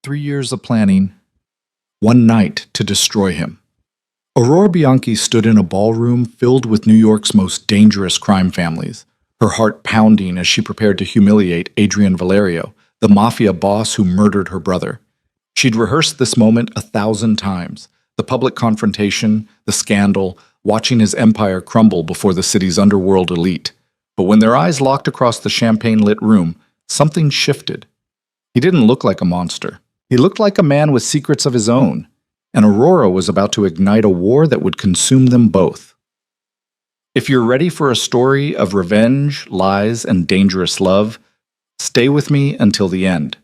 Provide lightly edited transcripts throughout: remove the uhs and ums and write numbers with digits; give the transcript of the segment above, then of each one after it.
3 years of planning, one night to destroy him. Aurora Bianchi stood in a ballroom filled with New York's most dangerous crime families, her heart pounding as she prepared to humiliate Adrian Valerio, the Mafia boss who murdered her brother. She'd rehearsed this moment 1,000 times, the public confrontation, the scandal, watching his empire crumble before the city's underworld elite. But when their eyes locked across the champagne-lit room, something shifted. He didn't look like a monster. He looked like a man with secrets of his own, and Aurora was about to ignite a war that would consume them both. If you're ready for a story of revenge, lies, and dangerous love, stay with me until the end.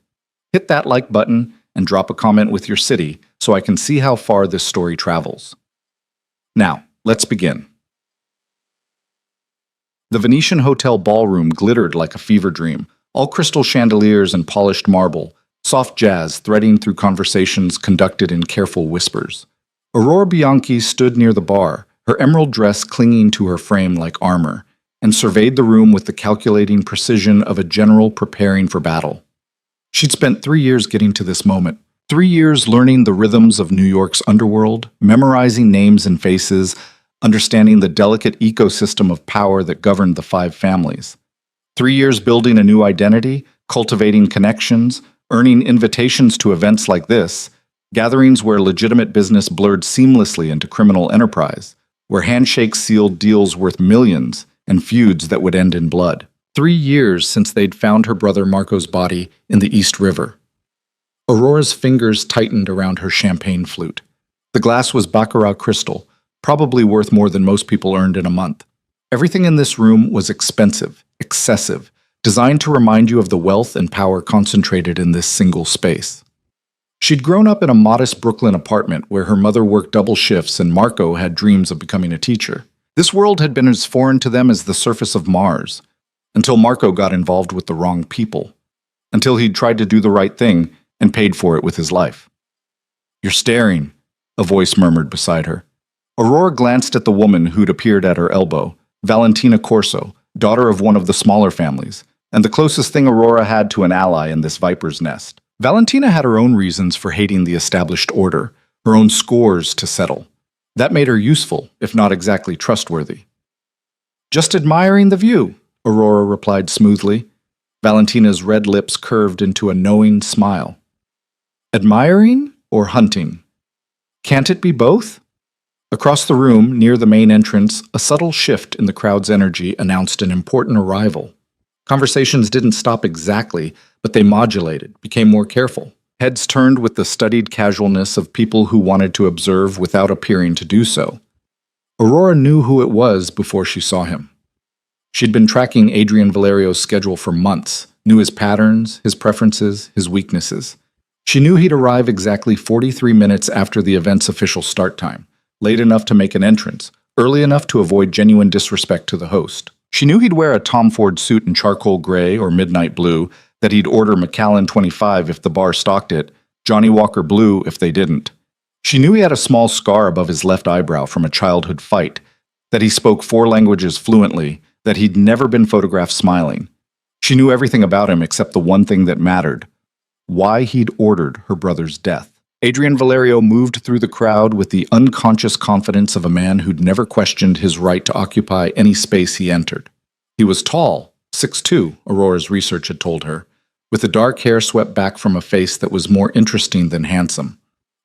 Hit that like button and drop a comment with your city so I can see how far this story travels. Now, let's begin. The Venetian Hotel ballroom glittered like a fever dream, all crystal chandeliers and polished marble, soft jazz threading through conversations conducted in careful whispers. Aurora Bianchi stood near the bar, her emerald dress clinging to her frame like armor, and surveyed the room with the calculating precision of a general preparing for battle. She'd spent 3 years getting to this moment, 3 years learning the rhythms of New York's underworld, memorizing names and faces, understanding the delicate ecosystem of power that governed the 5 families. 3 years building a new identity, cultivating connections, earning invitations to events like this, gatherings where legitimate business blurred seamlessly into criminal enterprise, where handshakes sealed deals worth millions and feuds that would end in blood. 3 years since they'd found her brother Marco's body in the East River. Aurora's fingers tightened around her champagne flute. The glass was Baccarat crystal, probably worth more than most people earned in a month. Everything in this room was expensive, excessive, designed to remind you of the wealth and power concentrated in this single space. She'd grown up in a modest Brooklyn apartment where her mother worked double shifts and Marco had dreams of becoming a teacher. This world had been as foreign to them as the surface of Mars, until Marco got involved with the wrong people, until he'd tried to do the right thing and paid for it with his life. "You're staring," a voice murmured beside her. Aurora glanced at the woman who'd appeared at her elbow, Valentina Corso, daughter of one of the smaller families, and the closest thing Aurora had to an ally in this viper's nest. Valentina had her own reasons for hating the established order, her own scores to settle. That made her useful, if not exactly trustworthy. "Just admiring the view," Aurora replied smoothly. Valentina's red lips curved into a knowing smile. "Admiring or hunting? Can't it be both?" Across the room, near the main entrance, a subtle shift in the crowd's energy announced an important arrival. Conversations didn't stop exactly, but they modulated, became more careful. Heads turned with the studied casualness of people who wanted to observe without appearing to do so. Aurora knew who it was before she saw him. She'd been tracking Adrian Valerio's schedule for months, knew his patterns, his preferences, his weaknesses. She knew he'd arrive exactly 43 minutes after the event's official start time, late enough to make an entrance, early enough to avoid genuine disrespect to the host. She knew he'd wear a Tom Ford suit in charcoal gray or midnight blue, that he'd order Macallan 25 if the bar stocked it, Johnny Walker Blue if they didn't. She knew he had a small scar above his left eyebrow from a childhood fight, that he spoke 4 languages fluently, that he'd never been photographed smiling. She knew everything about him except the one thing that mattered: why he'd ordered her brother's death. Adrian Valerio moved through the crowd with the unconscious confidence of a man who'd never questioned his right to occupy any space he entered. He was tall, 6'2", Aurora's research had told her, with the dark hair swept back from a face that was more interesting than handsome.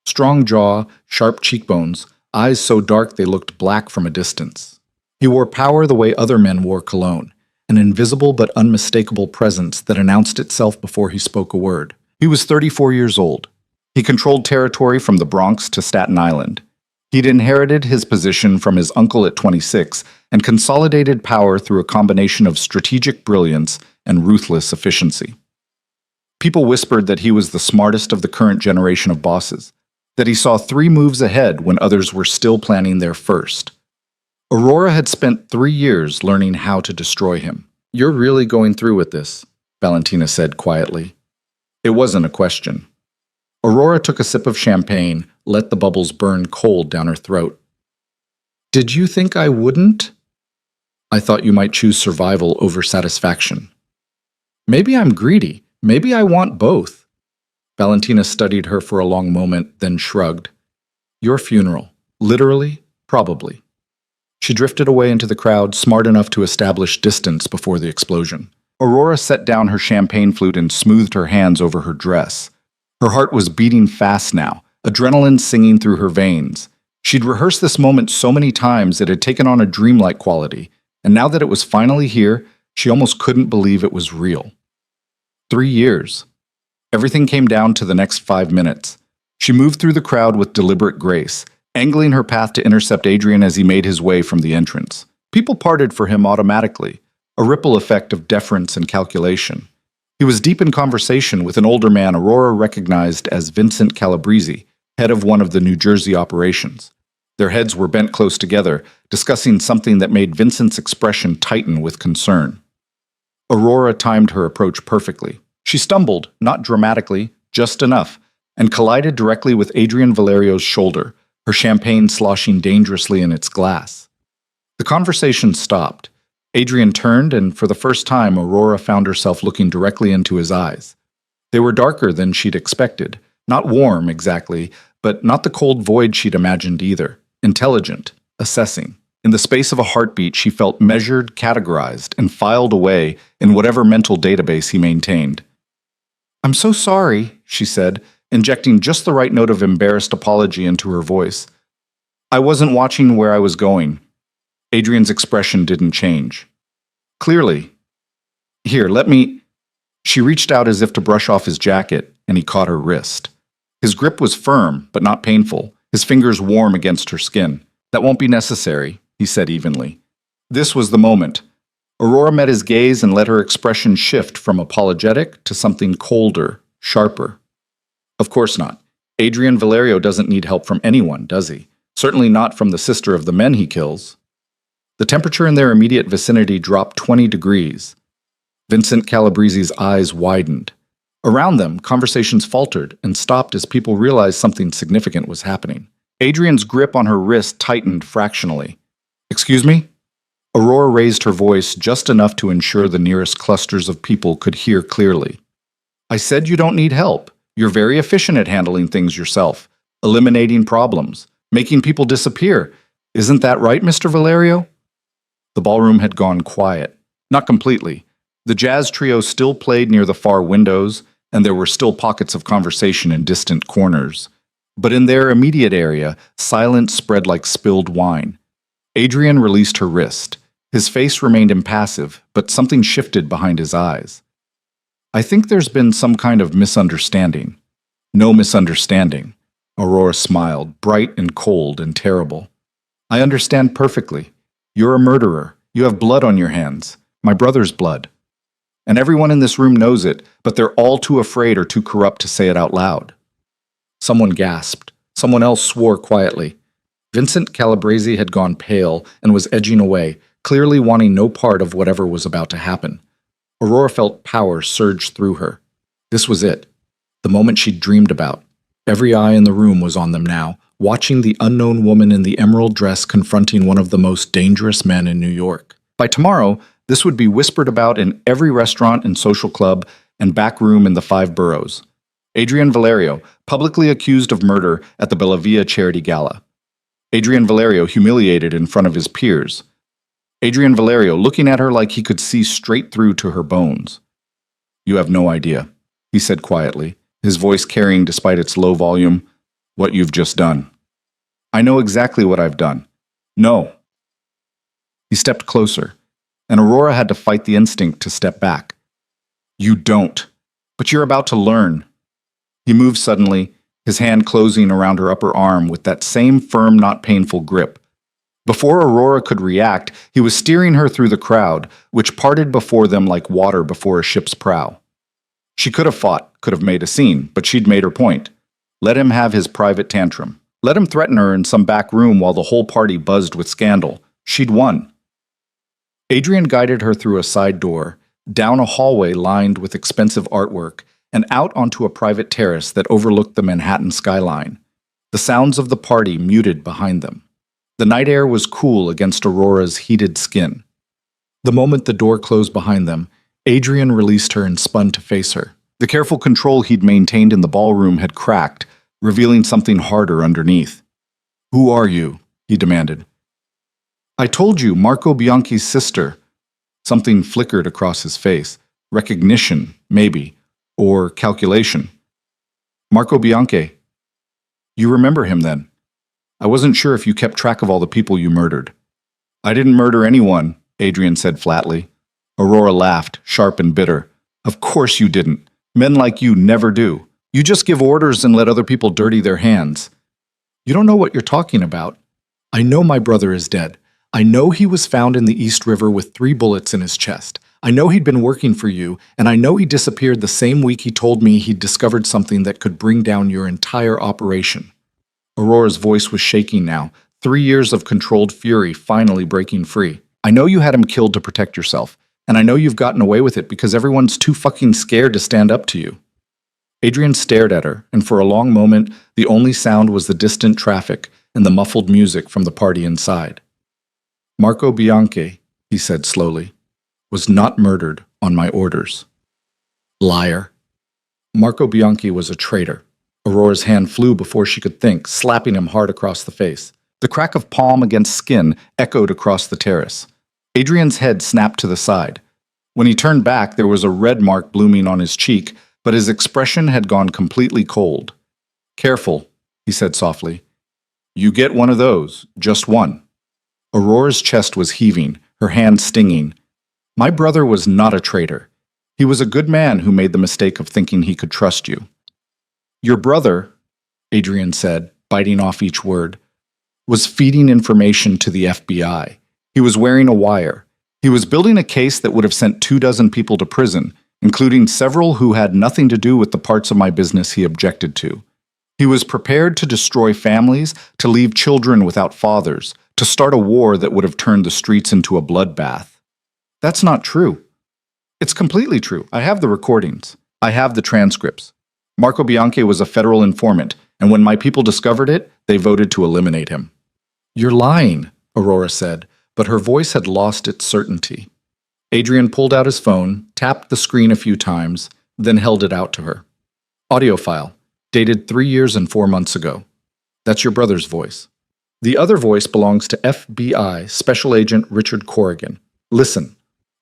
Strong jaw, sharp cheekbones, eyes so dark they looked black from a distance. He wore power the way other men wore cologne, an invisible but unmistakable presence that announced itself before he spoke a word. He was 34 years old. He controlled territory from the Bronx to Staten Island. He'd inherited his position from his uncle at 26 and consolidated power through a combination of strategic brilliance and ruthless efficiency. People whispered that he was the smartest of the current generation of bosses, that he saw 3 moves ahead when others were still planning their first. Aurora had spent 3 years learning how to destroy him. "You're really going through with this," Valentina said quietly. It wasn't a question. Aurora took a sip of champagne, let the bubbles burn cold down her throat. "Did you think I wouldn't?" "I thought you might choose survival over satisfaction." "Maybe I'm greedy. Maybe I want both." Valentina studied her for a long moment, then shrugged. Your funeral. Literally, probably. She drifted away into the crowd, smart enough to establish distance before the explosion. Aurora set down her champagne flute and smoothed her hands over her dress. Her heart was beating fast now, adrenaline singing through her veins. She'd rehearsed this moment so many times it had taken on a dreamlike quality, and now that it was finally here, she almost couldn't believe it was real. 3 years. Everything came down to the next 5 minutes. She moved through the crowd with deliberate grace, angling her path to intercept Adrian as he made his way from the entrance. People parted for him automatically, a ripple effect of deference and calculation. He was deep in conversation with an older man Aurora recognized as Vincent Calabrese, head of one of the New Jersey operations. Their heads were bent close together, discussing something that made Vincent's expression tighten with concern. Aurora timed her approach perfectly. She stumbled, not dramatically, just enough, and collided directly with Adrian Valerio's shoulder, her champagne sloshing dangerously in its glass. The conversation stopped. Adrian turned, and for the first time, Aurora found herself looking directly into his eyes. They were darker than she'd expected. Not warm, exactly, but not the cold void she'd imagined either. Intelligent, assessing. In the space of a heartbeat, she felt measured, categorized, and filed away in whatever mental database he maintained. I'm so sorry, she said, injecting just the right note of embarrassed apology into her voice. I wasn't watching where I was going. Adrian's expression didn't change. Clearly. Here, let me... She reached out as if to brush off his jacket, and he caught her wrist. His grip was firm, but not painful, his fingers warm against her skin. That won't be necessary, he said evenly. This was the moment. Aurora met his gaze and let her expression shift from apologetic to something colder, sharper. Of course not. Adrian Valerio doesn't need help from anyone, does he? Certainly not from the sister of the men he kills. The temperature in their immediate vicinity dropped 20 degrees. Vincent Calabrese's eyes widened. Around them, conversations faltered and stopped as people realized something significant was happening. Adrian's grip on her wrist tightened fractionally. Excuse me? Aurora raised her voice just enough to ensure the nearest clusters of people could hear clearly. I said you don't need help. You're very efficient at handling things yourself, eliminating problems, making people disappear. Isn't that right, Mr. Valerio? The ballroom had gone quiet. Not completely. The jazz trio still played near the far windows, and there were still pockets of conversation in distant corners. But in their immediate area, silence spread like spilled wine. Adrian released her wrist. His face remained impassive, but something shifted behind his eyes. I think there's been some kind of misunderstanding. No misunderstanding. Aurora smiled, bright and cold and terrible. I understand perfectly. You're a murderer. You have blood on your hands. My brother's blood. And everyone in this room knows it, but they're all too afraid or too corrupt to say it out loud. Someone gasped. Someone else swore quietly. Vincent Calabrese had gone pale and was edging away, clearly wanting no part of whatever was about to happen. Aurora felt power surge through her. This was it. The moment she'd dreamed about. Every eye in the room was on them now, watching the unknown woman in the emerald dress confronting one of the most dangerous men in New York. By tomorrow, this would be whispered about in every restaurant and social club and back room in the 5 boroughs. Adrian Valerio, publicly accused of murder at the Bella Via charity gala. Adrian Valerio humiliated in front of his peers. Adrian Valerio looking at her like he could see straight through to her bones. You have no idea, he said quietly, his voice carrying, despite its low volume, what you've just done. I know exactly what I've done. No. He stepped closer, and Aurora had to fight the instinct to step back. You don't. But you're about to learn. He moved suddenly, his hand closing around her upper arm with that same firm, not painful grip. Before Aurora could react, he was steering her through the crowd, which parted before them like water before a ship's prow. She could have fought, could have made a scene, but she'd made her point. Let him have his private tantrum. Let him threaten her in some back room while the whole party buzzed with scandal. She'd won. Adrian guided her through a side door, down a hallway lined with expensive artwork, and out onto a private terrace that overlooked the Manhattan skyline. The sounds of the party muted behind them. The night air was cool against Aurora's heated skin. The moment the door closed behind them, Adrian released her and spun to face her. The careful control he'd maintained in the ballroom had cracked, revealing something harder underneath. "Who are you?" he demanded. "I told you, Marco Bianchi's sister." Something flickered across his face. Recognition, maybe, or calculation. "Marco Bianchi. You remember him then? I wasn't sure if you kept track of all the people you murdered." "I didn't murder anyone," Adrian said flatly. Aurora laughed, sharp and bitter. "Of course you didn't. Men like you never do. You just give orders and let other people dirty their hands." "You don't know what you're talking about. I know my brother is dead. I know he was found in the East River with 3 bullets in his chest. I know he'd been working for you, and I know he disappeared the same week he told me he'd discovered something that could bring down your entire operation." Aurora's voice was shaking now, 3 years of controlled fury finally breaking free. "I know you had him killed to protect yourself, and I know you've gotten away with it because everyone's too fucking scared to stand up to you." Adrian stared at her, and for a long moment, the only sound was the distant traffic and the muffled music from the party inside. "Marco Bianchi," he said slowly, "was not murdered on my orders." Liar. Marco Bianchi was a traitor. Aurora's hand flew before she could think, slapping him hard across the face. The crack of palm against skin echoed across the terrace. Adrian's head snapped to the side. When he turned back, there was a red mark blooming on his cheek, but his expression had gone completely cold. "Careful," he said softly. "You get one of those, just one." Aurora's chest was heaving, her hand stinging. "My brother was not a traitor. He was a good man who made the mistake of thinking he could trust you." "Your brother," Adrian said, biting off each word, "was feeding information to the FBI. He was wearing a wire. He was building a case that would have sent 24 people to prison, including several who had nothing to do with the parts of my business he objected to. He was prepared to destroy families, to leave children without fathers, to start a war that would have turned the streets into a bloodbath." "That's not true." "It's completely true. I have the recordings. I have the transcripts. Marco Bianchi was a federal informant, and when my people discovered it, they voted to eliminate him." "You're lying," Aurora said, but her voice had lost its certainty. Adrian pulled out his phone, tapped the screen a few times, then held it out to her. "Audio file, dated 3 years and 4 months ago. That's your brother's voice. The other voice belongs to FBI Special Agent Richard Corrigan. Listen."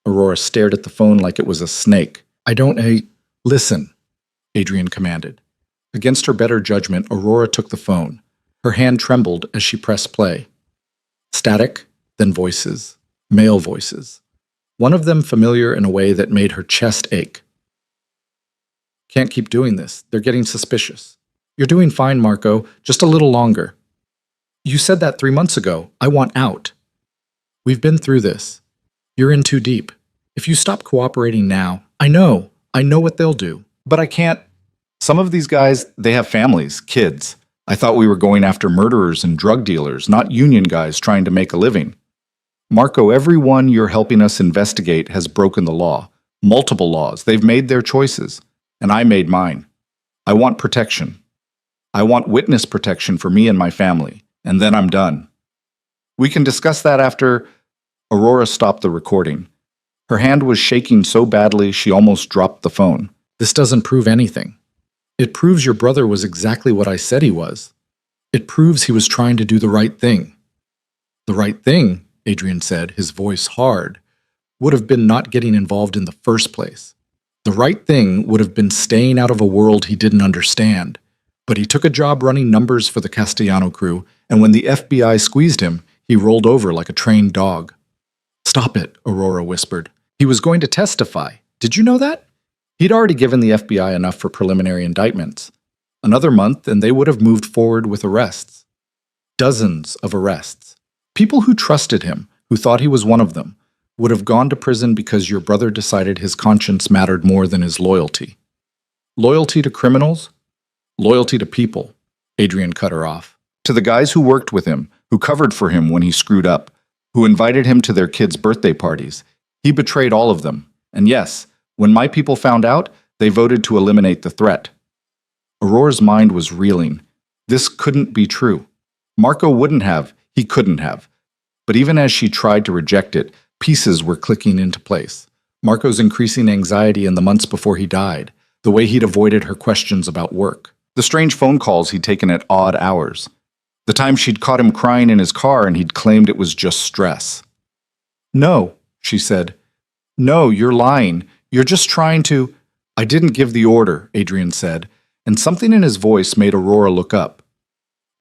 Aurora stared at the phone like it was a snake. Listen," Adrian commanded. Against her better judgment, Aurora took the phone. Her hand trembled as she pressed play. Static, then voices. Male voices. One of them familiar in a way that made her chest ache. "Can't keep doing this. They're getting suspicious. You're doing fine, Marco. Just a little longer. You said that 3 months ago. I want out. We've been through this. You're in too deep. If you stop cooperating now, I know what they'll do. But I can't. Some of these guys, they have families, kids. I thought we were going after murderers and drug dealers, not union guys trying to make a living. Marco, everyone you're helping us investigate has broken the law. Multiple laws. They've made their choices. And I made mine. I want protection. I want witness protection for me and my family. And then I'm done. We can discuss that after." Aurora stopped the recording. Her hand was shaking so badly she almost dropped the phone. "This doesn't prove anything. It proves your brother was exactly what I said he was. It proves he was trying to do the right thing." "The right thing," Adrian said, his voice hard, "would have been not getting involved in the first place. The right thing would have been staying out of a world he didn't understand. But he took a job running numbers for the Castellano crew, and when the FBI squeezed him, he rolled over like a trained dog." "Stop it," Aurora whispered. "He was going to testify. Did you know that? He'd already given the FBI enough for preliminary indictments. Another month, and they would have moved forward with arrests. Dozens of arrests. People who trusted him, who thought he was one of them, would have gone to prison because your brother decided his conscience mattered more than his loyalty. Loyalty to criminals? Loyalty to people," Adrian cut her off. "To the guys who worked with him, who covered for him when he screwed up, who invited him to their kids' birthday parties. He betrayed all of them. And yes, when my people found out, they voted to eliminate the threat." Aurora's mind was reeling. This couldn't be true. Marco wouldn't have. He couldn't have. But even as she tried to reject it, pieces were clicking into place. Marco's increasing anxiety in the months before he died. The way he'd avoided her questions about work. The strange phone calls he'd taken at odd hours. The time she'd caught him crying in his car and he'd claimed it was just stress. "No," she said. "No, you're lying. You're just trying to—" "I didn't give the order," Adrian said, and something in his voice made Aurora look up.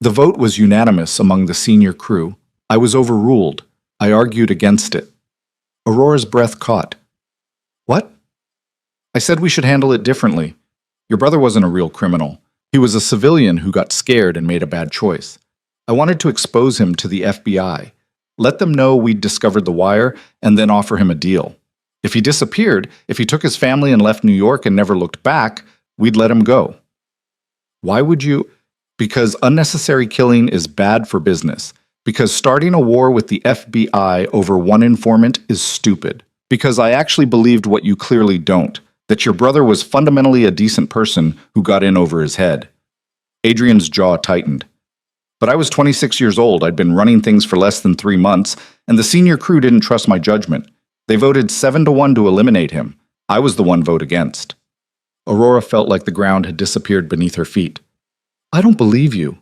The vote was unanimous among the senior crew. I was overruled. I argued against it. Aurora's breath caught. "What?" "I said we should handle it differently. Your brother wasn't a real criminal. He was a civilian who got scared and made a bad choice. I wanted to expose him to the FBI, let them know we'd discovered the wire, and then offer him a deal. If he disappeared, if he took his family and left New York and never looked back, we'd let him go." "Why would you—" "Because unnecessary killing is bad for business. Because starting a war with the FBI over one informant is stupid. Because I actually believed what you clearly don't, that your brother was fundamentally a decent person who got in over his head." Adrian's jaw tightened. "But I was 26 years old, I'd been running things for less than 3 months, and the senior crew didn't trust my judgment. They voted 7-1 to eliminate him. I was the one vote against." Aurora felt like the ground had disappeared beneath her feet. "I don't believe you.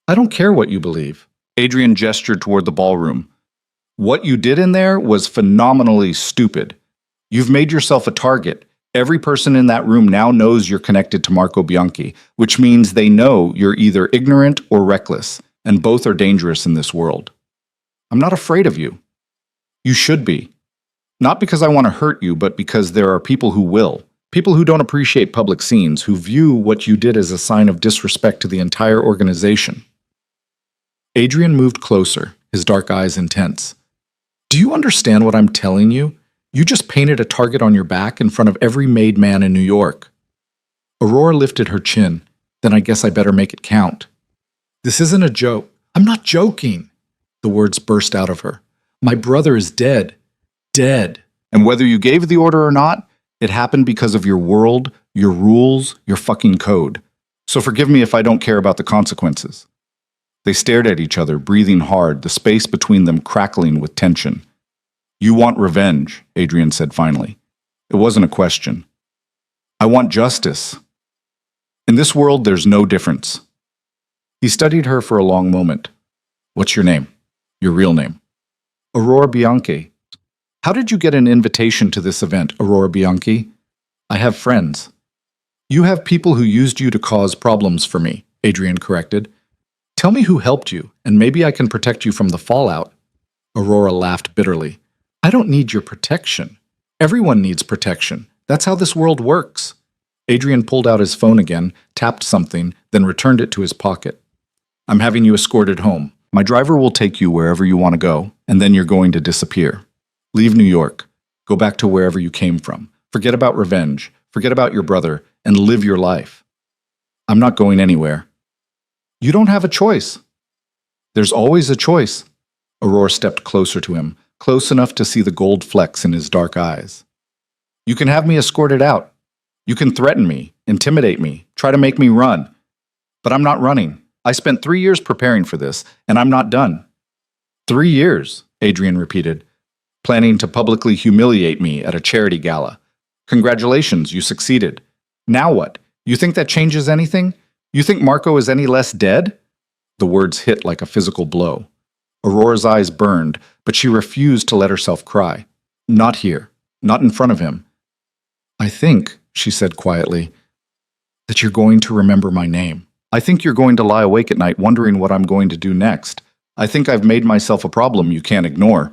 I don't care what you believe." Adrian gestured toward the ballroom. "What you did in there was phenomenally stupid. You've made yourself a target. Every person in that room now knows you're connected to Marco Bianchi, which means they know you're either ignorant or reckless, and both are dangerous in this world. I'm not afraid of you. You should be. Not because I want to hurt you, but because there are people who will. People who don't appreciate public scenes, who view what you did as a sign of disrespect to the entire organization." Adrian moved closer, his dark eyes intense. "Do you understand what I'm telling you? You just painted a target on your back in front of every made man in New York." Aurora lifted her chin. "Then I guess I better make it count." "This isn't a joke." "I'm not joking." The words burst out of her. "My brother is dead. Dead. And whether you gave the order or not, it happened because of your world, your rules, your fucking code. So forgive me if I don't care about the consequences." They stared at each other, breathing hard, the space between them crackling with tension. "You want revenge," Adrian said finally. It wasn't a question. "I want justice. In this world, there's no difference." He studied her for a long moment. "What's your name? Your real name?" "Aurora Bianchi." "How did you get an invitation to this event, Aurora Bianchi?" "I have friends." "You have people who used you to cause problems for me," Adrian corrected. "Tell me who helped you, and maybe I can protect you from the fallout." Aurora laughed bitterly. "I don't need your protection. Everyone needs protection. That's how this world works." Adrian pulled out his phone again, tapped something, then returned it to his pocket. "I'm having you escorted home. My driver will take you wherever you want to go, and then you're going to disappear. Leave New York. Go back to wherever you came from. Forget about revenge. Forget about your brother, and live your life." "I'm not going anywhere." "You don't have a choice." "There's always a choice." Aurora stepped closer to him, close enough to see the gold flecks in his dark eyes. "You can have me escorted out. You can threaten me, intimidate me, try to make me run. But I'm not running. I spent 3 years preparing for this, and I'm not done." "3 years," Adrian repeated, "planning to publicly humiliate me at a charity gala. Congratulations, you succeeded. Now what? You think that changes anything? You think Marco is any less dead?" The words hit like a physical blow. Aurora's eyes burned, but she refused to let herself cry. "Not here. Not in front of him." "I think," she said quietly, "that you're going to remember my name. I think you're going to lie awake at night wondering what I'm going to do next. I think I've made myself a problem you can't ignore."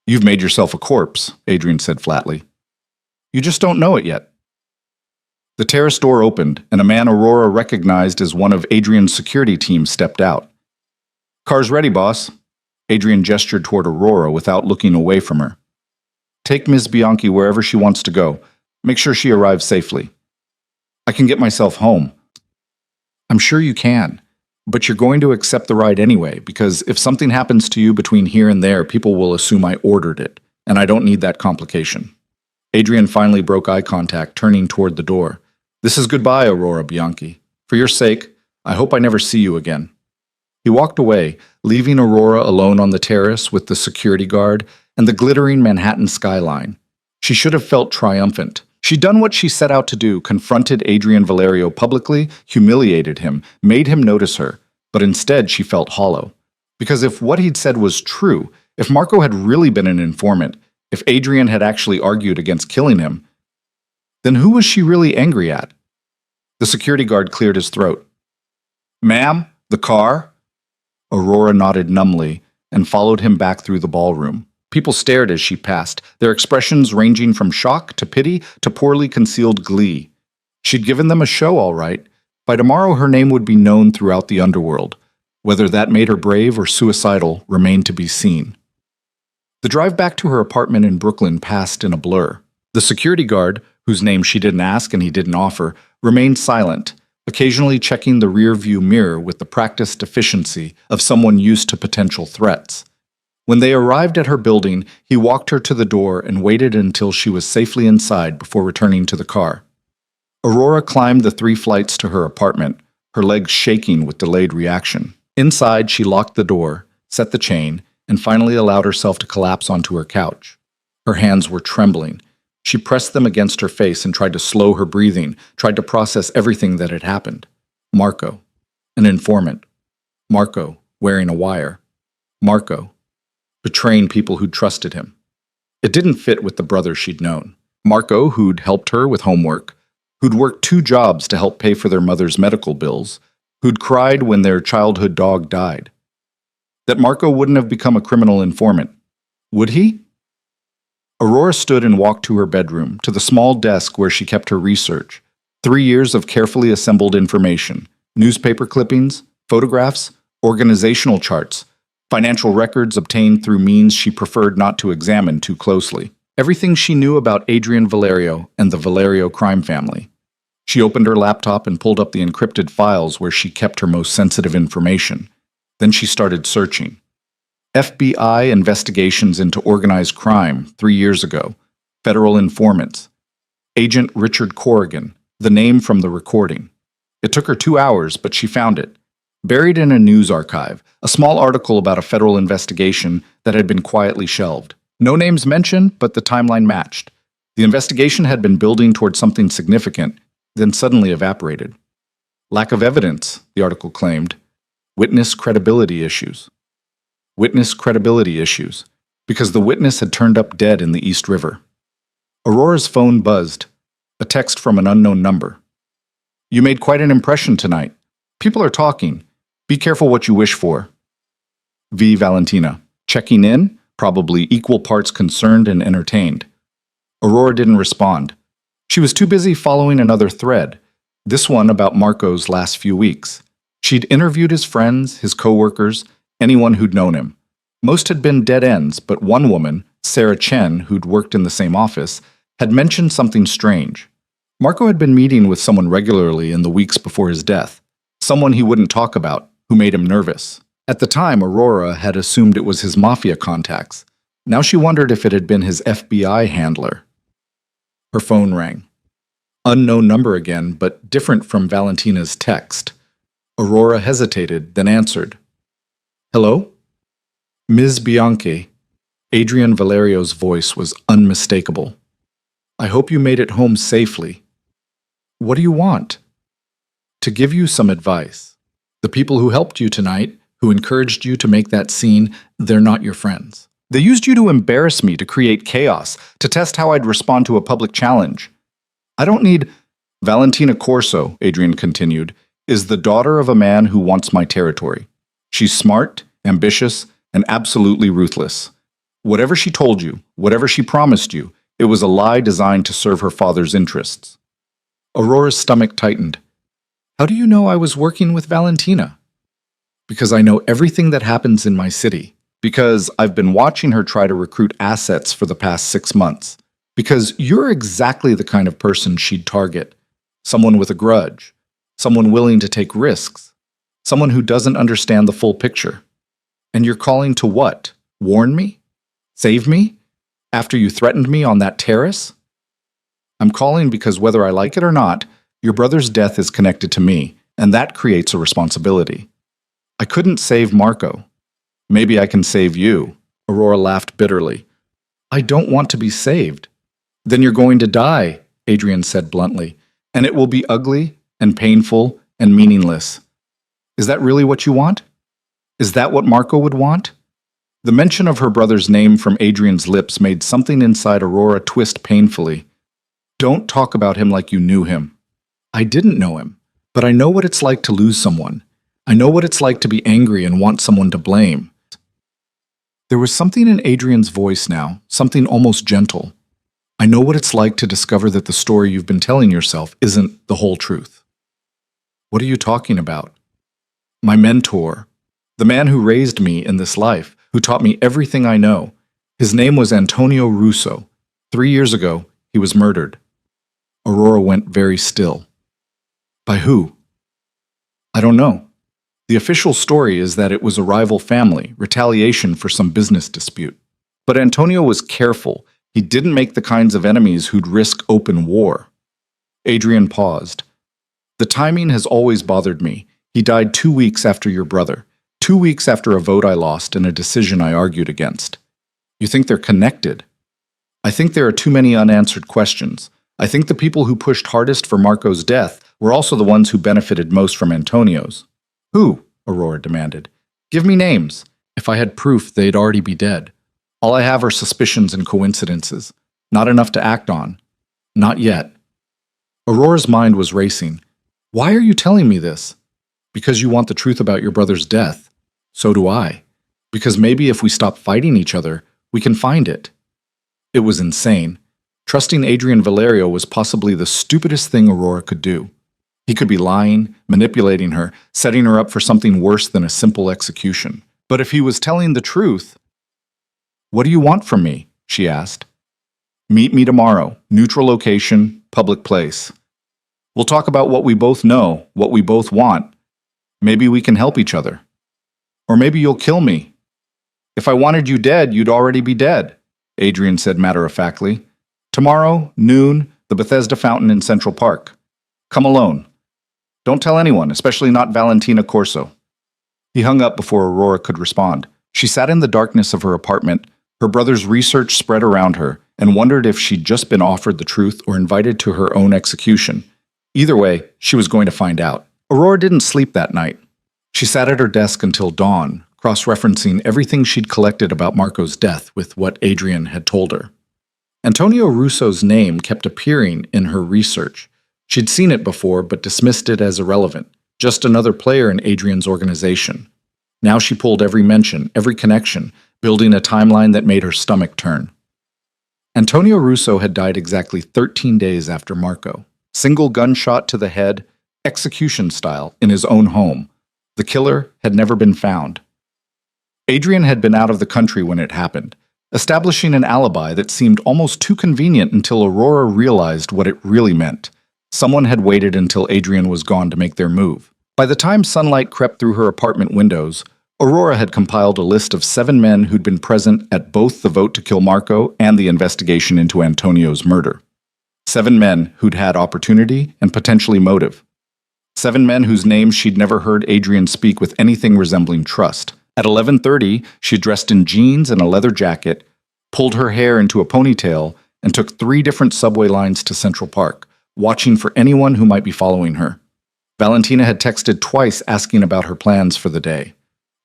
"You've made yourself a corpse," Adrian said flatly. "You just don't know it yet." The terrace door opened, and a man Aurora recognized as one of Adrian's security team stepped out. "Car's ready, boss." Adrian gestured toward Aurora without looking away from her. "Take Ms. Bianchi wherever she wants to go. Make sure she arrives safely." "I can get myself home." "I'm sure you can, but you're going to accept the ride anyway, because if something happens to you between here and there, people will assume I ordered it, and I don't need that complication." Adrian finally broke eye contact, turning toward the door. "This is goodbye, Aurora Bianchi. For your sake, I hope I never see you again." He walked away, leaving Aurora alone on the terrace with the security guard and the glittering Manhattan skyline. She should have felt triumphant, She'd done what she set out to do, confronted Adrian Valerio publicly, humiliated him, made him notice her, but instead she felt hollow. Because if what he'd said was true, if Marco had really been an informant, if Adrian had actually argued against killing him, then who was she really angry at? The security guard cleared his throat. "Ma'am, the car?" Aurora nodded numbly and followed him back through the ballroom. People stared as she passed, their expressions ranging from shock to pity to poorly concealed glee. She'd given them a show, all right. By tomorrow, her name would be known throughout the underworld. Whether that made her brave or suicidal remained to be seen. The drive back to her apartment in Brooklyn passed in a blur. The security guard, whose name she didn't ask and he didn't offer, remained silent, occasionally checking the rear-view mirror with the practiced efficiency of someone used to potential threats. When they arrived at her building, he walked her to the door and waited until she was safely inside before returning to the car. Aurora climbed the 3 flights to her apartment, her legs shaking with delayed reaction. Inside, she locked the door, set the chain, and finally allowed herself to collapse onto her couch. Her hands were trembling. She pressed them against her face and tried to slow her breathing, tried to process everything that had happened. Marco, an informant. Marco, wearing a wire. Marco, betraying people who'd trusted him. It didn't fit with the brother she'd known. Marco, who'd helped her with homework, who'd worked 2 jobs to help pay for their mother's medical bills, who'd cried when their childhood dog died. That Marco wouldn't have become a criminal informant. Would he? Aurora stood and walked to her bedroom, to the small desk where she kept her research. 3 years of carefully assembled information, newspaper clippings, photographs, organizational charts, financial records obtained through means she preferred not to examine too closely. Everything she knew about Adrian Valerio and the Valerio crime family. She opened her laptop and pulled up the encrypted files where she kept her most sensitive information. Then she started searching. FBI investigations into organized crime 3 years ago. Federal informants. Agent Richard Corrigan, the name from the recording. It took her 2 hours, but she found it. Buried in a news archive, a small article about a federal investigation that had been quietly shelved. No names mentioned, but the timeline matched. The investigation had been building toward something significant, then suddenly evaporated. Lack of evidence, the article claimed. Witness credibility issues. Witness credibility issues, because the witness had turned up dead in the East River. Aurora's phone buzzed. A text from an unknown number. "You made quite an impression tonight. People are talking. Be careful what you wish for. V. Valentina." Checking in, probably equal parts concerned and entertained. Aurora didn't respond. She was too busy following another thread, this one about Marco's last few weeks. She'd interviewed his friends, his co-workers, anyone who'd known him. Most had been dead ends, but one woman, Sarah Chen, who'd worked in the same office, had mentioned something strange. Marco had been meeting with someone regularly in the weeks before his death, someone he wouldn't talk about, who made him nervous. At the time, Aurora had assumed it was his Mafia contacts. Now she wondered if it had been his FBI handler. Her phone rang. Unknown number again, but different from Valentina's text. Aurora hesitated, then answered. "Hello?" "Ms. Bianchi." Adrian Valerio's voice was unmistakable. "I hope you made it home safely." "What do you want?" "To give you some advice. The people who helped you tonight, who encouraged you to make that scene, they're not your friends. They used you to embarrass me, to create chaos, to test how I'd respond to a public challenge. I don't need—" "Valentina Corso," Adrian continued, "is the daughter of a man who wants my territory. She's smart, ambitious, and absolutely ruthless. Whatever she told you, whatever she promised you, it was a lie designed to serve her father's interests." Aurora's stomach tightened. "How do you know I was working with Valentina?" "Because I know everything that happens in my city. Because I've been watching her try to recruit assets for the past 6 months. Because you're exactly the kind of person she'd target. Someone with a grudge. Someone willing to take risks. Someone who doesn't understand the full picture. And you're calling to what? Warn me? Save me? After you threatened me on that terrace?" "I'm calling because whether I like it or not, your brother's death is connected to me, and that creates a responsibility. I couldn't save Marco. Maybe I can save you." Aurora laughed bitterly. "I don't want to be saved." "Then you're going to die," Adrian said bluntly. And it will be ugly and painful and meaningless. Is that really what you want? Is that what Marco would want? The mention of her brother's name from Adrian's lips made something inside Aurora twist painfully. Don't talk about him like you knew him. I didn't know him, but I know what it's like to lose someone. I know what it's like to be angry and want someone to blame. There was something in Adrian's voice now, something almost gentle. I know what it's like to discover that the story you've been telling yourself isn't the whole truth. What are you talking about? My mentor, the man who raised me in this life, who taught me everything I know. His name was Antonio Russo. 3 years ago, he was murdered. Aurora went very still. By who? I don't know. The official story is that it was a rival family, retaliation for some business dispute. But Antonio was careful. He didn't make the kinds of enemies who'd risk open war. Adrian paused. The timing has always bothered me. He died 2 weeks after your brother. 2 weeks after a vote I lost and a decision I argued against. You think they're connected? I think there are too many unanswered questions. I think the people who pushed hardest for Marco's death were also the ones who benefited most from Antonio's. Who? Aurora demanded. Give me names. If I had proof, they'd already be dead. All I have are suspicions and coincidences. Not enough to act on. Not yet. Aurora's mind was racing. Why are you telling me this? Because you want the truth about your brother's death. So do I. Because maybe if we stop fighting each other, we can find it. It was insane. Trusting Adrian Valerio was possibly the stupidest thing Aurora could do. He could be lying, manipulating her, setting her up for something worse than a simple execution. But if he was telling the truth... What do you want from me? She asked. Meet me tomorrow. Neutral location, public place. We'll talk about what we both know, what we both want. Maybe we can help each other. Or maybe you'll kill me. If I wanted you dead, you'd already be dead, Adrian said matter-of-factly. Tomorrow, noon, the Bethesda Fountain in Central Park. Come alone. Don't tell anyone, especially not Valentina Corso. He hung up before Aurora could respond. She sat in the darkness of her apartment. Her brother's research spread around her, and wondered if she'd just been offered the truth or invited to her own execution. Either way, she was going to find out. Aurora didn't sleep that night. She sat at her desk until dawn, cross-referencing everything she'd collected about Marco's death with what Adrian had told her. Antonio Russo's name kept appearing in her research. She'd seen it before, but dismissed it as irrelevant, just another player in Adrian's organization. Now she pulled every mention, every connection, building a timeline that made her stomach turn. Antonio Russo had died exactly 13 days after Marco. Single gunshot to the head, execution style, in his own home. The killer had never been found. Adrian had been out of the country when it happened, establishing an alibi that seemed almost too convenient until Aurora realized what it really meant. Someone had waited until Adrian was gone to make their move. By the time sunlight crept through her apartment windows, Aurora had compiled a list of 7 men who'd been present at both the vote to kill Marco and the investigation into Antonio's murder. 7 men who'd had opportunity and potentially motive. 7 men whose names she'd never heard Adrian speak with anything resembling trust. At 11:30, she dressed in jeans and a leather jacket, pulled her hair into a ponytail, and took 3 different subway lines to Central Park, watching for anyone who might be following her. Valentina had texted twice asking about her plans for the day.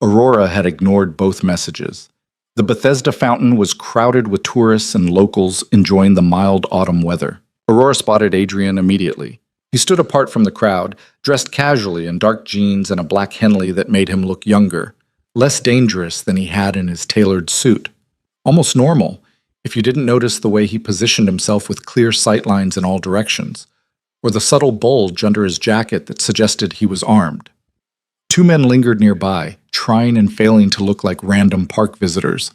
Aurora had ignored both messages. The Bethesda Fountain was crowded with tourists and locals enjoying the mild autumn weather. Aurora spotted Adrian immediately. He stood apart from the crowd, dressed casually in dark jeans and a black Henley that made him look younger, less dangerous than he had in his tailored suit. Almost normal, if you didn't notice the way he positioned himself with clear sightlines in all directions, or the subtle bulge under his jacket that suggested he was armed. 2 men lingered nearby, trying and failing to look like random park visitors.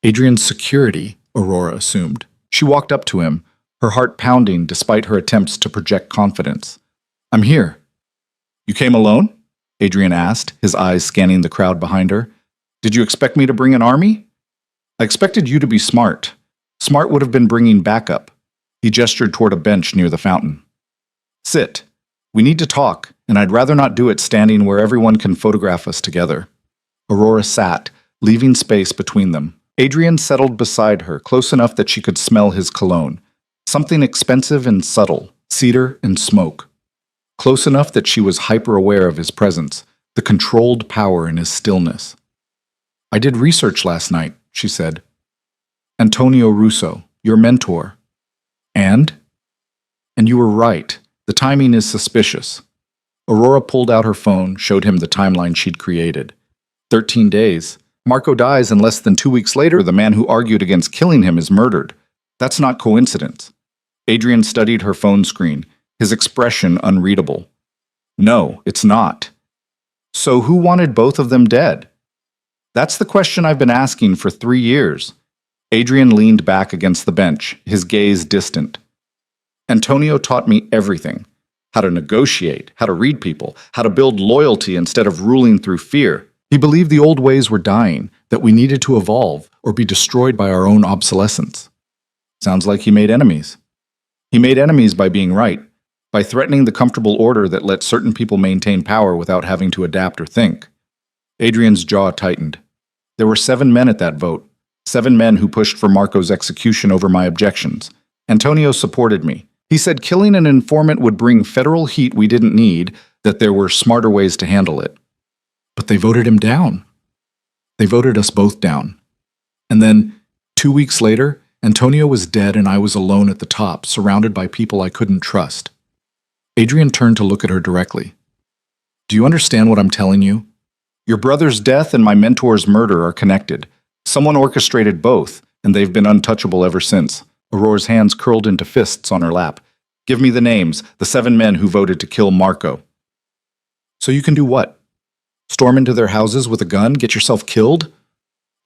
Adrian's security, Aurora assumed. She walked up to him, her heart pounding despite her attempts to project confidence. I'm here. You came alone? Adrian asked, his eyes scanning the crowd behind her. Did you expect me to bring an army? I expected you to be smart. Smart would have been bringing backup. He gestured toward a bench near the fountain. Sit. We need to talk, and I'd rather not do it standing where everyone can photograph us together. Aurora sat, leaving space between them. Adrian settled beside her, close enough that she could smell his cologne. Something expensive and subtle, cedar and smoke. Close enough that she was hyper-aware of his presence, the controlled power in his stillness. "I did research last night," she said. "Antonio Russo, your mentor." And? "And you were right. The timing is suspicious." Aurora pulled out her phone, showed him the timeline she'd created. 13 days. Marco dies, and less than 2 weeks later, the man who argued against killing him is murdered. That's not coincidence. Adrian studied her phone screen, his expression unreadable. "No, it's not." "So who wanted both of them dead?" "That's the question I've been asking for 3 years. Adrian leaned back against the bench, his gaze distant. "Antonio taught me everything. How to negotiate, how to read people, how to build loyalty instead of ruling through fear. He believed the old ways were dying, that we needed to evolve or be destroyed by our own obsolescence." Sounds like he made enemies. He made enemies by being right, by threatening the comfortable order that let certain people maintain power without having to adapt or think. Adrian's jaw tightened. There were 7 men at that vote, 7 men who pushed for Marco's execution over my objections. Antonio supported me. He said killing an informant would bring federal heat we didn't need, that there were smarter ways to handle it. But they voted him down. They voted us both down. And then, 2 weeks later, Antonio was dead and I was alone at the top, surrounded by people I couldn't trust. Adrian turned to look at her directly. "Do you understand what I'm telling you? Your brother's death and my mentor's murder are connected. Someone orchestrated both, and they've been untouchable ever since." Aurora's hands curled into fists on her lap. "Give me the names, the 7 men who voted to kill Marco." "So you can do what? Storm into their houses with a gun, get yourself killed?"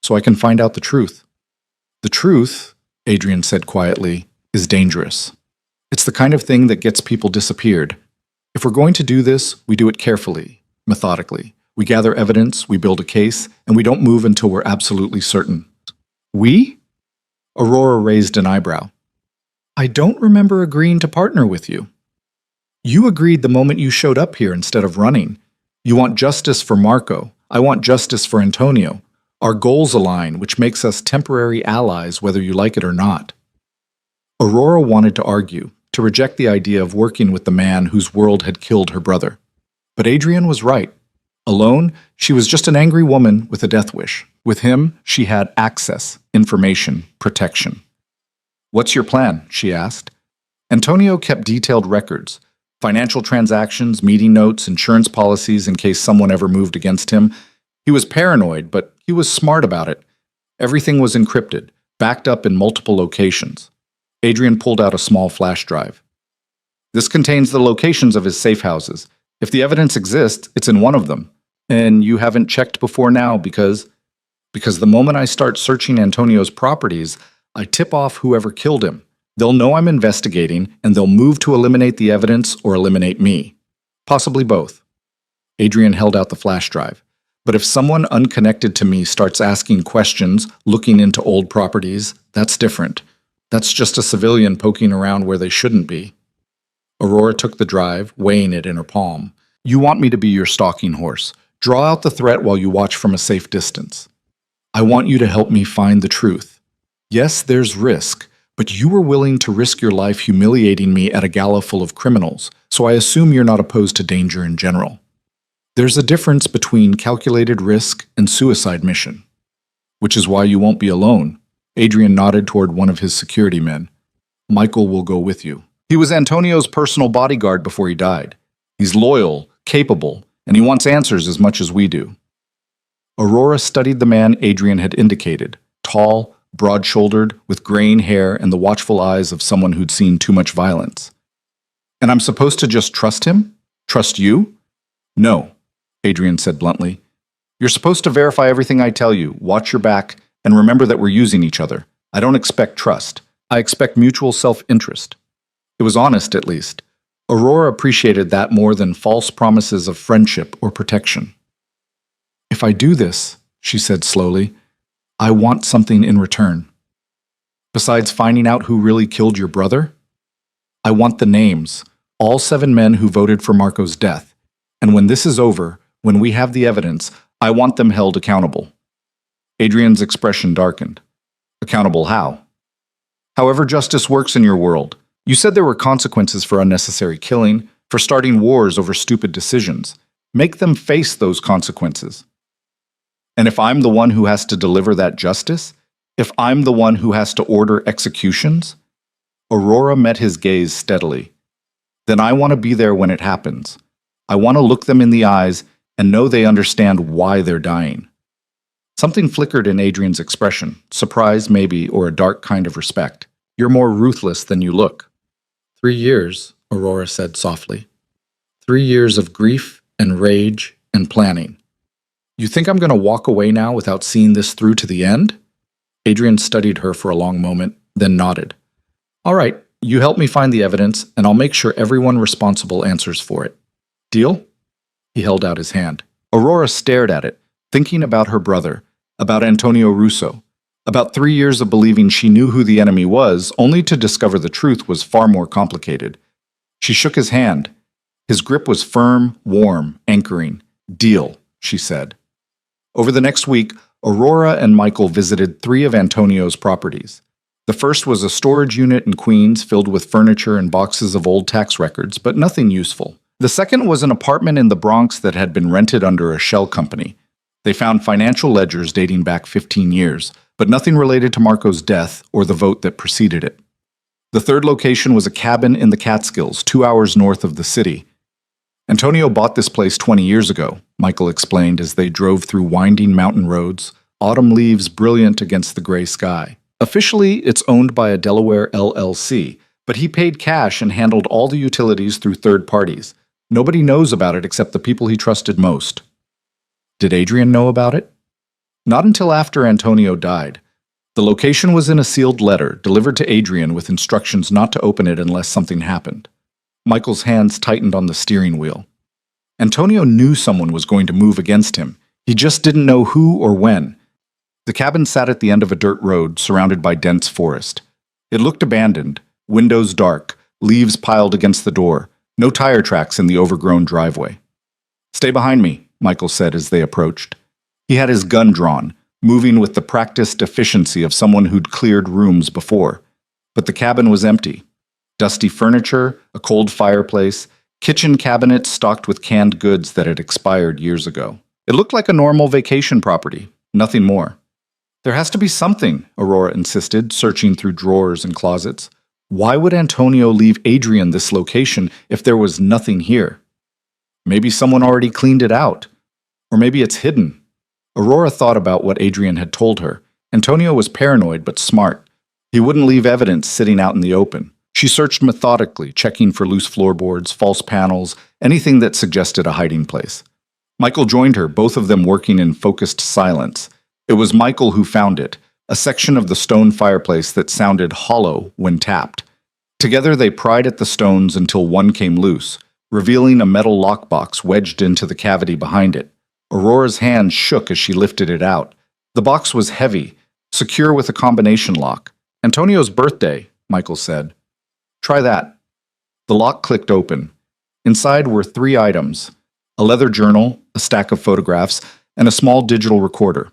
"So I can find out the truth." "The truth," Adrian said quietly, "is dangerous. It's the kind of thing that gets people disappeared. If we're going to do this, we do it carefully, methodically. We gather evidence, we build a case, and we don't move until we're absolutely certain." "We?" Aurora raised an eyebrow. "I don't remember agreeing to partner with you." "You agreed the moment you showed up here instead of running. You want justice for Marco. I want justice for Antonio. Our goals align, which makes us temporary allies whether you like it or not." Aurora wanted to argue, to reject the idea of working with the man whose world had killed her brother. But Adrian was right. Alone, she was just an angry woman with a death wish. With him, she had access, information, protection. "What's your plan?" she asked. Antonio kept detailed records, financial transactions, meeting notes, insurance policies in case someone ever moved against him. He was paranoid, but he was smart about it. Everything was encrypted, backed up in multiple locations. Adrian pulled out a small flash drive. "This contains the locations of his safe houses. If the evidence exists, it's in one of them. And you haven't checked before now because the moment I start searching Antonio's properties, I tip off whoever killed him. They'll know I'm investigating, and they'll move to eliminate the evidence or eliminate me. Possibly both." Adrian held out the flash drive. "But if someone unconnected to me starts asking questions, looking into old properties, that's different. That's just a civilian poking around where they shouldn't be." Aurora took the drive, weighing it in her palm. "You want me to be your stalking horse. Draw out the threat while you watch from a safe distance. I want you to help me find the truth. Yes, there's risk, but you were willing to risk your life humiliating me at a gala full of criminals, so I assume you're not opposed to danger in general. There's a difference between calculated risk and suicide mission. Which is why you won't be alone." Adrian nodded toward one of his security men. "Michael will go with you. He was Antonio's personal bodyguard before he died. He's loyal, capable, and he wants answers as much as we do." Aurora studied the man Adrian had indicated, tall, broad-shouldered, with graying hair and the watchful eyes of someone who'd seen too much violence. "And I'm supposed to just trust him? Trust you?" "No," Adrian said bluntly. "You're supposed to verify everything I tell you, watch your back, and remember that we're using each other. I don't expect trust. I expect mutual self-interest." It was honest, at least. Aurora appreciated that more than false promises of friendship or protection. "If I do this," she said slowly, "I want something in return. Besides finding out who really killed your brother, I want the names, all 7 men who voted for Marco's death. And when this is over, when we have the evidence, I want them held accountable." Adrian's expression darkened. "Accountable how?" However justice works in your world. You said there were consequences for unnecessary killing, for starting wars over stupid decisions. Make them face those consequences. And if I'm the one who has to deliver that justice, if I'm the one who has to order executions? Aurora met his gaze steadily. Then I want to be there when it happens. I want to look them in the eyes and know they understand why they're dying. Something flickered in Adrian's expression, surprise maybe, or a dark kind of respect. You're more ruthless than you look. 3 years, Aurora said softly. 3 years of grief and rage and planning. You think I'm going to walk away now without seeing this through to the end? Adrian studied her for a long moment, then nodded. All right, you help me find the evidence, and I'll make sure everyone responsible answers for it. Deal? He held out his hand. Aurora stared at it, thinking about her brother, about Antonio Russo, about 3 years of believing she knew who the enemy was, only to discover the truth was far more complicated. She shook his hand. His grip was firm, warm, anchoring. Deal, she said. Over the next week, Aurora and Michael visited 3 of Antonio's properties. The first was a storage unit in Queens filled with furniture and boxes of old tax records, but nothing useful. The second was an apartment in the Bronx that had been rented under a shell company. They found financial ledgers dating back 15 years, but nothing related to Marco's death or the vote that preceded it. The third location was a cabin in the Catskills, 2 hours north of the city. Antonio bought this place 20 years ago, Michael explained as they drove through winding mountain roads, autumn leaves brilliant against the gray sky. Officially, it's owned by a Delaware LLC, but he paid cash and handled all the utilities through third parties. Nobody knows about it except the people he trusted most. Did Adrian know about it? Not until after Antonio died. The location was in a sealed letter delivered to Adrian with instructions not to open it unless something happened. Michael's hands tightened on the steering wheel. Antonio knew someone was going to move against him. He just didn't know who or when. The cabin sat at the end of a dirt road surrounded by dense forest. It looked abandoned, windows dark, leaves piled against the door, no tire tracks in the overgrown driveway. Stay behind me, Michael said as they approached. He had his gun drawn, moving with the practiced efficiency of someone who'd cleared rooms before. But the cabin was empty. Dusty furniture, a cold fireplace, kitchen cabinets stocked with canned goods that had expired years ago. It looked like a normal vacation property, nothing more. There has to be something, Aurora insisted, searching through drawers and closets. Why would Antonio leave Adrian this location if there was nothing here? Maybe someone already cleaned it out. Or maybe it's hidden. Aurora thought about what Adrian had told her. Antonio was paranoid but smart. He wouldn't leave evidence sitting out in the open. She searched methodically, checking for loose floorboards, false panels, anything that suggested a hiding place. Michael joined her, both of them working in focused silence. It was Michael who found it, a section of the stone fireplace that sounded hollow when tapped. Together they pried at the stones until one came loose, revealing a metal lockbox wedged into the cavity behind it. Aurora's hand shook as she lifted it out. The box was heavy, secure with a combination lock. Antonio's birthday, Michael said. Try that. The lock clicked open. Inside were 3 items: a leather journal, a stack of photographs, and a small digital recorder.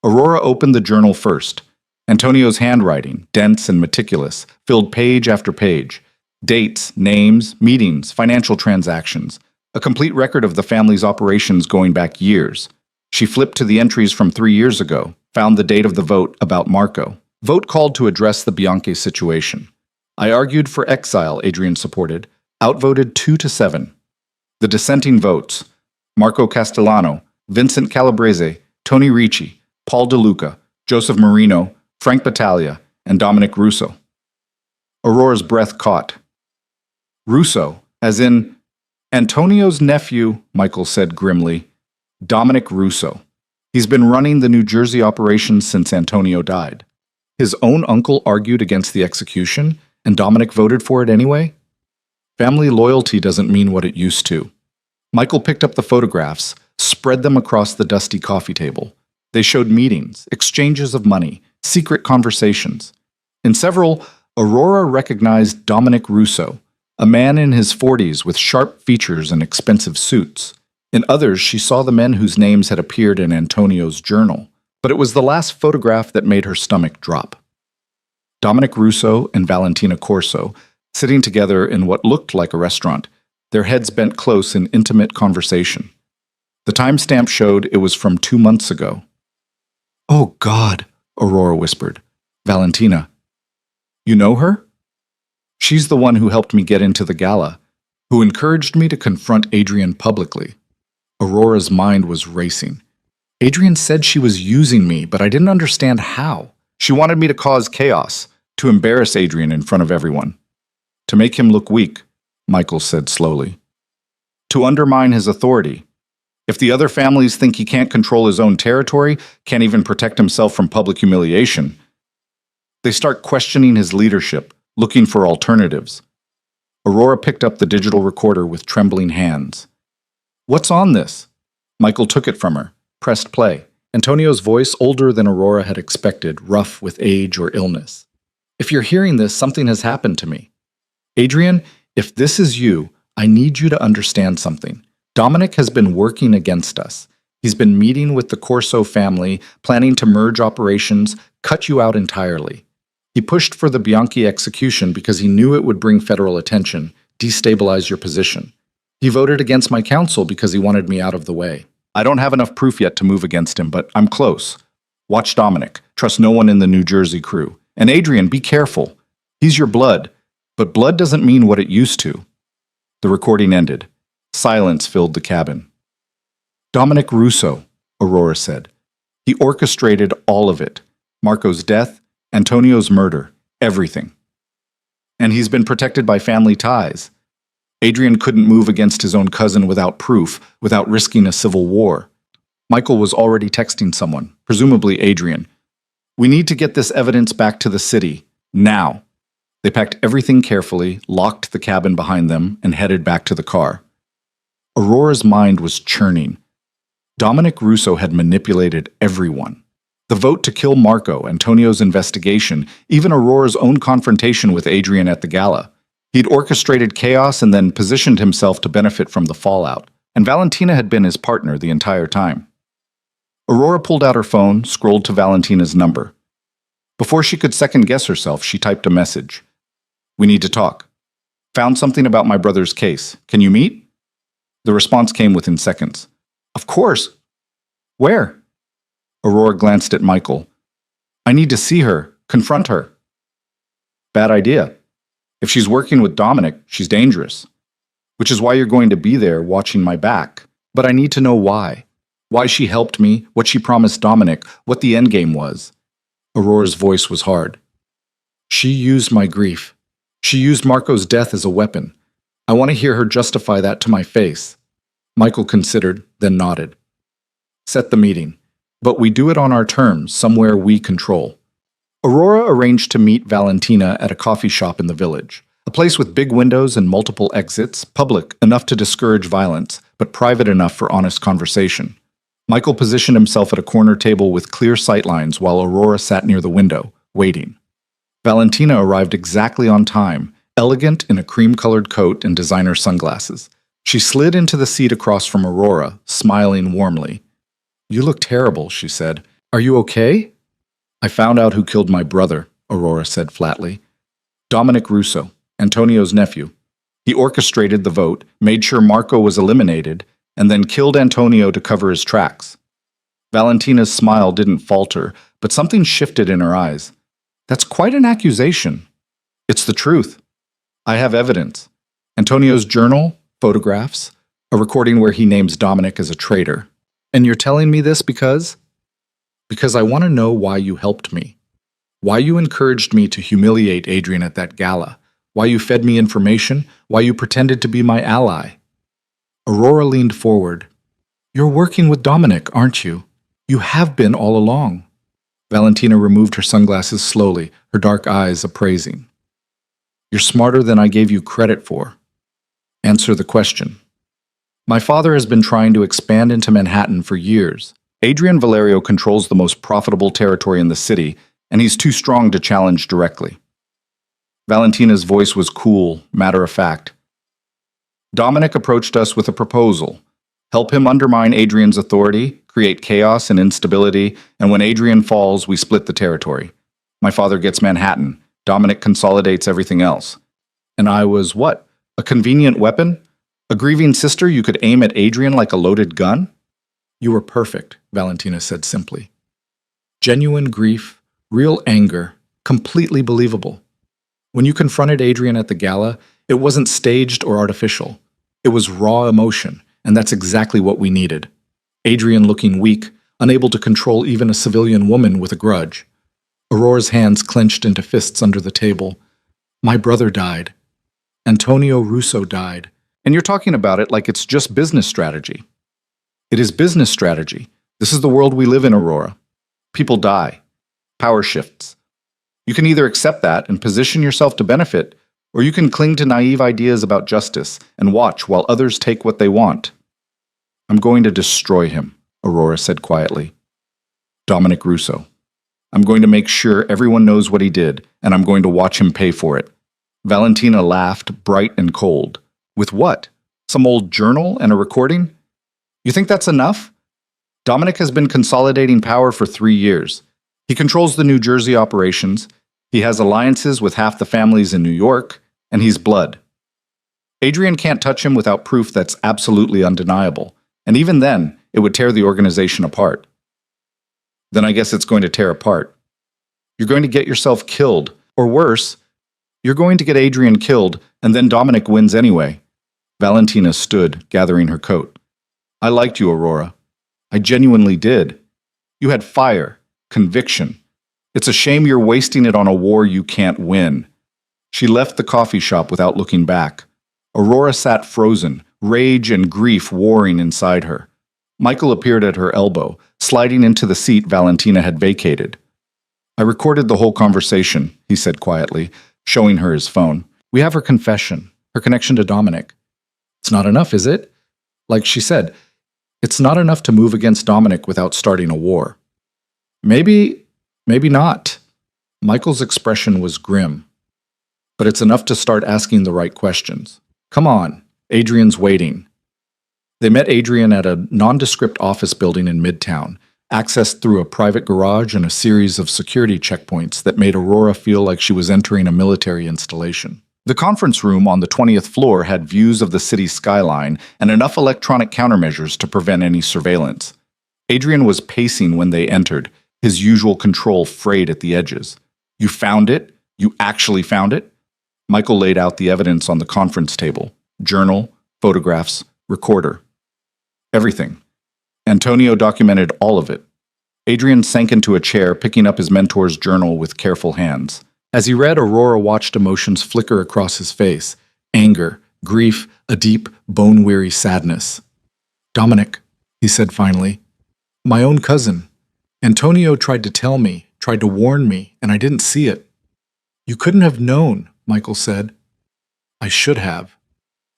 Aurora opened the journal first. Antonio's handwriting, dense and meticulous, filled page after page. Dates, names, meetings, financial transactions. A complete record of the family's operations going back years. She flipped to the entries from 3 years ago, found the date of the vote about Marco. Vote called to address the Bianchi situation. I argued for exile, Adrian supported. Outvoted 2-7. The dissenting votes: Marco Castellano, Vincent Calabrese, Tony Ricci, Paul DeLuca, Joseph Marino, Frank Battaglia, and Dominic Russo. Aurora's breath caught. Russo, as in Antonio's nephew, Michael said grimly. Dominic Russo. He's been running the New Jersey operation since Antonio died. His own uncle argued against the execution, and Dominic voted for it anyway? Family loyalty doesn't mean what it used to. Michael picked up the photographs, spread them across the dusty coffee table. They showed meetings, exchanges of money, secret conversations. In several, Aurora recognized Dominic Russo, a man in his 40s with sharp features and expensive suits. In others, she saw the men whose names had appeared in Antonio's journal. But it was the last photograph that made her stomach drop. Dominic Russo and Valentina Corso, sitting together in what looked like a restaurant, their heads bent close in intimate conversation. The timestamp showed it was from 2 months ago. "Oh, God," Aurora whispered. "Valentina. You know her?" "She's the one who helped me get into the gala, who encouraged me to confront Adrian publicly." Aurora's mind was racing. Adrian said she was using me, but I didn't understand how. She wanted me to cause chaos, to embarrass Adrian in front of everyone. To make him look weak, Michael said slowly. To undermine his authority. If the other families think he can't control his own territory, can't even protect himself from public humiliation, they start questioning his leadership, looking for alternatives. Aurora picked up the digital recorder with trembling hands. "What's on this?" Michael took it from her, pressed play. Antonio's voice, older than Aurora had expected, rough with age or illness. "If you're hearing this, something has happened to me. Adrian, if this is you, I need you to understand something. Dominic has been working against us. He's been meeting with the Corso family, planning to merge operations, cut you out entirely. He pushed for the Bianchi execution because he knew it would bring federal attention, destabilize your position. He voted against my counsel because he wanted me out of the way. I don't have enough proof yet to move against him, but I'm close. Watch Dominic. Trust no one in the New Jersey crew. And Adrian, be careful. He's your blood, but blood doesn't mean what it used to." The recording ended. Silence filled the cabin. "Dominic Russo," Aurora said. "He orchestrated all of it. Marco's death, Antonio's murder, everything. And he's been protected by family ties. Adrian couldn't move against his own cousin without proof, without risking a civil war. Michael was already texting someone, presumably Adrian. We need to get this evidence back to the city, now." They packed everything carefully, locked the cabin behind them, and headed back to the car. Aurora's mind was churning. Dominic Russo had manipulated everyone. The vote to kill Marco, Antonio's investigation, even Aurora's own confrontation with Adrian at the gala. He'd orchestrated chaos and then positioned himself to benefit from the fallout. And Valentina had been his partner the entire time. Aurora pulled out her phone, scrolled to Valentina's number. Before she could second-guess herself, she typed a message. "We need to talk. Found something about my brother's case. Can you meet?" The response came within seconds. "Of course. Where?" Aurora glanced at Michael. "I need to see her, confront her." "Bad idea. If she's working with Dominic, she's dangerous. Which is why you're going to be there watching my back. But I need to know why. Why she helped me, what she promised Dominic, what the endgame was." Aurora's voice was hard. "She used my grief. She used Marco's death as a weapon. I want to hear her justify that to my face." Michael considered, then nodded. "Set the meeting. But we do it on our terms, somewhere we control." Aurora arranged to meet Valentina at a coffee shop in the village. A place with big windows and multiple exits, public enough to discourage violence, but private enough for honest conversation. Michael positioned himself at a corner table with clear sightlines while Aurora sat near the window, waiting. Valentina arrived exactly on time, elegant in a cream-colored coat and designer sunglasses. She slid into the seat across from Aurora, smiling warmly. "You look terrible," she said. "Are you okay?" "I found out who killed my brother," Aurora said flatly. "Dominic Russo, Antonio's nephew. He orchestrated the vote, made sure Marco was eliminated, and then killed Antonio to cover his tracks." Valentina's smile didn't falter, but something shifted in her eyes. "That's quite an accusation." "It's the truth. I have evidence. Antonio's journal, photographs, a recording where he names Dominic as a traitor. And you're telling me this because?" "Because I want to know why you helped me. Why you encouraged me to humiliate Adrian at that gala. Why you fed me information. Why you pretended to be my ally." Aurora leaned forward. "You're working with Dominic, aren't you? You have been all along." Valentina removed her sunglasses slowly, her dark eyes appraising. "You're smarter than I gave you credit for. Answer the question." "My father has been trying to expand into Manhattan for years. Adrian Valerio controls the most profitable territory in the city, and he's too strong to challenge directly." Valentina's voice was cool, matter-of-fact. "Dominic approached us with a proposal. Help him undermine Adrian's authority, create chaos and instability, and when Adrian falls, we split the territory. My father gets Manhattan, Dominic consolidates everything else. And I was what? A convenient weapon? A grieving sister you could aim at Adrian like a loaded gun? You were perfect, Valentina said simply. Genuine grief, real anger, completely believable. When you confronted Adrian at the gala, it wasn't staged or artificial. It was raw emotion, and that's exactly what we needed. Adrian looking weak, unable to control even a civilian woman with a grudge. Aurora's hands clenched into fists under the table. My brother died. Antonio Russo died. And you're talking about it like it's just business strategy. It is business strategy. This is the world we live in, Aurora. People die. Power shifts. You can either accept that and position yourself to benefit, or you can cling to naive ideas about justice and watch while others take what they want. I'm going to destroy him, Aurora said quietly. Dominic Russo. I'm going to make sure everyone knows what he did, and I'm going to watch him pay for it. Valentina laughed, bright and cold. With what? Some old journal and a recording? You think that's enough? Dominic has been consolidating power for 3 years. He controls the New Jersey operations, he has alliances with half the families in New York, and he's blood. Adrian can't touch him without proof that's absolutely undeniable, and even then, it would tear the organization apart. Then I guess it's going to tear apart. You're going to get yourself killed, or worse, you're going to get Adrian killed, and then Dominic wins anyway. Valentina stood, gathering her coat. I liked you, Aurora. I genuinely did. You had fire, conviction. It's a shame you're wasting it on a war you can't win. She left the coffee shop without looking back. Aurora sat frozen, rage and grief warring inside her. Michael appeared at her elbow, sliding into the seat Valentina had vacated. I recorded the whole conversation, he said quietly, showing her his phone. We have her confession, her connection to Dominic. It's not enough, is it? Like she said, it's not enough to move against Dominic without starting a war. Maybe not. Michael's expression was grim. But it's enough to start asking the right questions. Come on, Adrian's waiting. They met Adrian at a nondescript office building in Midtown, accessed through a private garage and a series of security checkpoints that made Aurora feel like she was entering a military installation. The conference room on the 20th floor had views of the city's skyline and enough electronic countermeasures to prevent any surveillance. Adrian was pacing when they entered, his usual control frayed at the edges. You found it? You actually found it? Michael laid out the evidence on the conference table. Journal, photographs, recorder. Everything. Antonio documented all of it. Adrian sank into a chair, picking up his mentor's journal with careful hands. As he read, Aurora watched emotions flicker across his face. Anger, grief, a deep, bone-weary sadness. Dominic, he said finally. My own cousin. Antonio tried to tell me, tried to warn me, and I didn't see it. You couldn't have known, Michael said. I should have.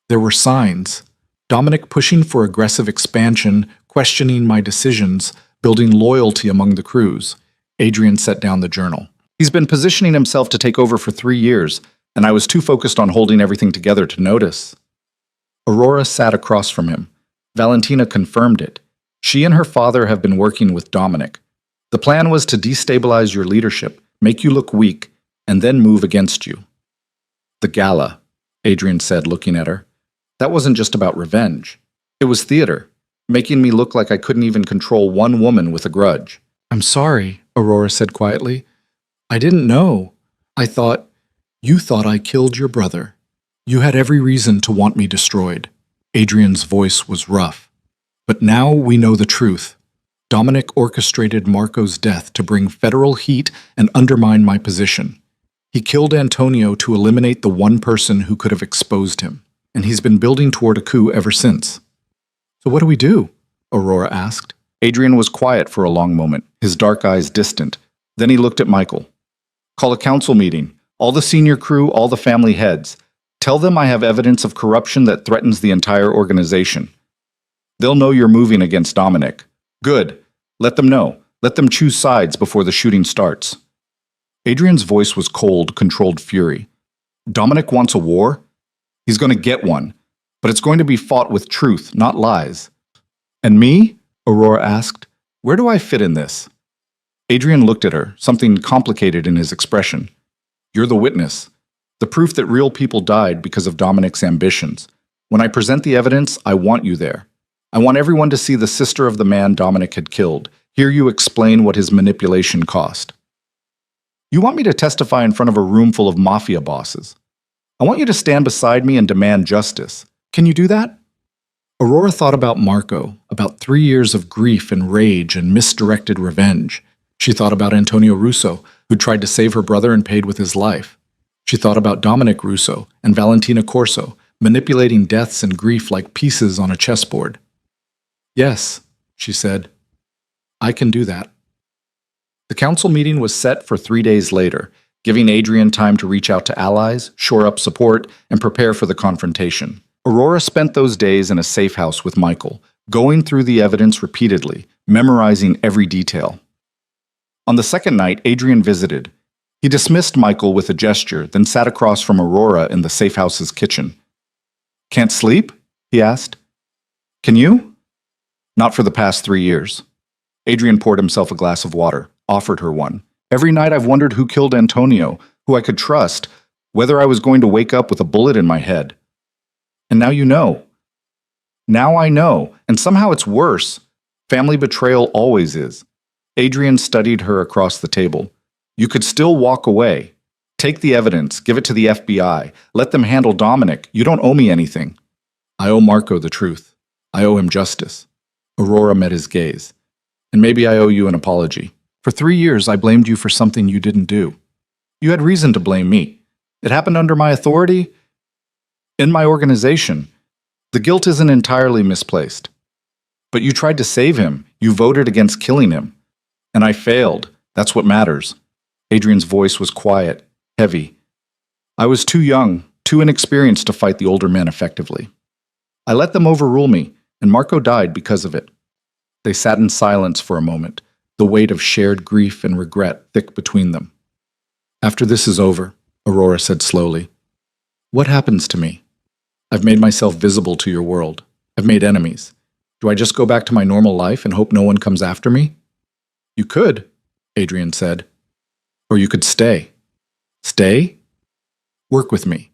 There were signs. Dominic pushing for aggressive expansion, questioning my decisions, building loyalty among the crews. Adrian set down the journal. He's been positioning himself to take over for 3 years, and I was too focused on holding everything together to notice. Aurora sat across from him. Valentina confirmed it. She and her father have been working with Dominic. The plan was to destabilize your leadership, make you look weak, and then move against you. The gala, Adrian said, looking at her. That wasn't just about revenge. It was theater, making me look like I couldn't even control one woman with a grudge. I'm sorry, Aurora said quietly. I didn't know. You thought I killed your brother. You had every reason to want me destroyed. Adrian's voice was rough. But now we know the truth. Dominic orchestrated Marco's death to bring federal heat and undermine my position. He killed Antonio to eliminate the one person who could have exposed him, and he's been building toward a coup ever since. So what do we do? Aurora asked. Adrian was quiet for a long moment, his dark eyes distant. Then he looked at Michael. Call a council meeting. All the senior crew, all the family heads. Tell them I have evidence of corruption that threatens the entire organization. They'll know you're moving against Dominic. Good. Let them know. Let them choose sides before the shooting starts. Adrian's voice was cold, controlled fury. Dominic wants a war? He's going to get one, but it's going to be fought with truth, not lies. And me? Aurora asked. Where do I fit in this? Adrian looked at her, something complicated in his expression. You're the witness. The proof that real people died because of Dominic's ambitions. When I present the evidence, I want you there. I want everyone to see the sister of the man Dominic had killed. Hear you explain what his manipulation cost. You want me to testify in front of a room full of Mafia bosses. I want you to stand beside me and demand justice. Can you do that? Aurora thought about Marco, about 3 years of grief and rage and misdirected revenge. She thought about Antonio Russo, who tried to save her brother and paid with his life. She thought about Dominic Russo and Valentina Corso, manipulating deaths and grief like pieces on a chessboard. Yes, she said, I can do that. The council meeting was set for 3 days later, giving Adrian time to reach out to allies, shore up support, and prepare for the confrontation. Aurora spent those days in a safe house with Michael, going through the evidence repeatedly, memorizing every detail. On the second night, Adrian visited. He dismissed Michael with a gesture, then sat across from Aurora in the safe house's kitchen. Can't sleep? He asked. Can you? Not for the past 3 years. Adrian poured himself a glass of water, offered her one. Every night I've wondered who killed Antonio, who I could trust, whether I was going to wake up with a bullet in my head. And now you know. Now I know, and somehow it's worse. Family betrayal always is. Adrian studied her across the table. You could still walk away. Take the evidence, give it to the FBI. Let them handle Dominic. You don't owe me anything. I owe Marco the truth. I owe him justice. Aurora met his gaze. And maybe I owe you an apology. For 3 years, I blamed you for something you didn't do. You had reason to blame me. It happened under my authority, in my organization. The guilt isn't entirely misplaced. But you tried to save him. You voted against killing him. And I failed. That's what matters. Adrian's voice was quiet, heavy. I was too young, too inexperienced to fight the older men effectively. I let them overrule me, and Marco died because of it. They sat in silence for a moment, the weight of shared grief and regret thick between them. After this is over, Aurora said slowly, what happens to me? I've made myself visible to your world. I've made enemies. Do I just go back to my normal life and hope no one comes after me? You could, Adrian said. Or you could stay. Stay? Work with me.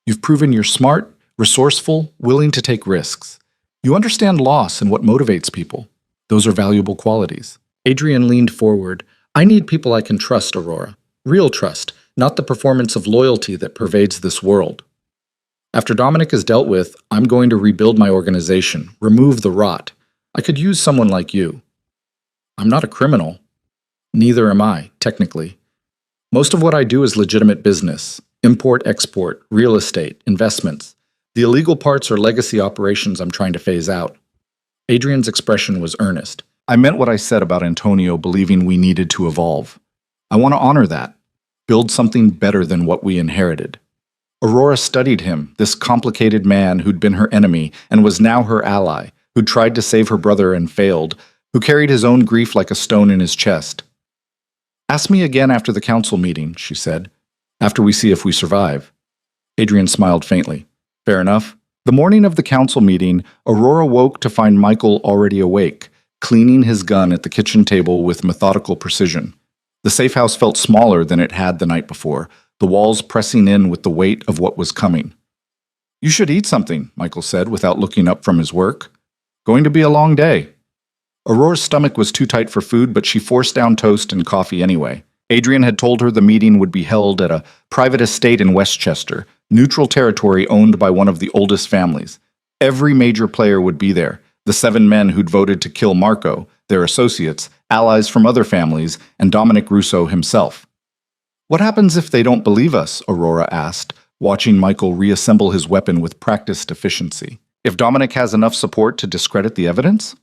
You've proven you're smart, resourceful, willing to take risks. You understand loss and what motivates people. Those are valuable qualities. Adrian leaned forward. I need people I can trust, Aurora. Real trust, not the performance of loyalty that pervades this world. After Dominic is dealt with, I'm going to rebuild my organization, remove the rot. I could use someone like you. I'm not a criminal. Neither am I, technically. Most of what I do is legitimate business. Import, export, real estate, investments. The illegal parts are legacy operations I'm trying to phase out. Adrian's expression was earnest. I meant what I said about Antonio believing we needed to evolve. I want to honor that. Build something better than what we inherited. Aurora studied him, this complicated man who'd been her enemy and was now her ally, who'd tried to save her brother and failed, who carried his own grief like a stone in his chest. Ask me again after the council meeting, she said, after we see if we survive. Adrian smiled faintly. Fair enough. The morning of the council meeting, Aurora woke to find Michael already awake, cleaning his gun at the kitchen table with methodical precision. The safe house felt smaller than it had the night before, the walls pressing in with the weight of what was coming. You should eat something, Michael said without looking up from his work. Going to be a long day. Aurora's stomach was too tight for food, but she forced down toast and coffee anyway. Adrian had told her the meeting would be held at a private estate in Westchester, neutral territory owned by one of the oldest families. Every major player would be there, the 7 men who'd voted to kill Marco, their associates, allies from other families, and Dominic Russo himself. What happens if they don't believe us? Aurora asked, watching Michael reassemble his weapon with practiced efficiency. If Dominic has enough support to discredit the evidence?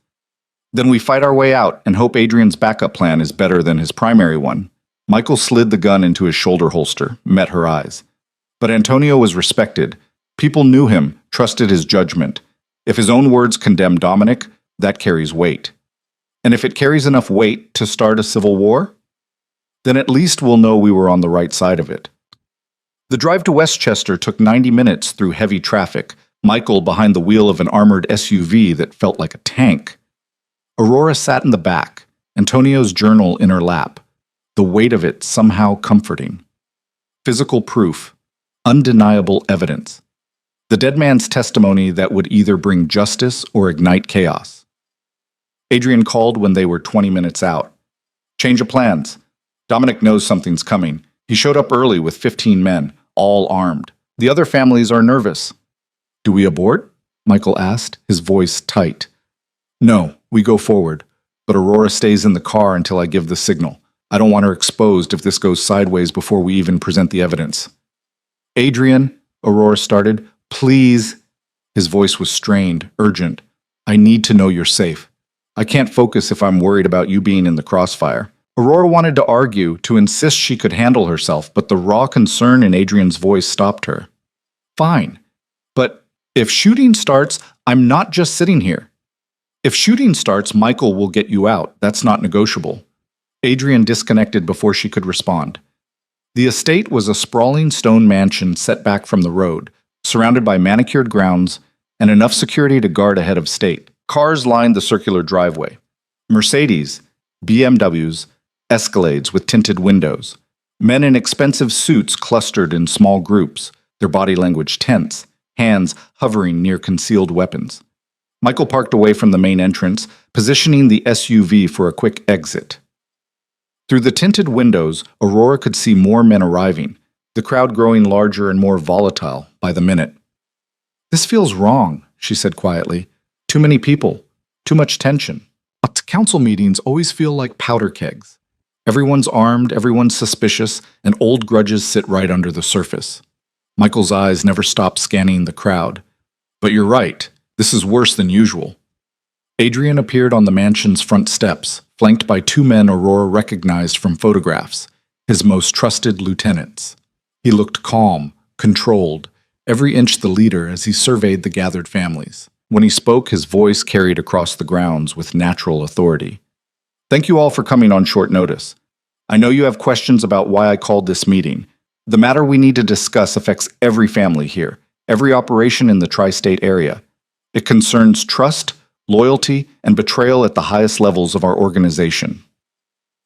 Then we fight our way out and hope Adrian's backup plan is better than his primary one. Michael slid the gun into his shoulder holster, met her eyes. But Antonio was respected. People knew him, trusted his judgment. If his own words condemn Dominic, that carries weight. And if it carries enough weight to start a civil war, then at least we'll know we were on the right side of it. The drive to Westchester took 90 minutes through heavy traffic, Michael behind the wheel of an armored SUV that felt like a tank. Aurora sat in the back, Antonio's journal in her lap, the weight of it somehow comforting. Physical proof. Undeniable evidence. The dead man's testimony that would either bring justice or ignite chaos. Adrian called when they were 20 minutes out. Change of plans. Dominic knows something's coming. He showed up early with 15 men, all armed. The other families are nervous. Do we abort? Michael asked, his voice tight. No, we go forward. But Aurora stays in the car until I give the signal. I don't want her exposed if this goes sideways before we even present the evidence. Adrian, Aurora started, please. His voice was strained, urgent. I need to know you're safe. I can't focus if I'm worried about you being in the crossfire. Aurora wanted to argue, to insist she could handle herself, but the raw concern in Adrian's voice stopped her. Fine. But if shooting starts, I'm not just sitting here. If shooting starts, Michael will get you out. That's not negotiable. Adrian disconnected before she could respond. The estate was a sprawling stone mansion set back from the road, surrounded by manicured grounds and enough security to guard a head of state. Cars lined the circular driveway. Mercedes, BMWs, Escalades with tinted windows. Men in expensive suits clustered in small groups, their body language tense, hands hovering near concealed weapons. Michael parked away from the main entrance, positioning the SUV for a quick exit. Through the tinted windows, Aurora could see more men arriving, the crowd growing larger and more volatile by the minute. This feels wrong, she said quietly. Too many people, too much tension. But council meetings always feel like powder kegs. Everyone's armed, everyone's suspicious, and old grudges sit right under the surface. Michael's eyes never stopped scanning the crowd. But you're right, this is worse than usual. Adrian appeared on the mansion's front steps, flanked by two men Aurora recognized from photographs, his most trusted lieutenants. He looked calm, controlled, every inch the leader as he surveyed the gathered families. When he spoke, his voice carried across the grounds with natural authority. Thank you all for coming on short notice. I know you have questions about why I called this meeting. The matter we need to discuss affects every family here, every operation in the tri-state area. It concerns trust, loyalty, and betrayal at the highest levels of our organization.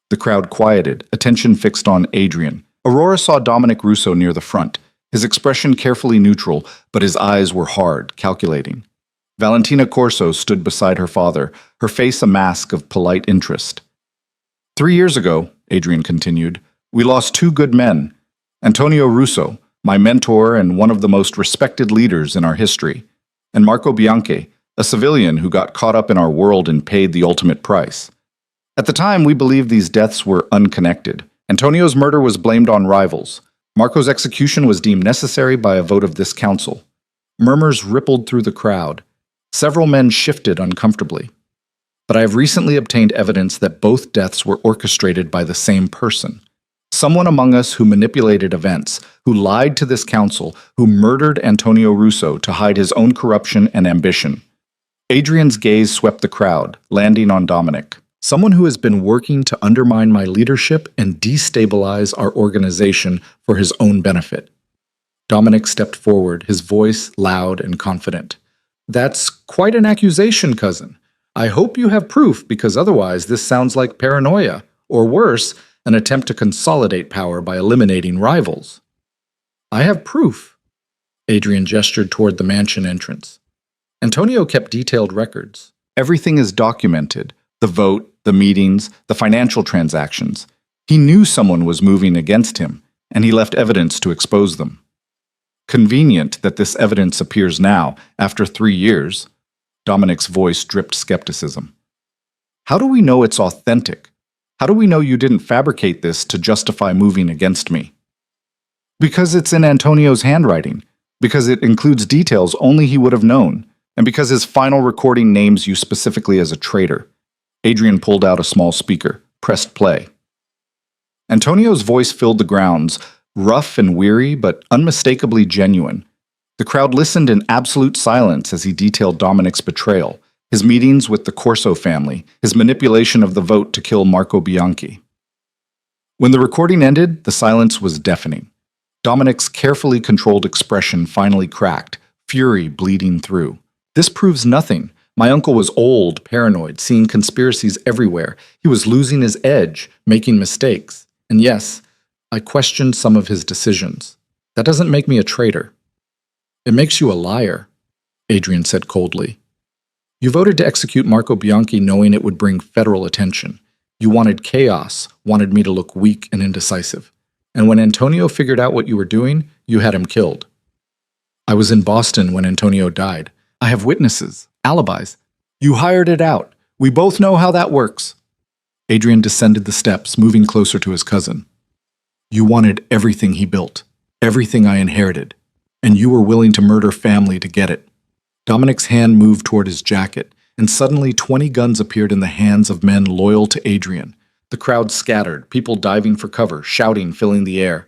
The crowd quieted, attention fixed on Adrian. Aurora saw Dominic Russo near the front, his expression carefully neutral, but his eyes were hard, calculating. Valentina Corso stood beside her father, her face a mask of polite interest. 3 years ago, Adrian continued, we lost two good men. Antonio Russo, my mentor and one of the most respected leaders in our history, and Marco Bianchi, a civilian who got caught up in our world and paid the ultimate price. At the time, we believed these deaths were unconnected. Antonio's murder was blamed on rivals. Marco's execution was deemed necessary by a vote of this council. Murmurs rippled through the crowd. Several men shifted uncomfortably. But I have recently obtained evidence that both deaths were orchestrated by the same person. Someone among us who manipulated events, who lied to this council, who murdered Antonio Russo to hide his own corruption and ambition. Adrian's gaze swept the crowd, landing on Dominic. Someone who has been working to undermine my leadership and destabilize our organization for his own benefit. Dominic stepped forward, his voice loud and confident. That's quite an accusation, cousin. I hope you have proof, because otherwise this sounds like paranoia, or worse, an attempt to consolidate power by eliminating rivals. I have proof. Adrian gestured toward the mansion entrance. Antonio kept detailed records. Everything is documented. The vote, the meetings, the financial transactions. He knew someone was moving against him, and he left evidence to expose them. Convenient that this evidence appears now, after 3 years. Dominic's voice dripped skepticism. How do we know it's authentic? How do we know you didn't fabricate this to justify moving against me? Because it's in Antonio's handwriting, because it includes details only he would have known, and because his final recording names you specifically as a traitor. Adrian pulled out a small speaker, pressed play. Antonio's voice filled the grounds, rough and weary, but unmistakably genuine. The crowd listened in absolute silence as he detailed Dominic's betrayal, his meetings with the Corso family, his manipulation of the vote to kill Marco Bianchi. When the recording ended, the silence was deafening. Dominic's carefully controlled expression finally cracked, fury bleeding through. This proves nothing. My uncle was old, paranoid, seeing conspiracies everywhere. He was losing his edge, making mistakes. And yes, I questioned some of his decisions. That doesn't make me a traitor. It makes you a liar, Adrian said coldly. You voted to execute Marco Bianchi knowing it would bring federal attention. You wanted chaos, wanted me to look weak and indecisive. And when Antonio figured out what you were doing, you had him killed. I was in Boston when Antonio died. I have witnesses, alibis. You hired it out. We both know how that works. Adrian descended the steps, moving closer to his cousin. You wanted everything he built, everything I inherited, and you were willing to murder family to get it. Dominic's hand moved toward his jacket, and suddenly 20 guns appeared in the hands of men loyal to Adrian. The crowd scattered, people diving for cover, shouting, filling the air.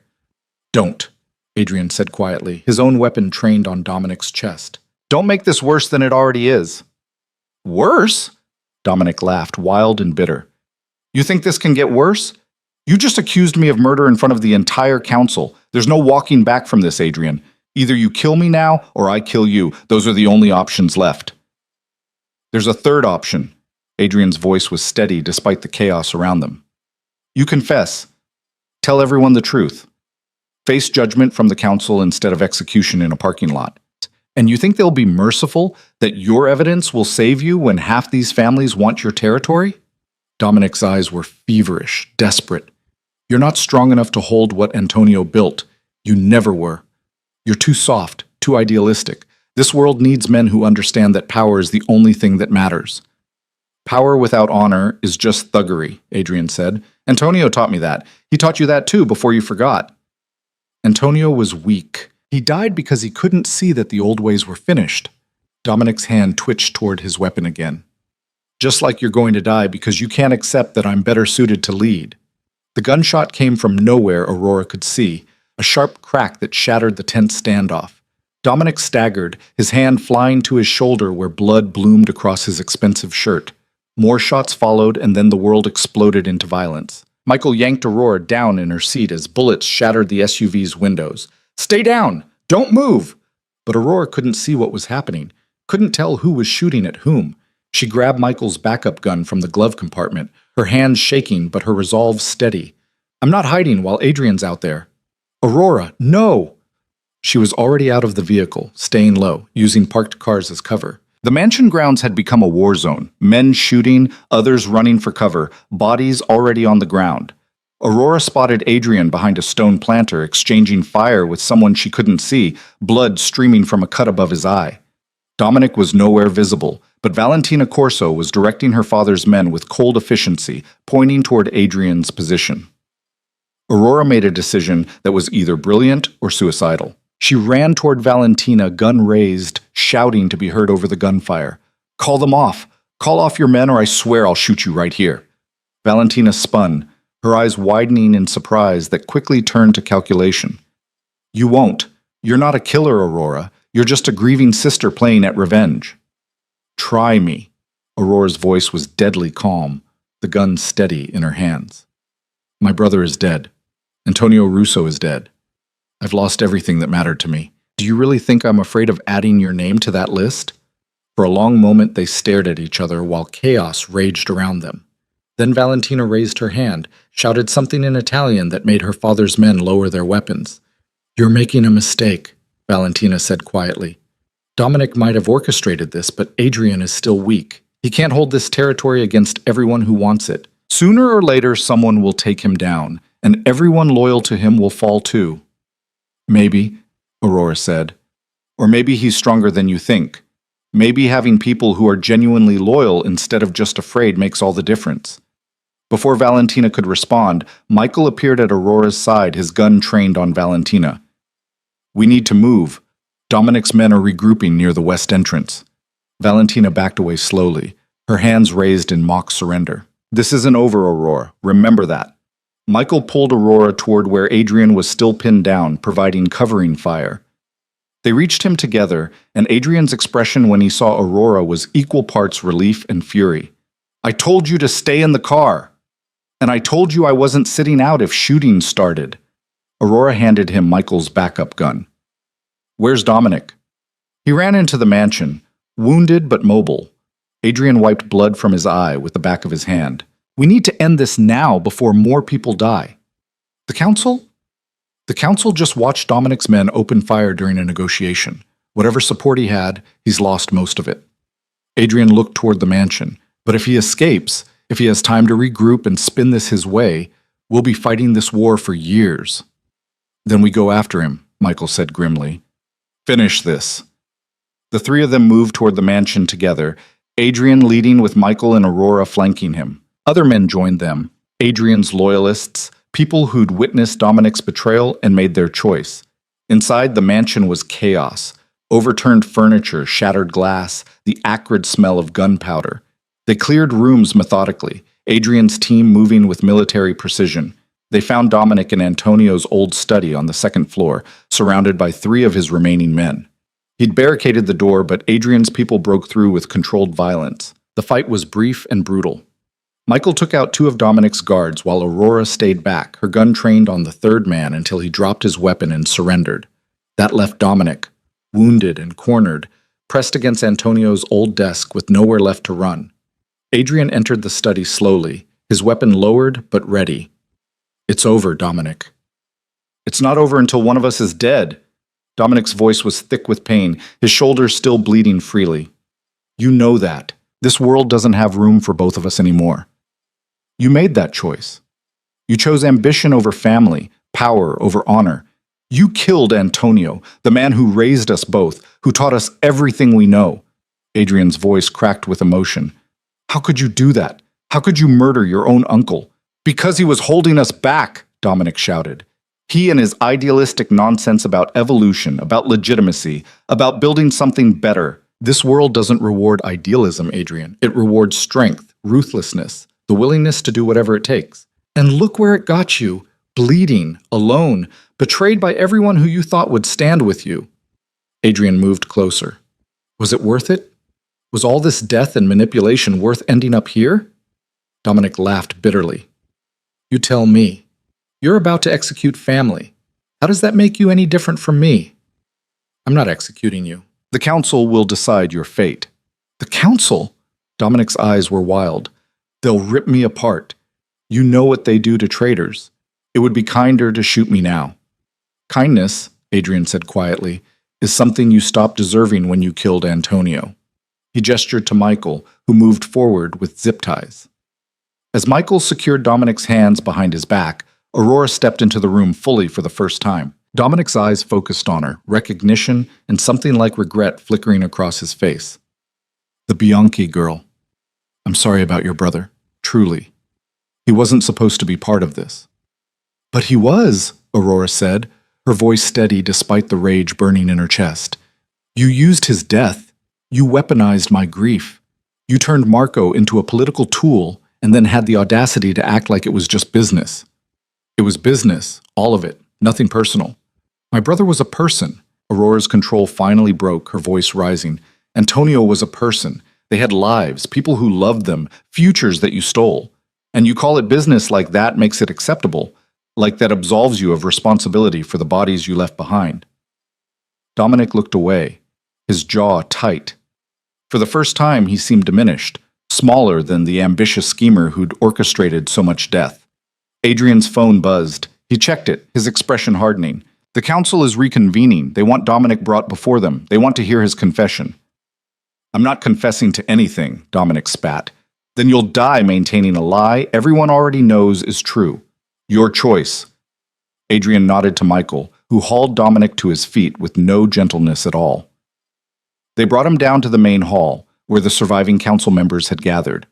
Don't, Adrian said quietly, his own weapon trained on Dominic's chest. Don't make this worse than it already is. Worse? Dominic laughed, wild and bitter. You think this can get worse? You just accused me of murder in front of the entire council. There's no walking back from this, Adrian. Either you kill me now, or I kill you. Those are the only options left. There's a third option. Adrian's voice was steady despite the chaos around them. You confess. Tell everyone the truth. Face judgment from the council instead of execution in a parking lot. And you think they'll be merciful, that your evidence will save you when half these families want your territory? Dominic's eyes were feverish, desperate. You're not strong enough to hold what Antonio built. You never were. You're too soft, too idealistic. This world needs men who understand that power is the only thing that matters. Power without honor is just thuggery, Adrian said. Antonio taught me that. He taught you that too before you forgot. Antonio was weak. He died because he couldn't see that the old ways were finished. Dominic's hand twitched toward his weapon again. Just like you're going to die because you can't accept that I'm better suited to lead. The gunshot came from nowhere Aurora could see, a sharp crack that shattered the tense standoff. Dominic staggered, his hand flying to his shoulder where blood bloomed across his expensive shirt. More shots followed, and then the world exploded into violence. Michael yanked Aurora down in her seat as bullets shattered the SUV's windows. Stay down! Don't move! But Aurora couldn't see what was happening, couldn't tell who was shooting at whom. She grabbed Michael's backup gun from the glove compartment, her hands shaking but her resolve steady. I'm not hiding while Adrian's out there. Aurora, no! She was already out of the vehicle, staying low, using parked cars as cover. The mansion grounds had become a war zone, men shooting, others running for cover, bodies already on the ground. Aurora spotted Adrian behind a stone planter exchanging fire with someone she couldn't see, blood streaming from a cut above his eye. Dominic was nowhere visible, but Valentina Corso was directing her father's men with cold efficiency, pointing toward Adrian's position. Aurora made a decision that was either brilliant or suicidal. She ran toward Valentina, gun raised, shouting to be heard over the gunfire. Call them off! Call off your men or I swear I'll shoot you right here. Valentina spun, her eyes widening in surprise that quickly turned to calculation. You won't. You're not a killer, Aurora. You're just a grieving sister playing at revenge. Try me. Aurora's voice was deadly calm, the gun steady in her hands. My brother is dead. Antonio Russo is dead. I've lost everything that mattered to me. Do you really think I'm afraid of adding your name to that list? For a long moment they stared at each other while chaos raged around them. Then Valentina raised her hand, shouted something in Italian that made her father's men lower their weapons. You're making a mistake, Valentina said quietly. Dominic might have orchestrated this, but Adrian is still weak. He can't hold this territory against everyone who wants it. Sooner or later someone will take him down, and everyone loyal to him will fall too. Maybe, Aurora said. Or maybe he's stronger than you think. Maybe having people who are genuinely loyal instead of just afraid makes all the difference. Before Valentina could respond, Michael appeared at Aurora's side, his gun trained on Valentina. We need to move. Dominic's men are regrouping near the west entrance. Valentina backed away slowly, her hands raised in mock surrender. This isn't over, Aurora. Remember that. Michael pulled Aurora toward where Adrian was still pinned down, providing covering fire. They reached him together, and Adrian's expression when he saw Aurora was equal parts relief and fury. I told you to stay in the car. And I told you I wasn't sitting out if shooting started. Aurora handed him Michael's backup gun. Where's Dominic? He ran into the mansion, wounded but mobile. Adrian wiped blood from his eye with the back of his hand. We need to end this now before more people die. The council? The council just watched Dominic's men open fire during a negotiation. Whatever support he had, he's lost most of it. Adrian looked toward the mansion. But if he escapes, if he has time to regroup and spin this his way, we'll be fighting this war for years. Then we go after him, Michael said grimly. Finish this. The three of them moved toward the mansion together, Adrian leading with Michael and Aurora flanking him. Other men joined them, Adrian's loyalists, people who'd witnessed Dominic's betrayal and made their choice. Inside, the mansion was chaos. Overturned furniture, shattered glass, the acrid smell of gunpowder. They cleared rooms methodically, Adrian's team moving with military precision. They found Dominic in Antonio's old study on the second floor, surrounded by three of his remaining men. He'd barricaded the door, but Adrian's people broke through with controlled violence. The fight was brief and brutal. Michael took out two of Dominic's guards while Aurora stayed back, her gun trained on the third man until he dropped his weapon and surrendered. That left Dominic, wounded and cornered, pressed against Antonio's old desk with nowhere left to run. Adrian entered the study slowly, his weapon lowered but ready. It's over, Dominic. It's not over until one of us is dead. Dominic's voice was thick with pain, his shoulders still bleeding freely. You know that. This world doesn't have room for both of us anymore. You made that choice. You chose ambition over family, power over honor. You killed Antonio, the man who raised us both, who taught us everything we know. Adrian's voice cracked with emotion. How could you do that? How could you murder your own uncle? Because he was holding us back, Dominic shouted. He and his idealistic nonsense about evolution, about legitimacy, about building something better. This world doesn't reward idealism, Adrian. It rewards strength, ruthlessness, the willingness to do whatever it takes. And look where it got you, bleeding, alone, betrayed by everyone who you thought would stand with you. Adrian moved closer. Was it worth it? Was all this death and manipulation worth ending up here? Dominic laughed bitterly. You tell me. You're about to execute family. How does that make you any different from me? I'm not executing you. The council will decide your fate. The council? Dominic's eyes were wild. They'll rip me apart. You know what they do to traitors. It would be kinder to shoot me now. Kindness, Adrian said quietly, is something you stopped deserving when you killed Antonio. He gestured to Michael, who moved forward with zip ties. As Michael secured Dominic's hands behind his back, Aurora stepped into the room fully for the first time. Dominic's eyes focused on her, recognition and something like regret flickering across his face. The Bianchi girl. I'm sorry about your brother, truly. He wasn't supposed to be part of this. But he was, Aurora said, her voice steady despite the rage burning in her chest. You used his death. You weaponized my grief. You turned Marco into a political tool and then had the audacity to act like it was just business. It was business, all of it, nothing personal. My brother was a person. Aurora's control finally broke, her voice rising. Antonio was a person. They had lives, people who loved them, futures that you stole. And you call it business like that makes it acceptable, like that absolves you of responsibility for the bodies you left behind. Dominic looked away, his jaw tight. For the first time, he seemed diminished, smaller than the ambitious schemer who'd orchestrated so much death. Adrian's phone buzzed. He checked it, his expression hardening. The council is reconvening. They want Dominic brought before them. They want to hear his confession. I'm not confessing to anything, Dominic spat. Then you'll die maintaining a lie everyone already knows is true. Your choice. Adrian nodded to Michael, who hauled Dominic to his feet with no gentleness at all. They brought him down to the main hall, where the surviving council members had gathered.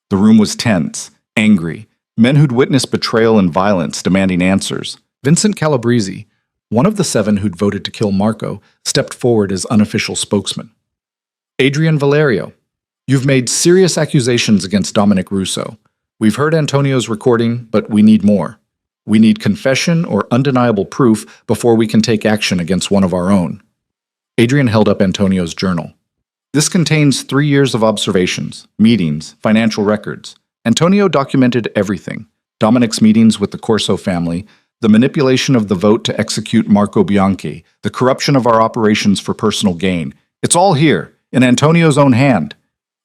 The room was tense, angry, men who'd witnessed betrayal and violence demanding answers. Vincent Calabrese, one of the 7 who'd voted to kill Marco, stepped forward as unofficial spokesman. Adrian Valerio, you've made serious accusations against Dominic Russo. We've heard Antonio's recording, but we need more. We need confession or undeniable proof before we can take action against one of our own. Adrian held up Antonio's journal. This contains 3 years of observations, meetings, financial records. Antonio documented everything. Dominic's meetings with the Corso family, the manipulation of the vote to execute Marco Bianchi, the corruption of our operations for personal gain. It's all here, in Antonio's own hand.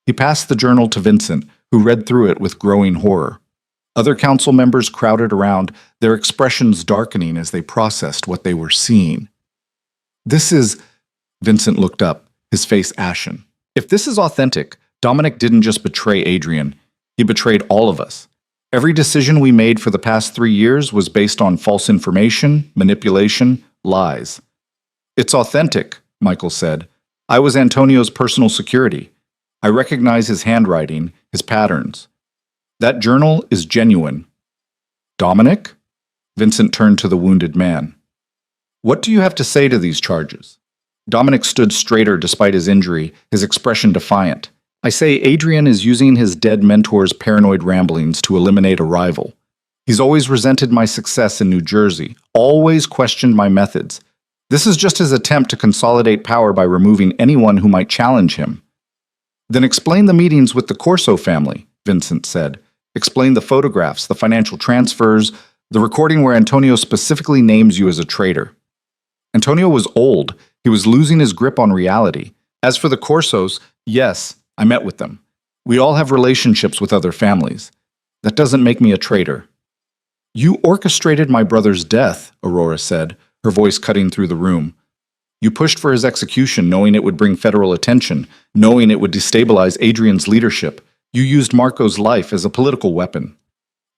He passed the journal to Vincent, who read through it with growing horror. Other council members crowded around, their expressions darkening as they processed what they were seeing. This is... Vincent looked up, his face ashen. If this is authentic, Dominic didn't just betray Adrian. He betrayed all of us. Every decision we made for the past 3 years was based on false information, manipulation, lies. It's authentic, Michael said. I was Antonio's personal security. I recognize his handwriting, his patterns. That journal is genuine. Dominic? Vincent turned to the wounded man. What do you have to say to these charges? Dominic stood straighter despite his injury, his expression defiant. I say Adrian is using his dead mentor's paranoid ramblings to eliminate a rival. He's always resented my success in New Jersey, always questioned my methods. This is just his attempt to consolidate power by removing anyone who might challenge him. Then explain the meetings with the Corso family, Vincent said. Explain the photographs, the financial transfers, the recording where Antonio specifically names you as a traitor. Antonio was old. He was losing his grip on reality. As for the Corsos, yes, I met with them. We all have relationships with other families. That doesn't make me a traitor. You orchestrated my brother's death, Aurora said, her voice cutting through the room. You pushed for his execution knowing it would bring federal attention, knowing it would destabilize Adrian's leadership. You used Marco's life as a political weapon.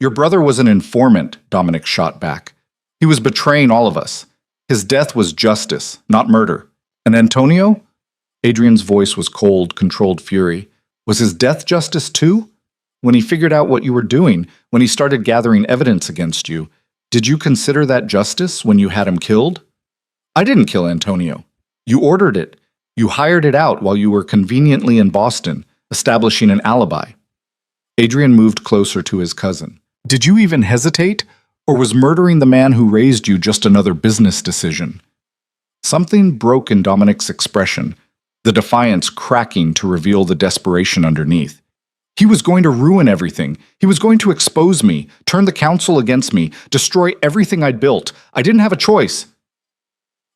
Your brother was an informant, Dominic shot back. He was betraying all of us. His death was justice, not murder. And Antonio? Adrian's voice was cold, controlled fury. Was his death justice too? When he figured out what you were doing, when he started gathering evidence against you, did you consider that justice when you had him killed? I didn't kill Antonio. You ordered it. You hired it out while you were conveniently in Boston, establishing an alibi. Adrian moved closer to his cousin. Did you even hesitate? Or was murdering the man who raised you just another business decision? Something broke in Dominic's expression, the defiance cracking to reveal the desperation underneath. He was going to ruin everything. He was going to expose me, turn the council against me, destroy everything I'd built. I didn't have a choice.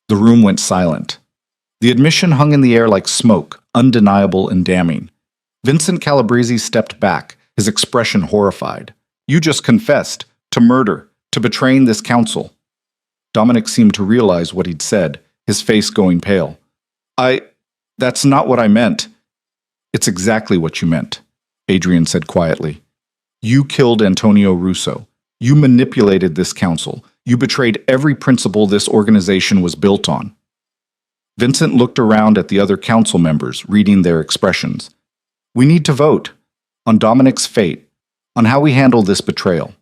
The room went silent. The admission hung in the air like smoke, undeniable and damning. Vincent Calabrese stepped back, his expression horrified. You just confessed to murder, to betraying this council. Dominic seemed to realize what he'd said, his face going pale. That's not what I meant. It's exactly what you meant, Adrian said quietly. You killed Antonio Russo. You manipulated this council. You betrayed every principle this organization was built on. Vincent looked around at the other council members, reading their expressions. We need to vote on Dominic's fate, on how we handle this betrayal.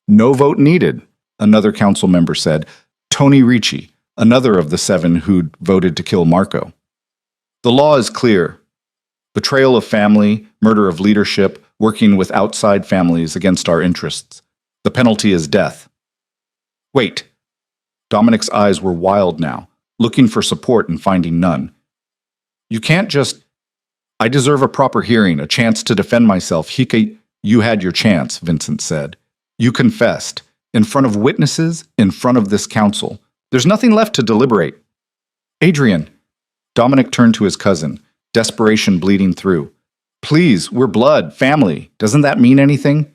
No vote needed, another council member said. Tony Ricci, another of the 7 who'd voted to kill Marco. The law is clear. Betrayal of family, murder of leadership, working with outside families against our interests. The penalty is death. Wait. Dominic's eyes were wild now, looking for support and finding none. You can't just... I deserve a proper hearing, a chance to defend myself. You had your chance, Vincent said. You confessed. In front of witnesses, in front of this council. There's nothing left to deliberate. Adrian. Dominic turned to his cousin, desperation bleeding through. Please, we're blood, family. Doesn't that mean anything?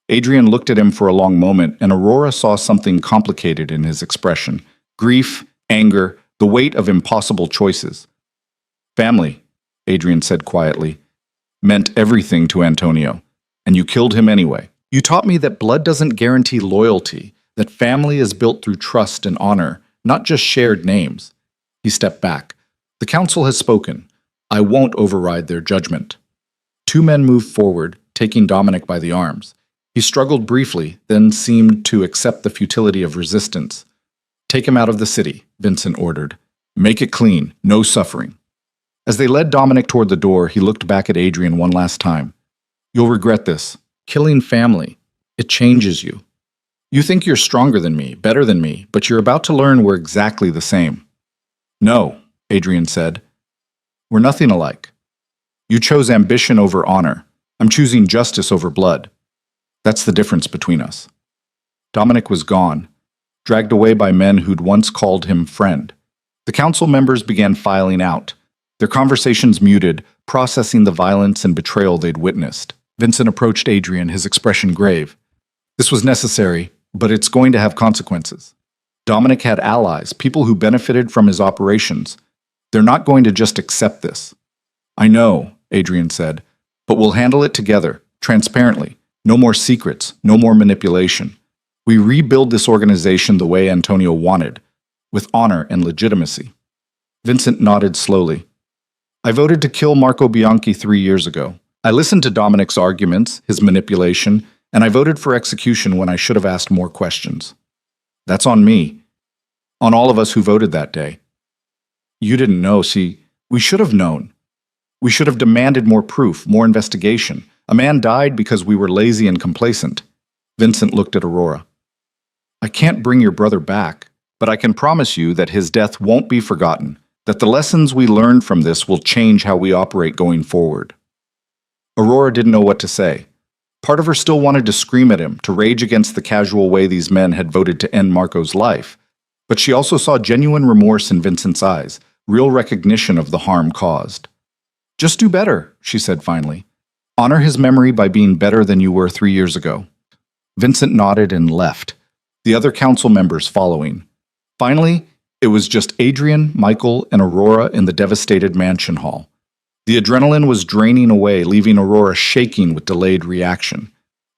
Adrian looked at him for a long moment, and Aurora saw something complicated in his expression. Grief, anger, the weight of impossible choices. Family, Adrian said quietly, meant everything to Antonio, and you killed him anyway. You taught me that blood doesn't guarantee loyalty, that family is built through trust and honor, not just shared names. He stepped back. The council has spoken. I won't override their judgment. 2 men moved forward, taking Dominic by the arms. He struggled briefly, then seemed to accept the futility of resistance. Take him out of the city, Vincent ordered. Make it clean, no suffering. As they led Dominic toward the door, he looked back at Adrian one last time. You'll regret this. Killing family. It changes you. You think you're stronger than me, better than me, but you're about to learn we're exactly the same. No, Adrian said. We're nothing alike. You chose ambition over honor. I'm choosing justice over blood. That's the difference between us. Dominic was gone, dragged away by men who'd once called him friend. The council members began filing out, their conversations muted, processing the violence and betrayal they'd witnessed. Vincent approached Adrian, his expression grave. This was necessary, but it's going to have consequences. Dominic had allies, people who benefited from his operations. They're not going to just accept this. I know, Adrian said, but we'll handle it together, transparently. No more secrets, no more manipulation. We rebuild this organization the way Antonio wanted, with honor and legitimacy. Vincent nodded slowly. I voted to kill Marco Bianchi 3 years ago. I listened to Dominic's arguments, his manipulation, and I voted for execution when I should have asked more questions. That's on me. On all of us who voted that day. You didn't know, see, we should have known. We should have demanded more proof, more investigation. A man died because we were lazy and complacent. Vincent looked at Aurora. I can't bring your brother back, but I can promise you that his death won't be forgotten, that the lessons we learned from this will change how we operate going forward. Aurora didn't know what to say. Part of her still wanted to scream at him, to rage against the casual way these men had voted to end Marco's life. But she also saw genuine remorse in Vincent's eyes, real recognition of the harm caused. Just do better, she said finally. Honor his memory by being better than you were 3 years ago. Vincent nodded and left, the other council members following. Finally, it was just Adrian, Michael, and Aurora in the devastated mansion hall. The adrenaline was draining away, leaving Aurora shaking with delayed reaction.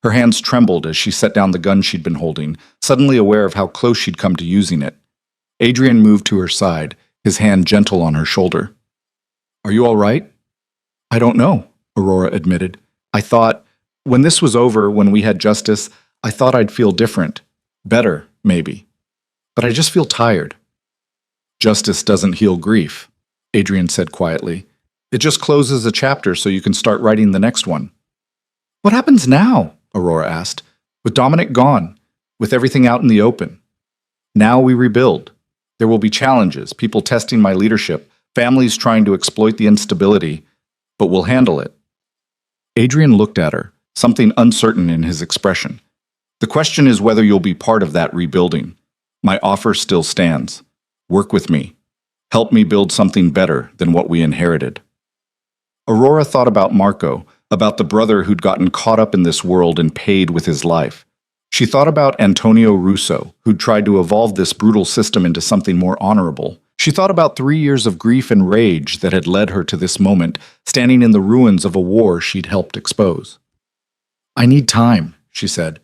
Her hands trembled as she set down the gun she'd been holding, suddenly aware of how close she'd come to using it. Adrian moved to her side, his hand gentle on her shoulder. Are you all right? I don't know, Aurora admitted. I thought, when this was over, when we had justice, I thought I'd feel different. Better, maybe. But I just feel tired. Justice doesn't heal grief, Adrian said quietly. It just closes a chapter so you can start writing the next one. What happens now? Aurora asked. With Dominic gone, with everything out in the open. Now we rebuild. There will be challenges, people testing my leadership, families trying to exploit the instability, but we'll handle it. Adrian looked at her, something uncertain in his expression. The question is whether you'll be part of that rebuilding. My offer still stands. Work with me. Help me build something better than what we inherited. Aurora thought about Marco, about the brother who'd gotten caught up in this world and paid with his life. She thought about Antonio Russo, who'd tried to evolve this brutal system into something more honorable. She thought about 3 years of grief and rage that had led her to this moment, standing in the ruins of a war she'd helped expose. I need time, she said,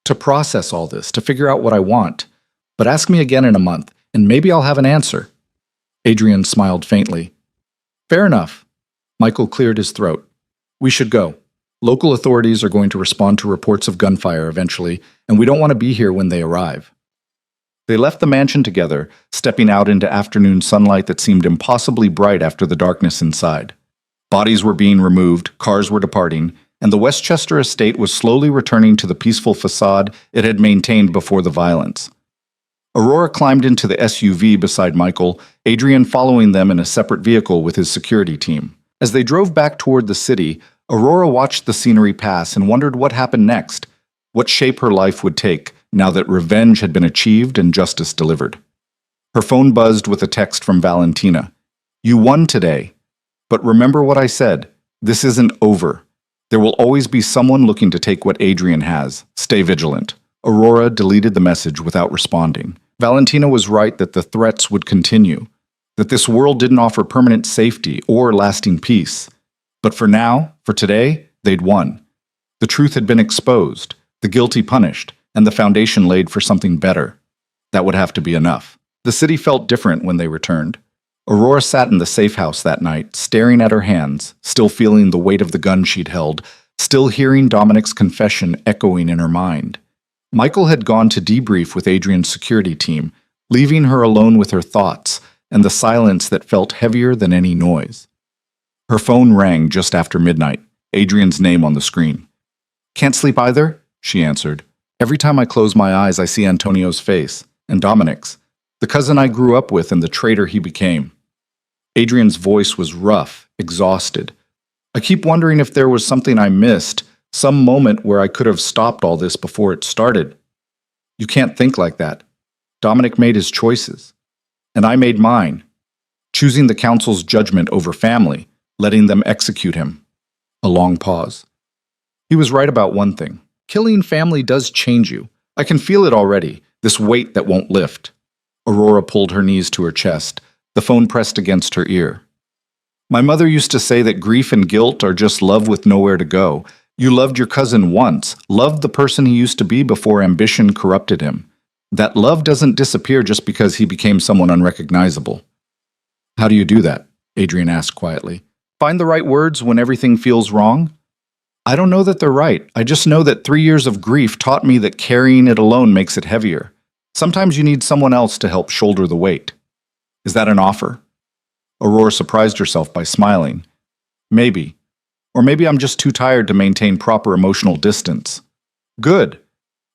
to process all this, to figure out what I want. But ask me again in a month, and maybe I'll have an answer. Adrian smiled faintly. Fair enough. Michael cleared his throat. We should go. Local authorities are going to respond to reports of gunfire eventually, and we don't want to be here when they arrive. They left the mansion together, stepping out into afternoon sunlight that seemed impossibly bright after the darkness inside. Bodies were being removed, cars were departing, and the Westchester estate was slowly returning to the peaceful facade it had maintained before the violence. Aurora climbed into the SUV beside Michael, Adrian following them in a separate vehicle with his security team. As they drove back toward the city, Aurora watched the scenery pass and wondered what happened next, what shape her life would take now that revenge had been achieved and justice delivered. Her phone buzzed with a text from Valentina. You won today. But remember what I said. This isn't over. There will always be someone looking to take what Adrian has. Stay vigilant. Aurora deleted the message without responding. Valentina was right that the threats would continue, that this world didn't offer permanent safety or lasting peace. But for now, for today, they'd won. The truth had been exposed, the guilty punished, and the foundation laid for something better. That would have to be enough. The city felt different when they returned. Aurora sat in the safe house that night, staring at her hands, still feeling the weight of the gun she'd held, still hearing Dominic's confession echoing in her mind. Michael had gone to debrief with Adrian's security team, leaving her alone with her thoughts and the silence that felt heavier than any noise. Her phone rang just after midnight, Adrian's name on the screen. Can't sleep either? She answered. Every time I close my eyes, I see Antonio's face, and Dominic's, the cousin I grew up with and the traitor he became. Adrian's voice was rough, exhausted. I keep wondering if there was something I missed, some moment where I could have stopped all this before it started. You can't think like that. Dominic made his choices, and I made mine, choosing the council's judgment over family, letting them execute him. A long pause. He was right about one thing. Killing family does change you. I can feel it already, this weight that won't lift. Aurora pulled her knees to her chest, the phone pressed against her ear. My mother used to say that grief and guilt are just love with nowhere to go. You loved your cousin once, loved the person he used to be before ambition corrupted him. That love doesn't disappear just because he became someone unrecognizable. How do you do that? Adrian asked quietly. Find the right words when everything feels wrong? I don't know that they're right. I just know that 3 years of grief taught me that carrying it alone makes it heavier. Sometimes you need someone else to help shoulder the weight. Is that an offer? Aurora surprised herself by smiling. Maybe. Or maybe I'm just too tired to maintain proper emotional distance. Good.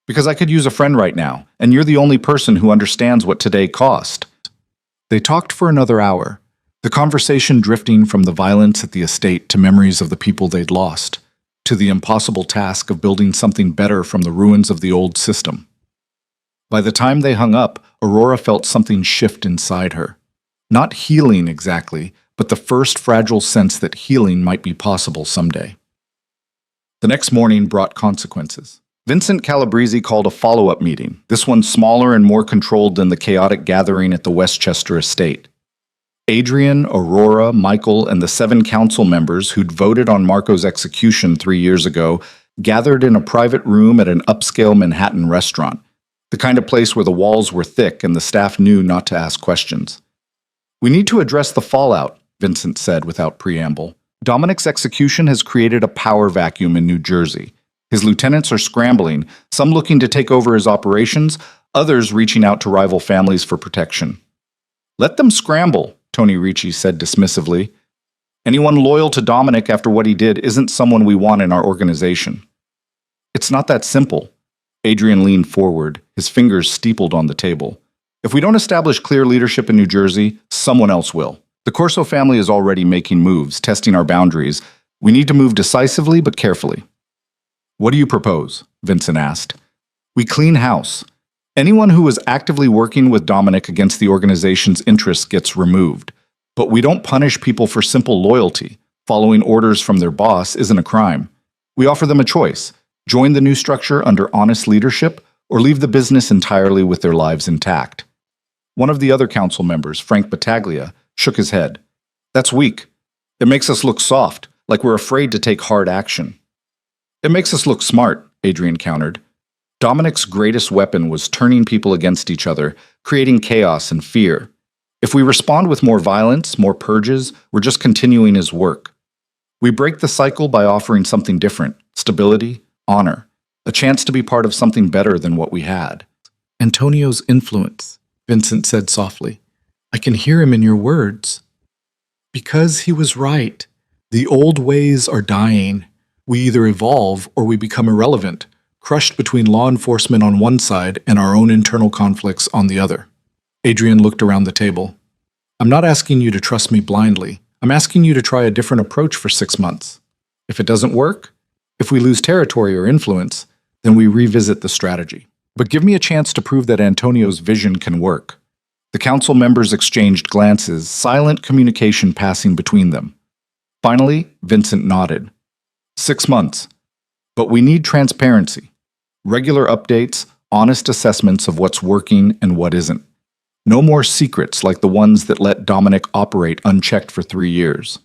Because I could use a friend right now, and you're the only person who understands what today cost. They talked for another hour, the conversation drifting from the violence at the estate to memories of the people they'd lost, to the impossible task of building something better from the ruins of the old system. By the time they hung up, Aurora felt something shift inside her. Not healing exactly, but the first fragile sense that healing might be possible someday. The next morning brought consequences. Vincent Calabrese called a follow-up meeting, this one smaller and more controlled than the chaotic gathering at the Westchester estate. Adrian, Aurora, Michael, and the 7 council members who'd voted on Marco's execution 3 years ago gathered in a private room at an upscale Manhattan restaurant, the kind of place where the walls were thick and the staff knew not to ask questions. We need to address the fallout, Vincent said without preamble. Dominic's execution has created a power vacuum in New Jersey. His lieutenants are scrambling, some looking to take over his operations, others reaching out to rival families for protection. Let them scramble, Tony Ricci said dismissively. Anyone loyal to Dominic after what he did isn't someone we want in our organization. It's not that simple. Adrian leaned forward, his fingers steepled on the table. If we don't establish clear leadership in New Jersey, someone else will. The Corso family is already making moves, testing our boundaries. We need to move decisively but carefully. What do you propose? Vincent asked. We clean house. Anyone who was actively working with Dominic against the organization's interests gets removed. But we don't punish people for simple loyalty. Following orders from their boss isn't a crime. We offer them a choice. Join the new structure under honest leadership or leave the business entirely with their lives intact. One of the other council members, Frank Battaglia, shook his head. That's weak. It makes us look soft, like we're afraid to take hard action. It makes us look smart, Adrian countered. Dominic's greatest weapon was turning people against each other, creating chaos and fear. If we respond with more violence, more purges, we're just continuing his work. We break the cycle by offering something different, stability, honor, a chance to be part of something better than what we had. Antonio's influence, Vincent said softly. I can hear him in your words. Because he was right. The old ways are dying. We either evolve or we become irrelevant, crushed between law enforcement on one side and our own internal conflicts on the other. Adrian looked around the table. I'm not asking you to trust me blindly. I'm asking you to try a different approach for 6 months. If it doesn't work, if we lose territory or influence, then we revisit the strategy. But give me a chance to prove that Antonio's vision can work. The council members exchanged glances, silent communication passing between them. Finally, Vincent nodded. 6 months. But we need transparency. Regular updates, honest assessments of what's working and what isn't. No more secrets like the ones that let Dominic operate unchecked for 3 years.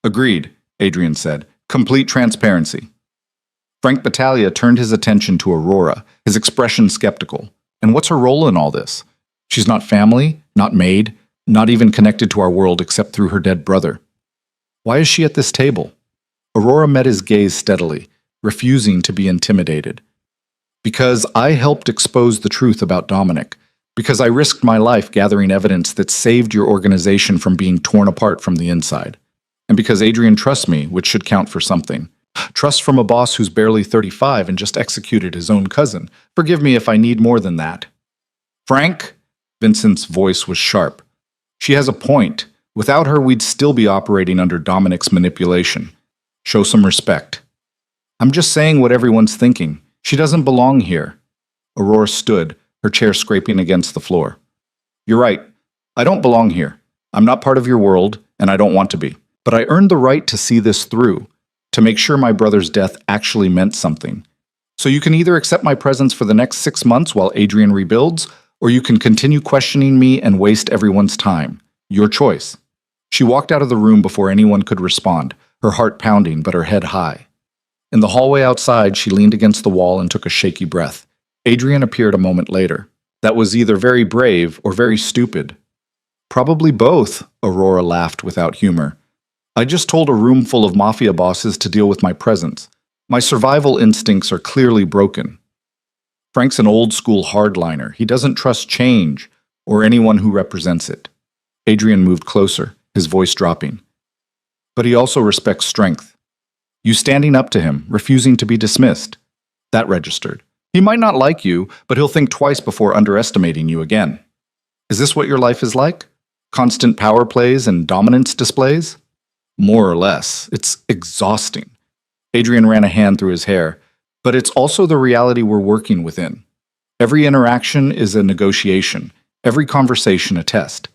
Agreed, Adrian said. Complete transparency. Frank Battaglia turned his attention to Aurora, his expression skeptical. And what's her role in all this? She's not family, not maid, not even connected to our world except through her dead brother. Why is she at this table? Aurora met his gaze steadily, refusing to be intimidated. Because I helped expose the truth about Dominic. Because I risked my life gathering evidence that saved your organization from being torn apart from the inside. And because Adrian trusts me, which should count for something. Trust from a boss who's barely 35 and just executed his own cousin. Forgive me if I need more than that. Frank? Vincent's voice was sharp. She has a point. Without her, we'd still be operating under Dominic's manipulation. Show some respect. I'm just saying what everyone's thinking. She doesn't belong here. Aurora stood, her chair scraping against the floor. You're right. I don't belong here. I'm not part of your world, and I don't want to be. But I earned the right to see this through, to make sure my brother's death actually meant something. So you can either accept my presence for the next 6 months while Adrian rebuilds, or you can continue questioning me and waste everyone's time. Your choice. She walked out of the room before anyone could respond, her heart pounding but her head high. In the hallway outside, she leaned against the wall and took a shaky breath. Adrian appeared a moment later. That was either very brave or very stupid. Probably both, Aurora laughed without humor. I just told a room full of Mafia bosses to deal with my presence. My survival instincts are clearly broken. Frank's an old-school hardliner. He doesn't trust change or anyone who represents it. Adrian moved closer, his voice dropping. But he also respects strength. You standing up to him, refusing to be dismissed. That registered. He might not like you, but he'll think twice before underestimating you again. Is this what your life is like? Constant power plays and dominance displays? More or less. It's exhausting. Adrian ran a hand through his hair. But it's also the reality we're working within. Every interaction is a negotiation, every conversation a test.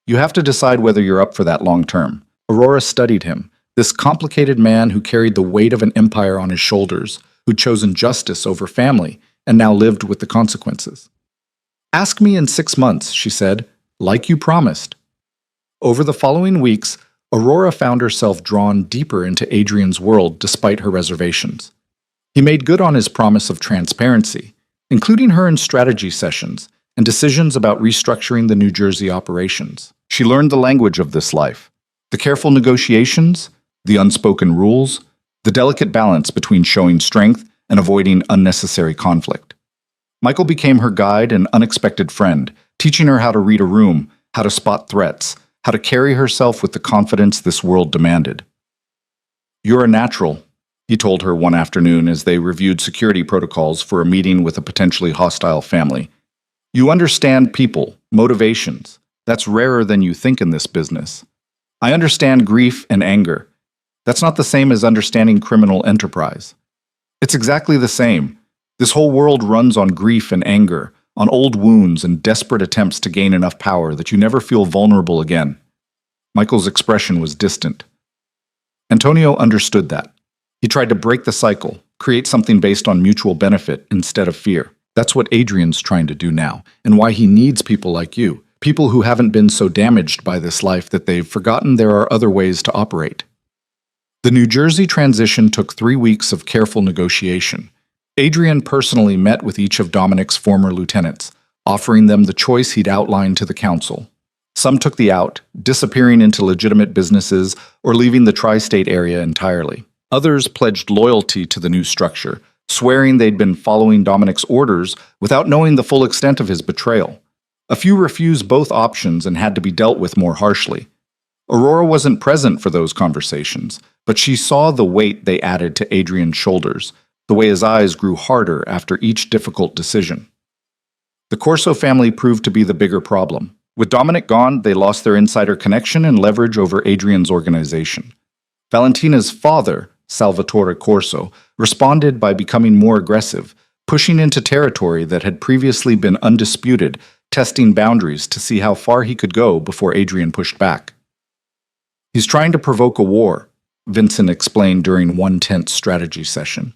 You have to decide whether you're up for that long term. Aurora studied him, this complicated man who carried the weight of an empire on his shoulders, who'd chosen justice over family, and now lived with the consequences. Ask me in 6 months, she said, like you promised. Over the following weeks, Aurora found herself drawn deeper into Adrian's world despite her reservations. He made good on his promise of transparency, including her in strategy sessions and decisions about restructuring the New Jersey operations. She learned the language of this life, the careful negotiations, the unspoken rules, the delicate balance between showing strength and avoiding unnecessary conflict. Michael became her guide and unexpected friend, teaching her how to read a room, how to spot threats, how to carry herself with the confidence this world demanded. You're a natural, he told her one afternoon as they reviewed security protocols for a meeting with a potentially hostile family. You understand people, motivations. That's rarer than you think in this business. I understand grief and anger. That's not the same as understanding criminal enterprise. It's exactly the same. This whole world runs on grief and anger, on old wounds and desperate attempts to gain enough power that you never feel vulnerable again. Michael's expression was distant. Antonio understood that. He tried to break the cycle, create something based on mutual benefit instead of fear. That's what Adrian's trying to do now, and why he needs people like you, people who haven't been so damaged by this life that they've forgotten there are other ways to operate. The New Jersey transition took 3 weeks of careful negotiation. Adrian personally met with each of Dominic's former lieutenants, offering them the choice he'd outlined to the council. Some took the out, disappearing into legitimate businesses or leaving the tri-state area entirely. Others pledged loyalty to the new structure, swearing they'd been following Dominic's orders without knowing the full extent of his betrayal. A few refused both options and had to be dealt with more harshly. Aurora wasn't present for those conversations, but she saw the weight they added to Adrian's shoulders, the way his eyes grew harder after each difficult decision. The Corso family proved to be the bigger problem. With Dominic gone, they lost their insider connection and leverage over Adrian's organization. Valentina's father, Salvatore Corso, responded by becoming more aggressive, pushing into territory that had previously been undisputed, testing boundaries to see how far he could go before Adrian pushed back. He's trying to provoke a war, Vincent explained during one tense strategy session.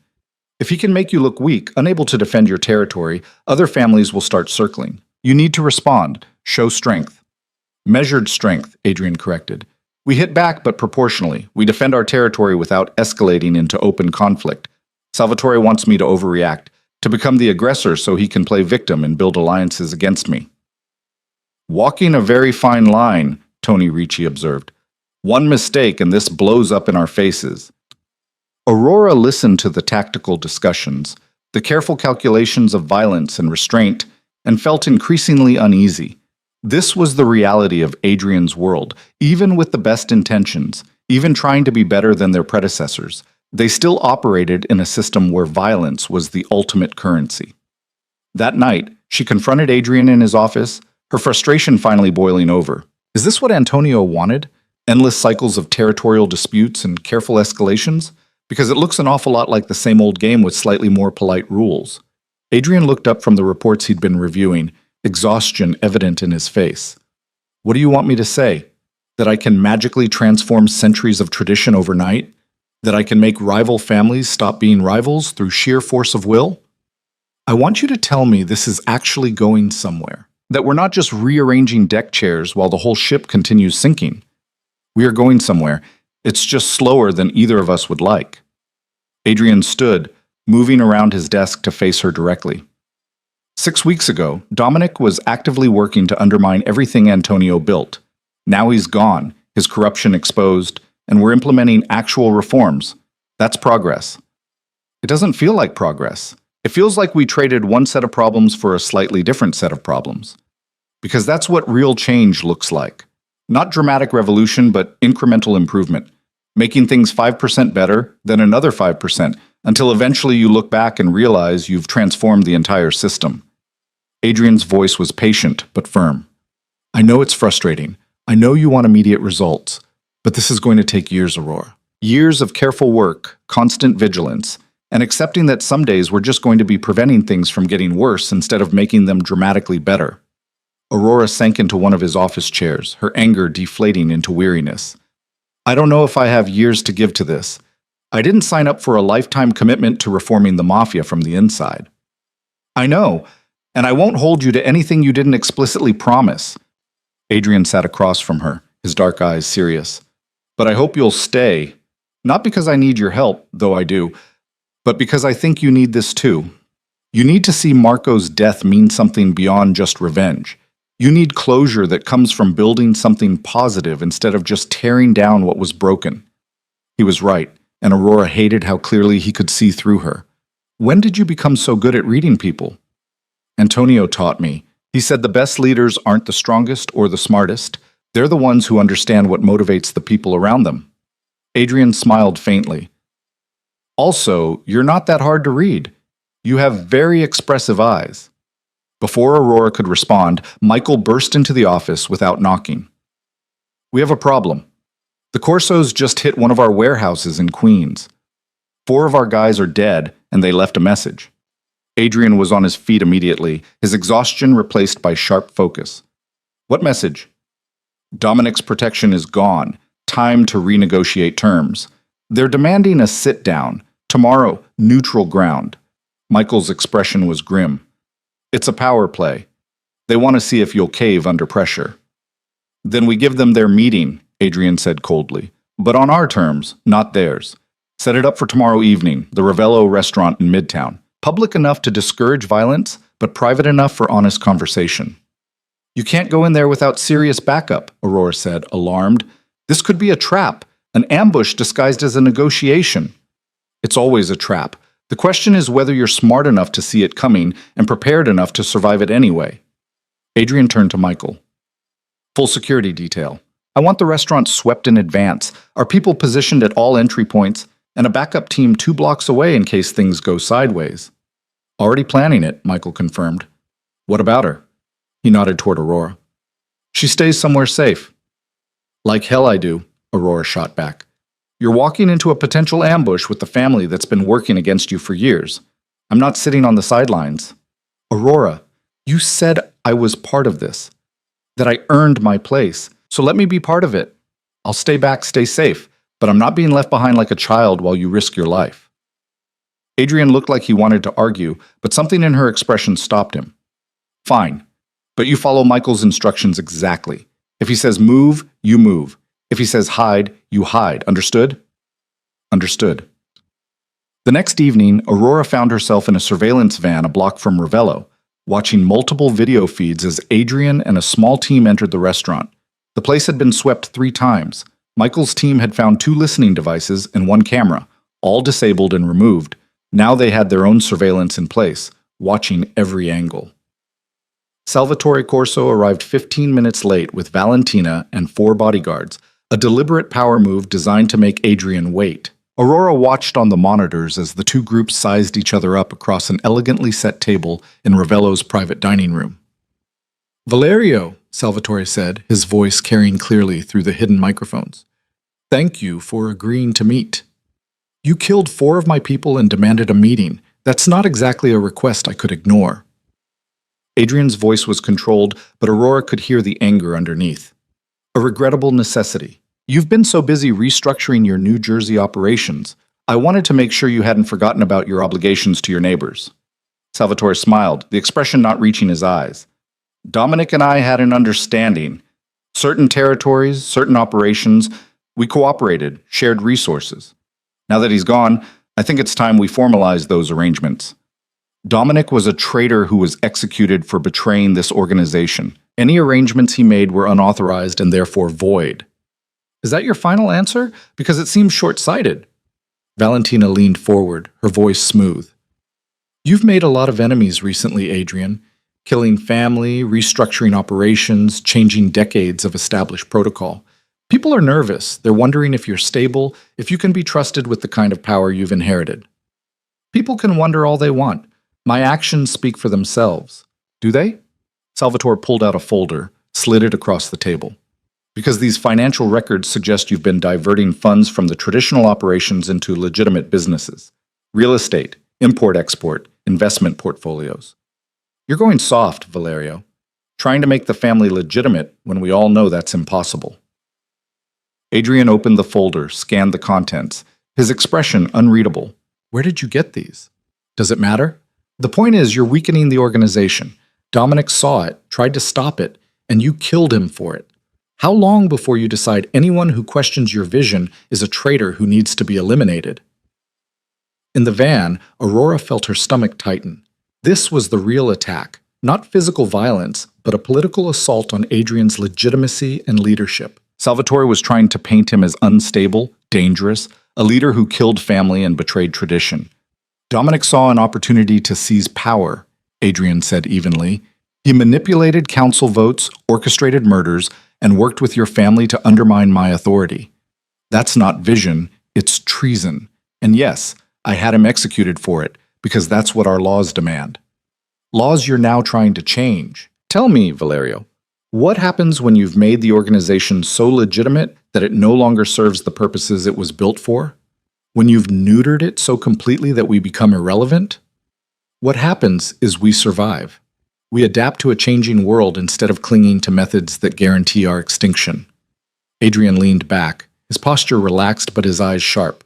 If he can make you look weak, unable to defend your territory, other families will start circling. You need to respond, show strength. Measured strength, Adrian corrected. We hit back, but proportionally. We defend our territory without escalating into open conflict. Salvatore wants me to overreact, to become the aggressor so he can play victim and build alliances against me. Walking a very fine line, Tony Ricci observed. One mistake and this blows up in our faces. Aurora listened to the tactical discussions, the careful calculations of violence and restraint, and felt increasingly uneasy. This was the reality of Adrian's world. Even with the best intentions, even trying to be better than their predecessors, they still operated in a system where violence was the ultimate currency. That night, she confronted Adrian in his office, her frustration finally boiling over. Is this what Antonio wanted? Endless cycles of territorial disputes and careful escalations? Because it looks an awful lot like the same old game with slightly more polite rules. Adrian looked up from the reports he'd been reviewing, exhaustion evident in his face. What do you want me to say? That I can magically transform centuries of tradition overnight? That I can make rival families stop being rivals through sheer force of will? I want you to tell me this is actually going somewhere. That we're not just rearranging deck chairs while the whole ship continues sinking. We are going somewhere. It's just slower than either of us would like. Adrian stood, moving around his desk to face her directly. 6 weeks ago, Dominic was actively working to undermine everything Antonio built. Now he's gone, his corruption exposed, and we're implementing actual reforms. That's progress. It doesn't feel like progress. It feels like we traded one set of problems for a slightly different set of problems. Because that's what real change looks like. Not dramatic revolution, but incremental improvement. Making things 5% better, then another 5%, until eventually you look back and realize you've transformed the entire system. Adrian's voice was patient, but firm. I know it's frustrating. I know you want immediate results. But this is going to take years, Aurora. Years of careful work, constant vigilance, and accepting that some days we're just going to be preventing things from getting worse instead of making them dramatically better. Aurora sank into one of his office chairs, her anger deflating into weariness. I don't know if I have years to give to this. I didn't sign up for a lifetime commitment to reforming the Mafia from the inside. I know, and I won't hold you to anything you didn't explicitly promise. Adrian sat across from her, his dark eyes serious. But I hope you'll stay, not because I need your help, though I do, but because I think you need this too. You need to see Marco's death mean something beyond just revenge. You need closure that comes from building something positive instead of just tearing down what was broken. He was right, and Aurora hated how clearly he could see through her. When did you become so good at reading people? Antonio taught me. He said the best leaders aren't the strongest or the smartest. They're the ones who understand what motivates the people around them. Adrian smiled faintly. Also, you're not that hard to read. You have very expressive eyes. Before Aurora could respond, Michael burst into the office without knocking. We have a problem. The Corsos just hit one of our warehouses in Queens. 4 of our guys are dead, and they left a message. Adrian was on his feet immediately, his exhaustion replaced by sharp focus. What message? Dominic's protection is gone. Time to renegotiate terms. They're demanding a sit-down. Tomorrow, neutral ground. Michael's expression was grim. It's a power play. They want to see if you'll cave under pressure. Then we give them their meeting, Adrian said coldly. But on our terms, not theirs. Set it up for tomorrow evening, the Ravello restaurant in Midtown. Public enough to discourage violence, but private enough for honest conversation. You can't go in there without serious backup, Aurora said, alarmed. This could be a trap, an ambush disguised as a negotiation. It's always a trap. The question is whether you're smart enough to see it coming and prepared enough to survive it anyway. Adrian turned to Michael. Full security detail. I want the restaurant swept in advance, our people positioned at all entry points, and a backup team 2 blocks away in case things go sideways. Already planning it, Michael confirmed. What about her? He nodded toward Aurora. She stays somewhere safe. Like hell I do, Aurora shot back. You're walking into a potential ambush with the family that's been working against you for years. I'm not sitting on the sidelines. Aurora, you said I was part of this, that I earned my place, so let me be part of it. I'll stay back, stay safe, but I'm not being left behind like a child while you risk your life. Adrian looked like he wanted to argue, but something in her expression stopped him. Fine, but you follow Michael's instructions exactly. If he says move, you move. If he says hide, you hide. Understood? Understood. The next evening, Aurora found herself in a surveillance van a block from Ravello, watching multiple video feeds as Adrian and a small team entered the restaurant. The place had been swept 3 times. Michael's team had found 2 listening devices and 1 camera, all disabled and removed. Now they had their own surveillance in place, watching every angle. Salvatore Corso arrived 15 minutes late with Valentina and 4 bodyguards, a deliberate power move designed to make Adrian wait. Aurora watched on the monitors as the 2 groups sized each other up across an elegantly set table in Ravello's private dining room. Valerio, Salvatore said, his voice carrying clearly through the hidden microphones. Thank you for agreeing to meet. You killed 4 of my people and demanded a meeting. That's not exactly a request I could ignore. Adrian's voice was controlled, but Aurora could hear the anger underneath. A regrettable necessity. You've been so busy restructuring your New Jersey operations. I wanted to make sure you hadn't forgotten about your obligations to your neighbors. Salvatore smiled, the expression not reaching his eyes. Dominic and I had an understanding. Certain territories, certain operations, we cooperated, shared resources. Now that he's gone, I think it's time we formalize those arrangements. Dominic was a traitor who was executed for betraying this organization. Any arrangements he made were unauthorized and therefore void. Is that your final answer? Because it seems short-sighted. Valentina leaned forward, her voice smooth. You've made a lot of enemies recently, Adrian. Killing family, restructuring operations, changing decades of established protocol. People are nervous. They're wondering if you're stable, if you can be trusted with the kind of power you've inherited. People can wonder all they want. My actions speak for themselves. Do they? Salvatore pulled out a folder, slid it across the table. Because these financial records suggest you've been diverting funds from the traditional operations into legitimate businesses. Real estate, import-export, investment portfolios. You're going soft, Valerio. Trying to make the family legitimate when we all know that's impossible. Adrian opened the folder, scanned the contents, his expression unreadable. Where did you get these? Does it matter? The point is, you're weakening the organization. Dominic saw it, tried to stop it, and you killed him for it. How long before you decide anyone who questions your vision is a traitor who needs to be eliminated? In the van, Aurora felt her stomach tighten. This was the real attack, not physical violence, but a political assault on Adrian's legitimacy and leadership. Salvatore was trying to paint him as unstable, dangerous, a leader who killed family and betrayed tradition. Dominic saw an opportunity to seize power, Adrian said evenly. He manipulated council votes, orchestrated murders, and worked with your family to undermine my authority. That's not vision, it's treason. And yes, I had him executed for it, because that's what our laws demand. Laws you're now trying to change. Tell me, Valerio, what happens when you've made the organization so legitimate that it no longer serves the purposes it was built for? When you've neutered it so completely that we become irrelevant? What happens is we survive. We adapt to a changing world instead of clinging to methods that guarantee our extinction. Adrian leaned back, his posture relaxed but his eyes sharp.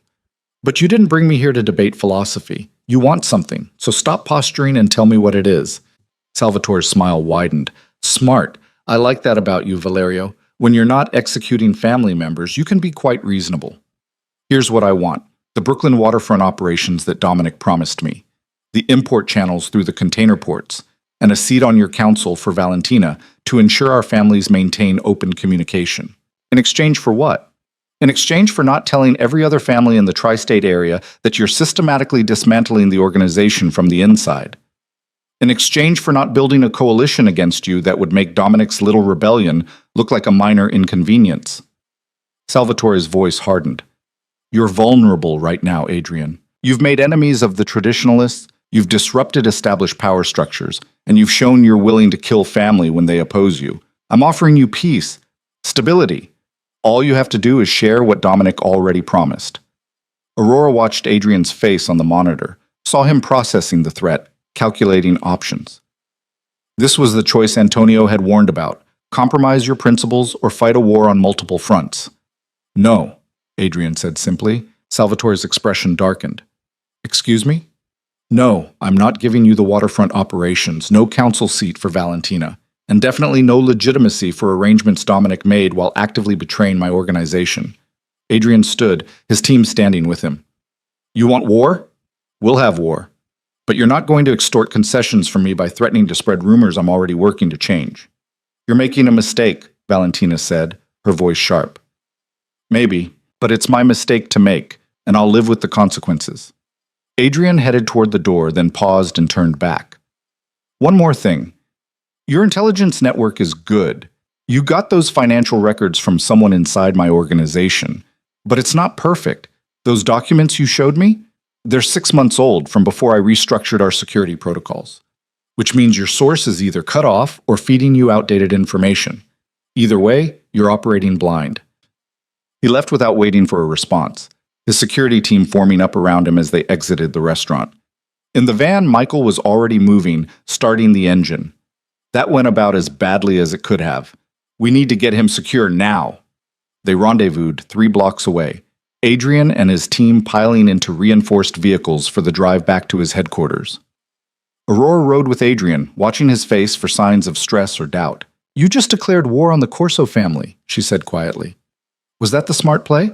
But you didn't bring me here to debate philosophy. You want something, so stop posturing and tell me what it is. Salvatore's smile widened. Smart. I like that about you, Valerio. When you're not executing family members, you can be quite reasonable. Here's what I want. The Brooklyn waterfront operations that Dominic promised me. The import channels through the container ports. And a seat on your council for Valentina to ensure our families maintain open communication. In exchange for what? In exchange for not telling every other family in the tri-state area that you're systematically dismantling the organization from the inside. In exchange for not building a coalition against you that would make Dominic's little rebellion look like a minor inconvenience. Salvatore's voice hardened. You're vulnerable right now, Adrian. You've made enemies of the traditionalists, you've disrupted established power structures, and you've shown you're willing to kill family when they oppose you. I'm offering you peace, stability. All you have to do is share what Dominic already promised. Aurora watched Adrian's face on the monitor, saw him processing the threat, calculating options. This was the choice Antonio had warned about. Compromise your principles or fight a war on multiple fronts. No, Adrian said simply. Salvatore's expression darkened. Excuse me? No, I'm not giving you the waterfront operations, no council seat for Valentina, and definitely no legitimacy for arrangements Dominic made while actively betraying my organization. Adrian stood, his team standing with him. You want war? We'll have war. But you're not going to extort concessions from me by threatening to spread rumors I'm already working to change. You're making a mistake, Valentina said, her voice sharp. Maybe, but it's my mistake to make, and I'll live with the consequences. Adrian headed toward the door, then paused and turned back. One more thing. Your intelligence network is good. You got those financial records from someone inside my organization. But it's not perfect. Those documents you showed me? They're 6 months old from before I restructured our security protocols. Which means your source is either cut off or feeding you outdated information. Either way, you're operating blind. He left without waiting for a response, his security team forming up around him as they exited the restaurant. In the van, Michael was already moving, starting the engine. That went about as badly as it could have. We need to get him secure now. They rendezvoused 3 blocks away, Adrian and his team piling into reinforced vehicles for the drive back to his headquarters. Aurora rode with Adrian, watching his face for signs of stress or doubt. "You just declared war on the Corso family," she said quietly. "Was that the smart play?"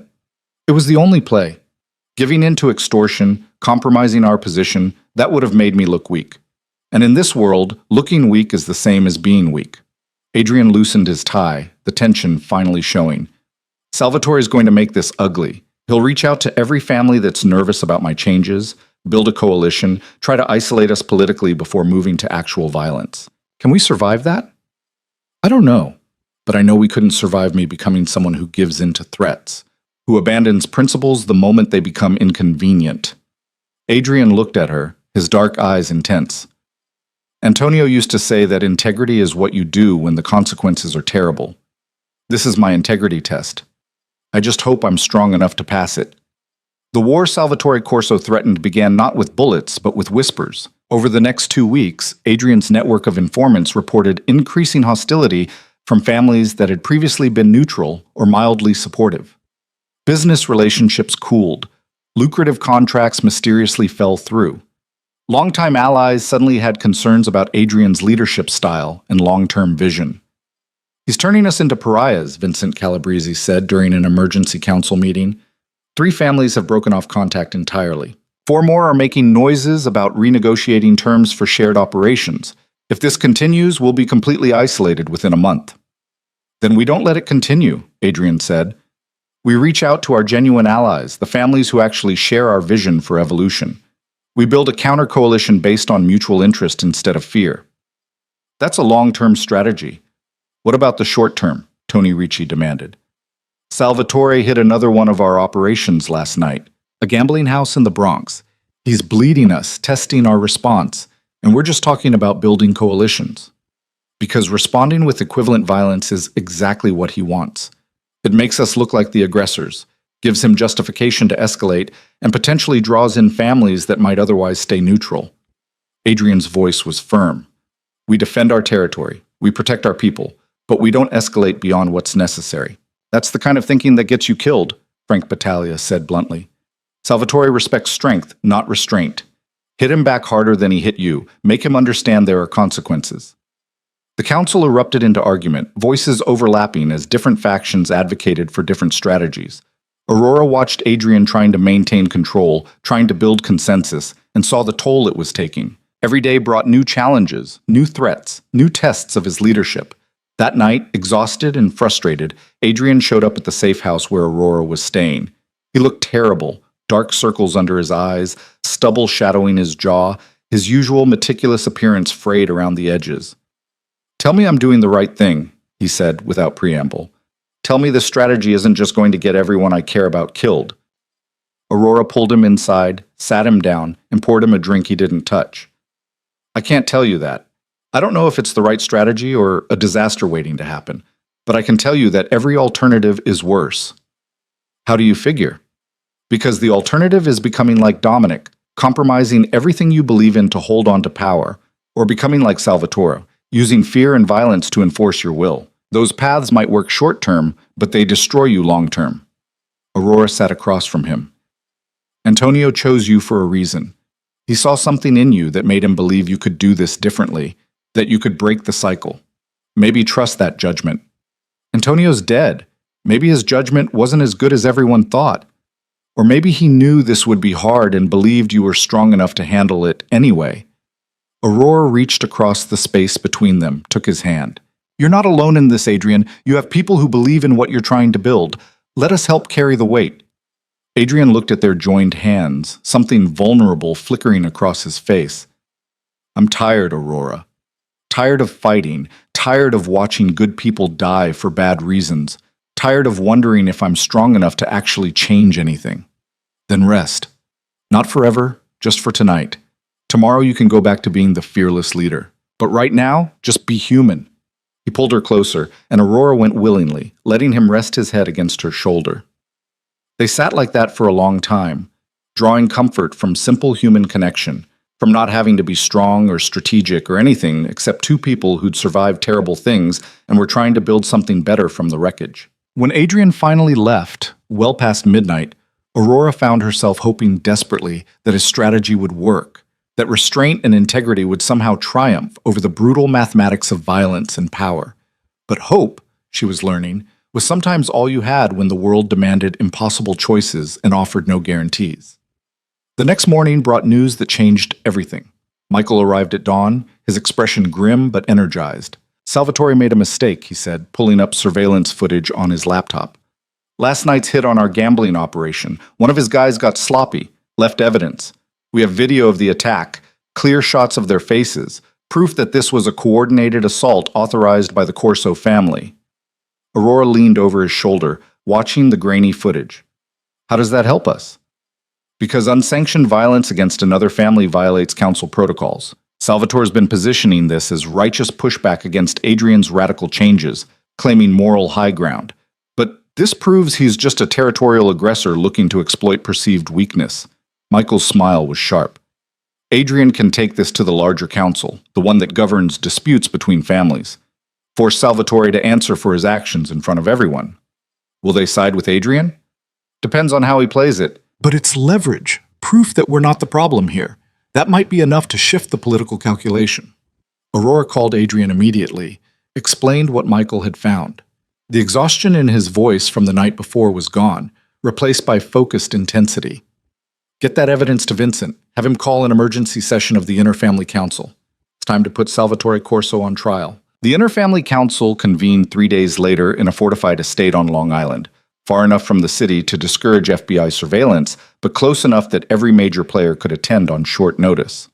"It was the only play. Giving in to extortion, compromising our position, that would have made me look weak. And in this world, looking weak is the same as being weak." Adrian loosened his tie, the tension finally showing. "Salvatore is going to make this ugly. He'll reach out to every family that's nervous about my changes, build a coalition, try to isolate us politically before moving to actual violence. Can we survive that? I don't know, but I know we couldn't survive me becoming someone who gives in to threats, who abandons principles the moment they become inconvenient." Adrian looked at her, his dark eyes intense. "Antonio used to say that integrity is what you do when the consequences are terrible. This is my integrity test. I just hope I'm strong enough to pass it." The war Salvatore Corso threatened began not with bullets, but with whispers. Over the next 2 weeks, Adrian's network of informants reported increasing hostility from families that had previously been neutral or mildly supportive. Business relationships cooled. Lucrative contracts mysteriously fell through. Longtime allies suddenly had concerns about Adrian's leadership style and long-term vision. "He's turning us into pariahs," Vincent Calabrese said during an emergency council meeting. 3 families have broken off contact entirely. 4 more are making noises about renegotiating terms for shared operations. If this continues, we'll be completely isolated within a month. "Then we don't let it continue," Adrian said. "We reach out to our genuine allies, the families who actually share our vision for evolution. We build a counter-coalition based on mutual interest instead of fear." "That's a long-term strategy. What about the short term?" Tony Ricci demanded. "Salvatore hit another one of our operations last night, a gambling house in the Bronx. He's bleeding us, testing our response, and we're just talking about building coalitions. Because responding with equivalent violence is exactly what he wants. It makes us look like the aggressors, gives him justification to escalate, and potentially draws in families that might otherwise stay neutral." Adrian's voice was firm. "We defend our territory, we protect our people, but we don't escalate beyond what's necessary." "That's the kind of thinking that gets you killed," Frank Battaglia said bluntly. "Salvatore respects strength, not restraint. Hit him back harder than he hit you. Make him understand there are consequences." The council erupted into argument, voices overlapping as different factions advocated for different strategies. Aurora watched Adrian trying to maintain control, trying to build consensus, and saw the toll it was taking. Every day brought new challenges, new threats, new tests of his leadership. That night, exhausted and frustrated, Adrian showed up at the safe house where Aurora was staying. He looked terrible, dark circles under his eyes, stubble shadowing his jaw, his usual meticulous appearance frayed around the edges. "Tell me I'm doing the right thing," he said without preamble. "Tell me this strategy isn't just going to get everyone I care about killed." Aurora pulled him inside, sat him down, and poured him a drink he didn't touch. "I can't tell you that. I don't know if it's the right strategy or a disaster waiting to happen, but I can tell you that every alternative is worse." "How do you figure?" "Because the alternative is becoming like Dominic, compromising everything you believe in to hold on to power, or becoming like Salvatore, using fear and violence to enforce your will. Those paths might work short-term, but they destroy you long-term." Aurora sat across from him. "Antonio chose you for a reason. He saw something in you that made him believe you could do this differently, that you could break the cycle. Maybe trust that judgment. Antonio's dead. Maybe his judgment wasn't as good as everyone thought. Or maybe he knew this would be hard and believed you were strong enough to handle it anyway." Aurora reached across the space between them, took his hand. "You're not alone in this, Adrian. You have people who believe in what you're trying to build. Let us help carry the weight." Adrian looked at their joined hands, something vulnerable flickering across his face. "I'm tired, Aurora. Tired of fighting, tired of watching good people die for bad reasons, tired of wondering if I'm strong enough to actually change anything." "Then rest. Not forever, just for tonight. Tomorrow you can go back to being the fearless leader. But right now, just be human." He pulled her closer, and Aurora went willingly, letting him rest his head against her shoulder. They sat like that for a long time, drawing comfort from simple human connection, from not having to be strong or strategic or anything except 2 people who'd survived terrible things and were trying to build something better from the wreckage. When Adrian finally left, well past midnight, Aurora found herself hoping desperately that his strategy would work, that restraint and integrity would somehow triumph over the brutal mathematics of violence and power. But hope, she was learning, was sometimes all you had when the world demanded impossible choices and offered no guarantees. The next morning brought news that changed everything. Michael arrived at dawn, his expression grim but energized. Salvatore made a mistake, he said, pulling up surveillance footage on his laptop. Last night's hit on our gambling operation. One of his guys got sloppy, left evidence. We have video of the attack, clear shots of their faces, proof that this was a coordinated assault authorized by the Corso family. Aurora leaned over his shoulder, watching the grainy footage. How does that help us? Because unsanctioned violence against another family violates council protocols. Salvatore's been positioning this as righteous pushback against Adrian's radical changes, claiming moral high ground. But this proves he's just a territorial aggressor looking to exploit perceived weakness. Michael's smile was sharp. Adrian can take this to the larger council, the one that governs disputes between families. Force Salvatore to answer for his actions in front of everyone. Will they side with Adrian? Depends on how he plays it. But it's leverage, proof that we're not the problem here. That might be enough to shift the political calculation. Aurora called Adrian immediately, explained what Michael had found. The exhaustion in his voice from the night before was gone, replaced by focused intensity. Get that evidence to Vincent. Have him call an emergency session of the Inter-Family Council. It's time to put Salvatore Corso on trial. The Inter-Family Council convened 3 days later in a fortified estate on Long Island, far enough from the city to discourage FBI surveillance, but close enough that every major player could attend on short notice.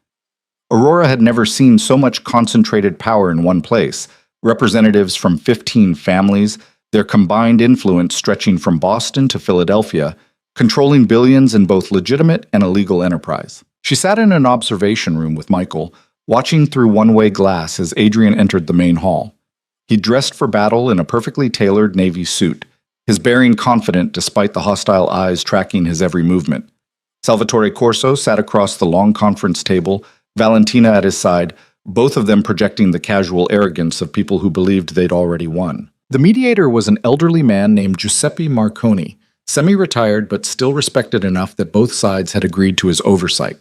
Aurora had never seen so much concentrated power in one place, representatives from 15 families, their combined influence stretching from Boston to Philadelphia, controlling billions in both legitimate and illegal enterprise. She sat in an observation room with Michael, watching through one-way glass as Adrian entered the main hall. He dressed for battle in a perfectly tailored navy suit, his bearing confident despite the hostile eyes tracking his every movement. Salvatore Corso sat across the long conference table, Valentina at his side, both of them projecting the casual arrogance of people who believed they'd already won. The mediator was an elderly man named Giuseppe Marconi, semi-retired but still respected enough that both sides had agreed to his oversight.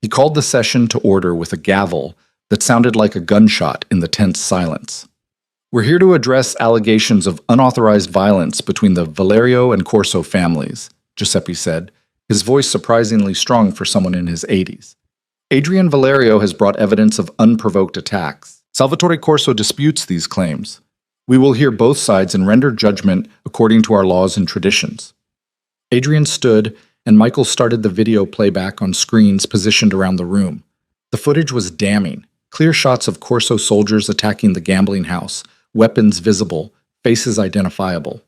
He called the session to order with a gavel that sounded like a gunshot in the tense silence. We're here to address allegations of unauthorized violence between the Valerio and Corso families, Giuseppe said, his voice surprisingly strong for someone in his 80s. Adrian Valerio has brought evidence of unprovoked attacks. Salvatore Corso disputes these claims. We will hear both sides and render judgment according to our laws and traditions. Adrian stood, and Michael started the video playback on screens positioned around the room. The footage was damning. Clear shots of Corso soldiers attacking the gambling house, weapons visible, faces identifiable.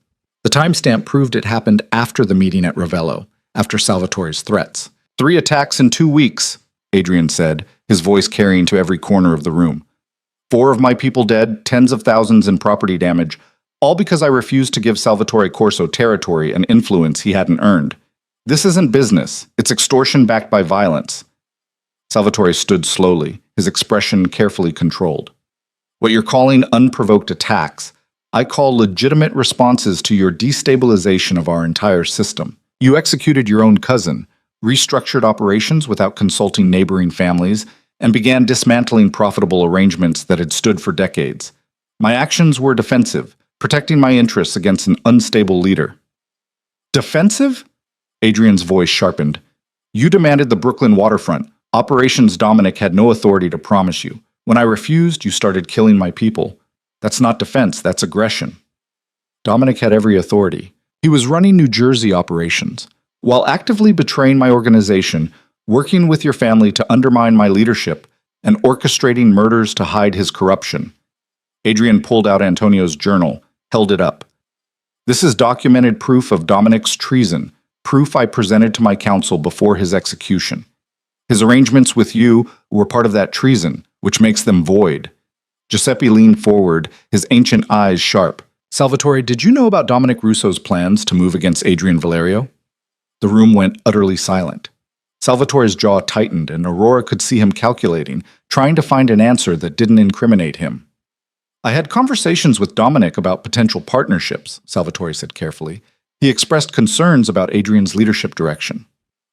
The timestamp proved it happened after the meeting at Ravello, after Salvatore's threats. 3 attacks in 2 weeks, Adrian said, his voice carrying to every corner of the room. 4 of my people dead, tens of thousands in property damage, all because I refused to give Salvatore Corso territory and influence he hadn't earned. This isn't business, it's extortion backed by violence. Salvatore stood slowly, his expression carefully controlled. What you're calling unprovoked attacks, I call legitimate responses to your destabilization of our entire system. You executed your own cousin, restructured operations without consulting neighboring families, and began dismantling profitable arrangements that had stood for decades. My actions were defensive, protecting my interests against an unstable leader. Defensive? Adrian's voice sharpened. You demanded the Brooklyn waterfront. Operations Dominic had no authority to promise you. When I refused, you started killing my people. That's not defense, that's aggression. Dominic had every authority. He was running New Jersey operations, while actively betraying my organization, working with your family to undermine my leadership, and orchestrating murders to hide his corruption. Adrian pulled out Antonio's journal, held it up. This is documented proof of Dominic's treason, proof I presented to my council before his execution. His arrangements with you were part of that treason, which makes them void. Giuseppe leaned forward, his ancient eyes sharp. Salvatore, did you know about Dominic Russo's plans to move against Adrian Valerio? The room went utterly silent. Salvatore's jaw tightened, and Aurora could see him calculating, trying to find an answer that didn't incriminate him. I had conversations with Dominic about potential partnerships, Salvatore said carefully. He expressed concerns about Adrian's leadership direction.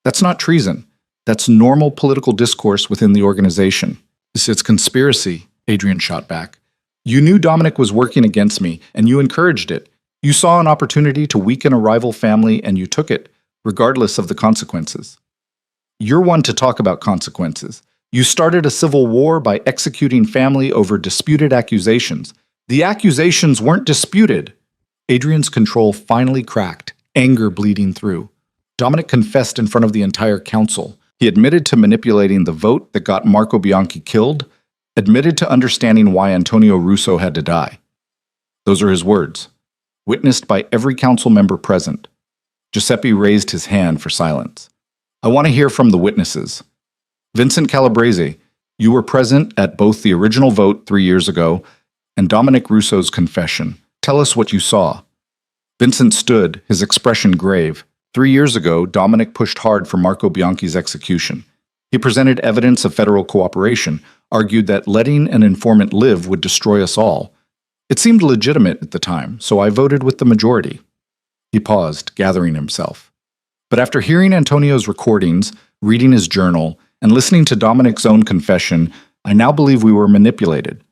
That's not treason. That's normal political discourse within the organization. It's conspiracy, Adrian shot back. You knew Dominic was working against me, and you encouraged it. You saw an opportunity to weaken a rival family, and you took it, regardless of the consequences. You're one to talk about consequences. You started a civil war by executing family over disputed accusations. The accusations weren't disputed. Adrian's control finally cracked, anger bleeding through. Dominic confessed in front of the entire council. He admitted to manipulating the vote that got Marco Bianchi killed, admitted to understanding why Antonio Russo had to die. Those are his words, witnessed by every council member present. Giuseppe raised his hand for silence. I want to hear from the witnesses. Vincent Calabrese, you were present at both the original vote 3 years ago and Dominic Russo's confession. Tell us what you saw. Vincent stood, his expression grave. 3 years ago, Dominic pushed hard for Marco Bianchi's execution. He presented evidence of federal cooperation, argued that letting an informant live would destroy us all. It seemed legitimate at the time, so I voted with the majority. He paused, gathering himself. But after hearing Antonio's recordings, reading his journal, and listening to Dominic's own confession, I now believe we were manipulated.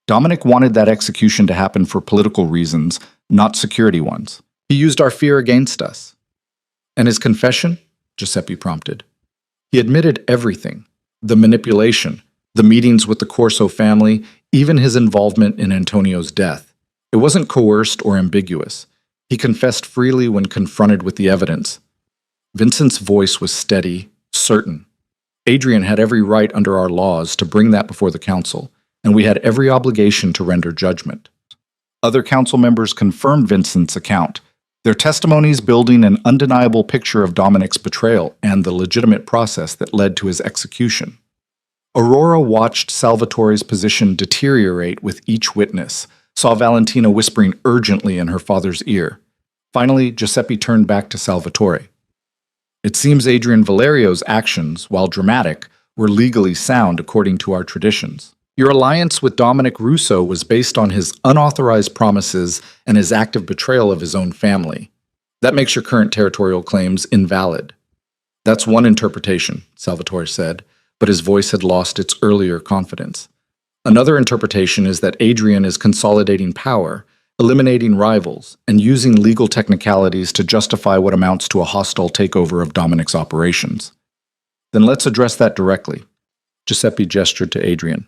Dominic wanted that execution to happen for political reasons, not security ones. He used our fear against us. And his confession? Giuseppe prompted. He admitted everything. The manipulation, the meetings with the Corso family, even his involvement in Antonio's death. It wasn't coerced or ambiguous. He confessed freely when confronted with the evidence. Vincent's voice was steady, certain. Adrian had every right under our laws to bring that before the council, and we had every obligation to render judgment. Other council members confirmed Vincent's account, their testimonies building an undeniable picture of Dominic's betrayal and the legitimate process that led to his execution. Aurora watched Salvatore's position deteriorate with each witness, saw Valentina whispering urgently in her father's ear. Finally, Giuseppe turned back to Salvatore. It seems Adrian Valerio's actions, while dramatic, were legally sound according to our traditions. Your alliance with Dominic Russo was based on his unauthorized promises and his active betrayal of his own family. That makes your current territorial claims invalid. That's one interpretation, Salvatore said, but his voice had lost its earlier confidence. Another interpretation is that Adrian is consolidating power, eliminating rivals, and using legal technicalities to justify what amounts to a hostile takeover of Dominic's operations. Then let's address that directly. Giuseppe gestured to Adrian.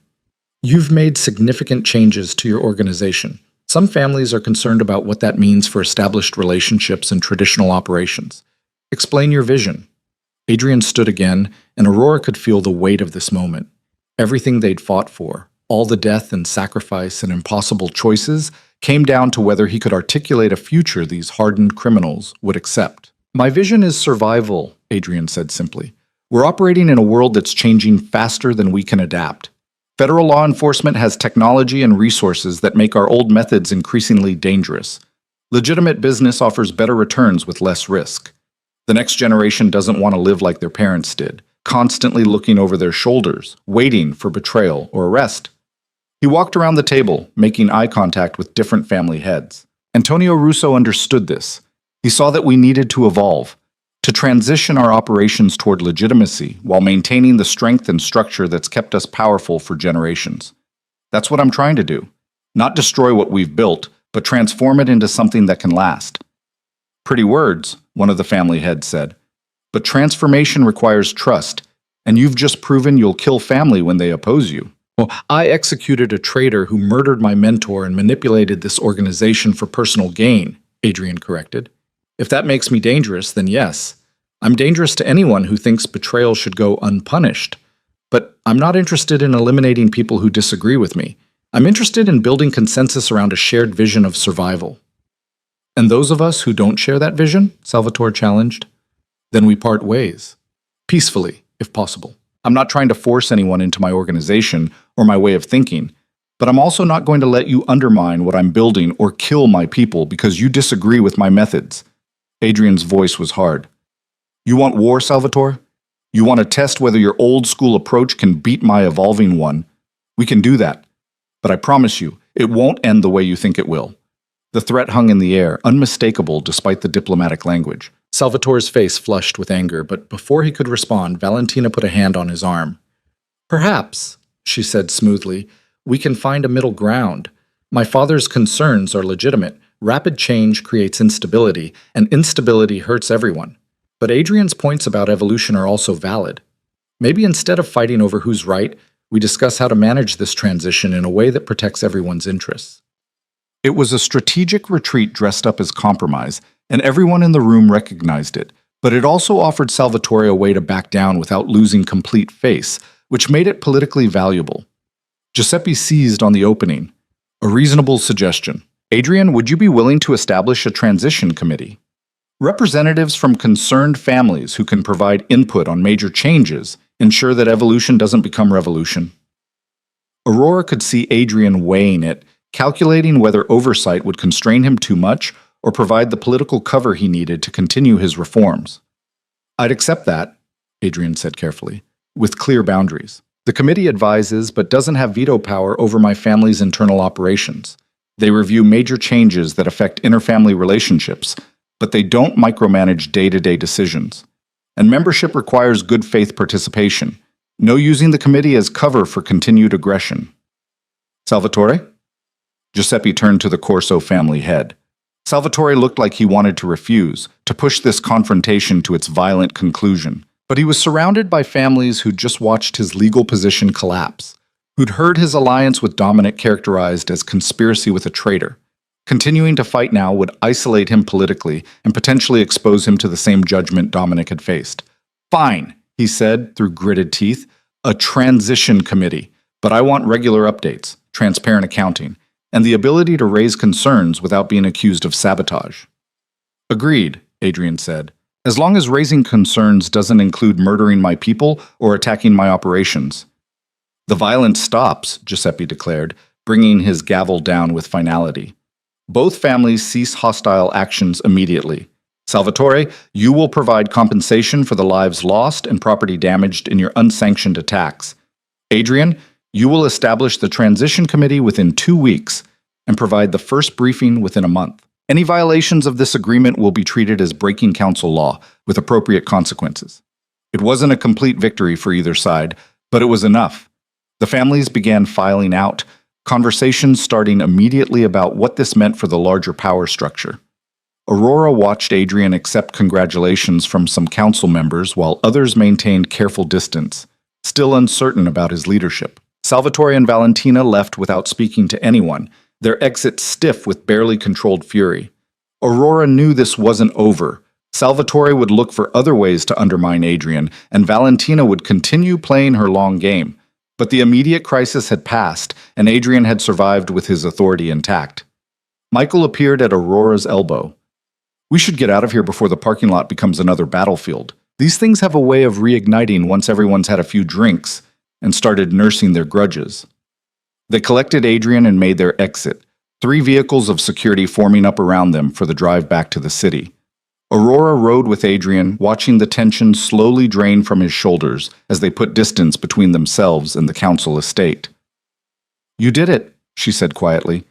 You've made significant changes to your organization. Some families are concerned about what that means for established relationships and traditional operations. Explain your vision. Adrian stood again, and Aurora could feel the weight of this moment. Everything they'd fought for, all the death and sacrifice and impossible choices, came down to whether he could articulate a future these hardened criminals would accept. My vision is survival, Adrian said simply. We're operating in a world that's changing faster than we can adapt. Federal law enforcement has technology and resources that make our old methods increasingly dangerous. Legitimate business offers better returns with less risk. The next generation doesn't want to live like their parents did, constantly looking over their shoulders, waiting for betrayal or arrest. He walked around the table, making eye contact with different family heads. Antonio Russo understood this. He saw that we needed to evolve, to transition our operations toward legitimacy while maintaining the strength and structure that's kept us powerful for generations. That's what I'm trying to do. Not destroy what we've built, but transform it into something that can last. Pretty words, one of the family heads said. But transformation requires trust, and you've just proven you'll kill family when they oppose you. Well, I executed a traitor who murdered my mentor and manipulated this organization for personal gain, Adrian corrected. If that makes me dangerous, then yes. I'm dangerous to anyone who thinks betrayal should go unpunished. But I'm not interested in eliminating people who disagree with me. I'm interested in building consensus around a shared vision of survival. And those of us who don't share that vision, Salvatore challenged, then we part ways. Peacefully, if possible. I'm not trying to force anyone into my organization or my way of thinking, but I'm also not going to let you undermine what I'm building or kill my people because you disagree with my methods. Adrian's voice was hard. You want war, Salvatore? You want to test whether your old-school approach can beat my evolving one? We can do that. But I promise you, It won't end the way you think it will. The threat hung in the air, unmistakable despite the diplomatic language. Salvatore's face flushed with anger, but before he could respond, Valentina put a hand on his arm. "Perhaps," she said smoothly, "we can find a middle ground. My father's concerns are legitimate. Rapid change creates instability, and instability hurts everyone. But Adrian's points about evolution are also valid. Maybe instead of fighting over who's right, we discuss how to manage this transition in a way that protects everyone's interests." It was a strategic retreat dressed up as compromise, and everyone in the room recognized it, but it also offered Salvatore a way to back down without losing complete face, which made it politically valuable. Giuseppe seized on the opening. "A reasonable suggestion. Adrian, would you be willing to establish a transition committee? Representatives from concerned families who can provide input on major changes ensure that evolution doesn't become revolution." Aurora could see Adrian weighing it, calculating whether oversight would constrain him too much or provide the political cover he needed to continue his reforms. "I'd accept that," Adrian said carefully, "with clear boundaries. The committee advises but doesn't have veto power over my family's internal operations. They review major changes that affect interfamily relationships, but they don't micromanage day-to-day decisions. And membership requires good faith participation. No using the committee as cover for continued aggression." "Salvatore?" Giuseppe turned to the Corso family head. Salvatore looked like he wanted to refuse, to push this confrontation to its violent conclusion. But he was surrounded by families who'd just watched his legal position collapse, who'd heard his alliance with Dominic characterized as conspiracy with a traitor. Continuing to fight now would isolate him politically and potentially expose him to the same judgment Dominic had faced. "Fine," he said through gritted teeth, "a transition committee. But I want regular updates, transparent accounting, and the ability to raise concerns without being accused of sabotage." "Agreed," Adrian said, "as long as raising concerns doesn't include murdering my people or attacking my operations." "The violence stops," Giuseppe declared, bringing his gavel down with finality. "Both families cease hostile actions immediately. Salvatore, you will provide compensation for the lives lost and property damaged in your unsanctioned attacks. Adrian, you will establish the transition committee within 2 weeks and provide the first briefing within a month. Any violations of this agreement will be treated as breaking council law, with appropriate consequences." It wasn't a complete victory for either side, but it was enough. The families began filing out, conversations starting immediately about what this meant for the larger power structure. Aurora watched Adrian accept congratulations from some council members while others maintained careful distance, still uncertain about his leadership. Salvatore and Valentina left without speaking to anyone, their exit stiff with barely controlled fury. Aurora knew this wasn't over. Salvatore would look for other ways to undermine Adrian, and Valentina would continue playing her long game. But the immediate crisis had passed, and Adrian had survived with his authority intact. Michael appeared at Aurora's elbow. "We should get out of here before the parking lot becomes another battlefield. These things have a way of reigniting once everyone's had a few drinks and started nursing their grudges." They collected Adrian and made their exit, 3 vehicles of security forming up around them for the drive back to the city. Aurora rode with Adrian, watching the tension slowly drain from his shoulders as they put distance between themselves and the council estate. "You did it," she said quietly.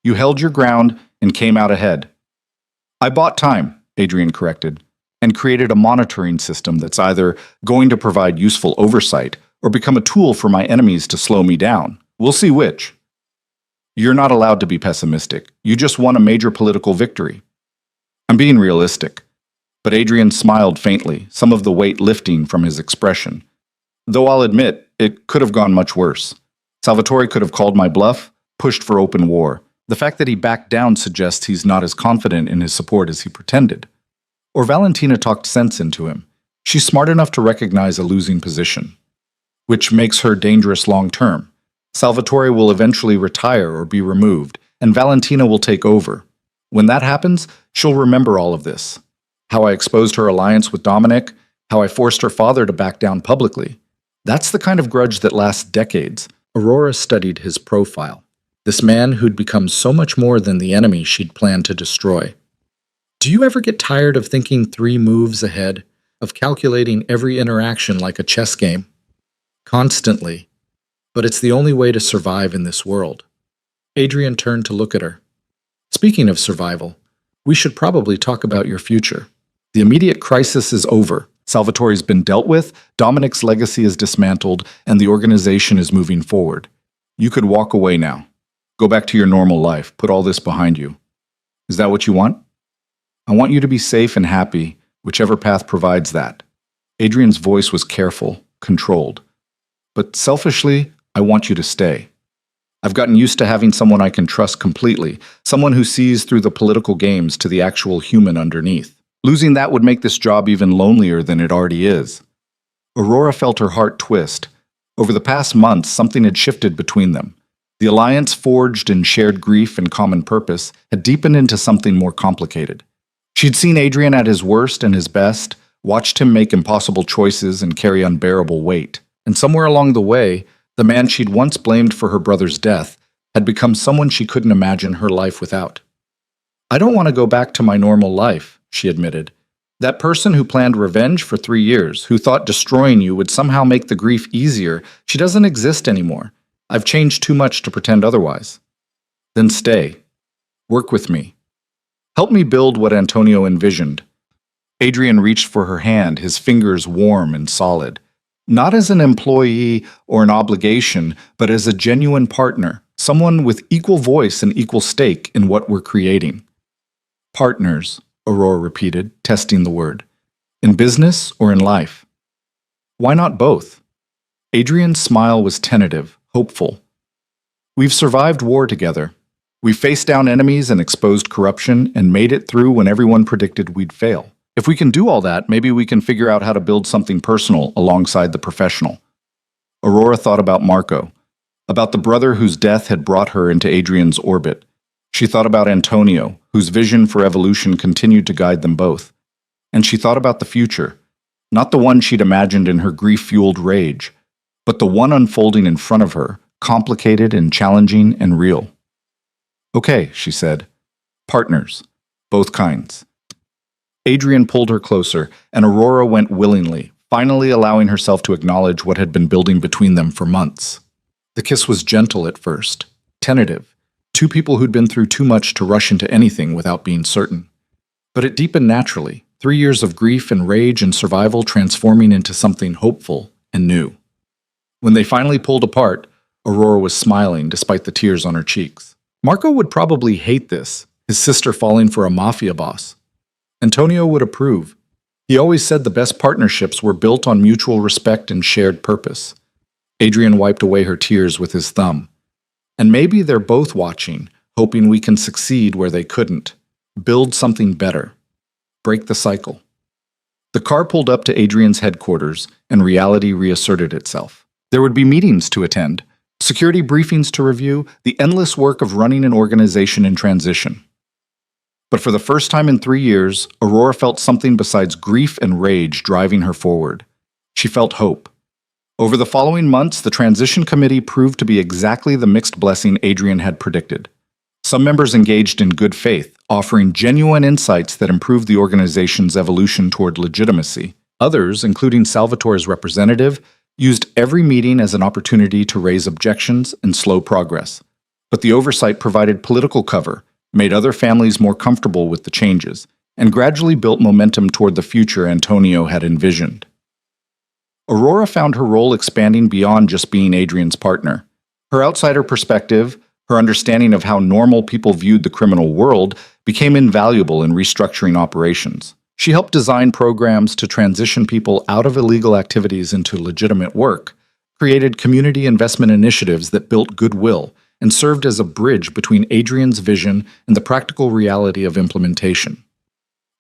"You held your ground and came out ahead." "I bought time," Adrian corrected, "and created a monitoring system that's either going to provide useful oversight or become a tool for my enemies to slow me down. We'll see which." "You're not allowed to be pessimistic. You just won a major political victory." "I'm being realistic." But Adrian smiled faintly, some of the weight lifting from his expression. "Though I'll admit, it could have gone much worse. Salvatore could have called my bluff, pushed for open war. The fact that he backed down suggests he's not as confident in his support as he pretended. Or Valentina talked sense into him. She's smart enough to recognize a losing position, which makes her dangerous long-term. Salvatore will eventually retire or be removed, and Valentina will take over. When that happens, she'll remember all of this. How I exposed her alliance with Dominic, how I forced her father to back down publicly. That's the kind of grudge that lasts decades." Aurora studied his profile. This man who'd become so much more than the enemy she'd planned to destroy. "Do you ever get tired of thinking 3 moves ahead, of calculating every interaction like a chess game?" "Constantly. But it's the only way to survive in this world." Adrian turned to look at her. Speaking of survival, we should probably talk about your future. The immediate crisis is over. Salvatore's been dealt with, Dominic's legacy is dismantled, and the organization is moving forward. You could walk away now. Go back to your normal life. Put all this behind you. Is that what you want? I want you to be safe and happy, whichever path provides that. Adrian's voice was careful, controlled. But selfishly, I want you to stay. I've gotten used to having someone I can trust completely, someone who sees through the political games to the actual human underneath. Losing that would make this job even lonelier than it already is. Aurora felt her heart twist. Over the past months, something had shifted between them. The alliance forged in shared grief and common purpose had deepened into something more complicated. She'd seen Adrian at his worst and his best, watched him make impossible choices and carry unbearable weight. And somewhere along the way, the man she'd once blamed for her brother's death had become someone she couldn't imagine her life without. I don't want to go back to my normal life, she admitted. That person who planned revenge for 3 years, who thought destroying you would somehow make the grief easier, she doesn't exist anymore. I've changed too much to pretend otherwise. Then stay. Work with me. Help me build what Antonio envisioned. Adrian reached for her hand, his fingers warm and solid. Not as an employee or an obligation, but as a genuine partner, someone with equal voice and equal stake in what we're creating. Partners, Aurora repeated, testing the word. In business or in life? Why not both? Adrian's smile was tentative, hopeful. We've survived war together. We faced down enemies and exposed corruption and made it through when everyone predicted we'd fail. If we can do all that, maybe we can figure out how to build something personal alongside the professional. Aurora thought about Marco, about the brother whose death had brought her into Adrian's orbit. She thought about Antonio, whose vision for evolution continued to guide them both. And she thought about the future, not the one she'd imagined in her grief-fueled rage, but the one unfolding in front of her, complicated and challenging and real. Okay, she said. Partners. Both kinds. Adrian pulled her closer, and Aurora went willingly, finally allowing herself to acknowledge what had been building between them for months. The kiss was gentle at first, tentative, two people who'd been through too much to rush into anything without being certain. But it deepened naturally, 3 years of grief and rage and survival transforming into something hopeful and new. When they finally pulled apart, Aurora was smiling despite the tears on her cheeks. Marco would probably hate this, his sister falling for a Mafia boss. Antonio would approve. He always said the best partnerships were built on mutual respect and shared purpose. Adrian wiped away her tears with his thumb. And maybe they're both watching, hoping we can succeed where they couldn't. Build something better. Break the cycle. The car pulled up to Adrian's headquarters, and reality reasserted itself. There would be meetings to attend, security briefings to review, the endless work of running an organization in transition. But for the first time in 3 years, Aurora felt something besides grief and rage driving her forward. She felt hope. Over the following months, the transition committee proved to be exactly the mixed blessing Adrian had predicted. Some members engaged in good faith, offering genuine insights that improved the organization's evolution toward legitimacy. Others, including Salvatore's representative, used every meeting as an opportunity to raise objections and slow progress. But the oversight provided political cover, made other families more comfortable with the changes, and gradually built momentum toward the future Antonio had envisioned. Aurora found her role expanding beyond just being Adrian's partner. Her outsider perspective, her understanding of how normal people viewed the criminal world, became invaluable in restructuring operations. She helped design programs to transition people out of illegal activities into legitimate work, created community investment initiatives that built goodwill, and served as a bridge between Adrian's vision and the practical reality of implementation.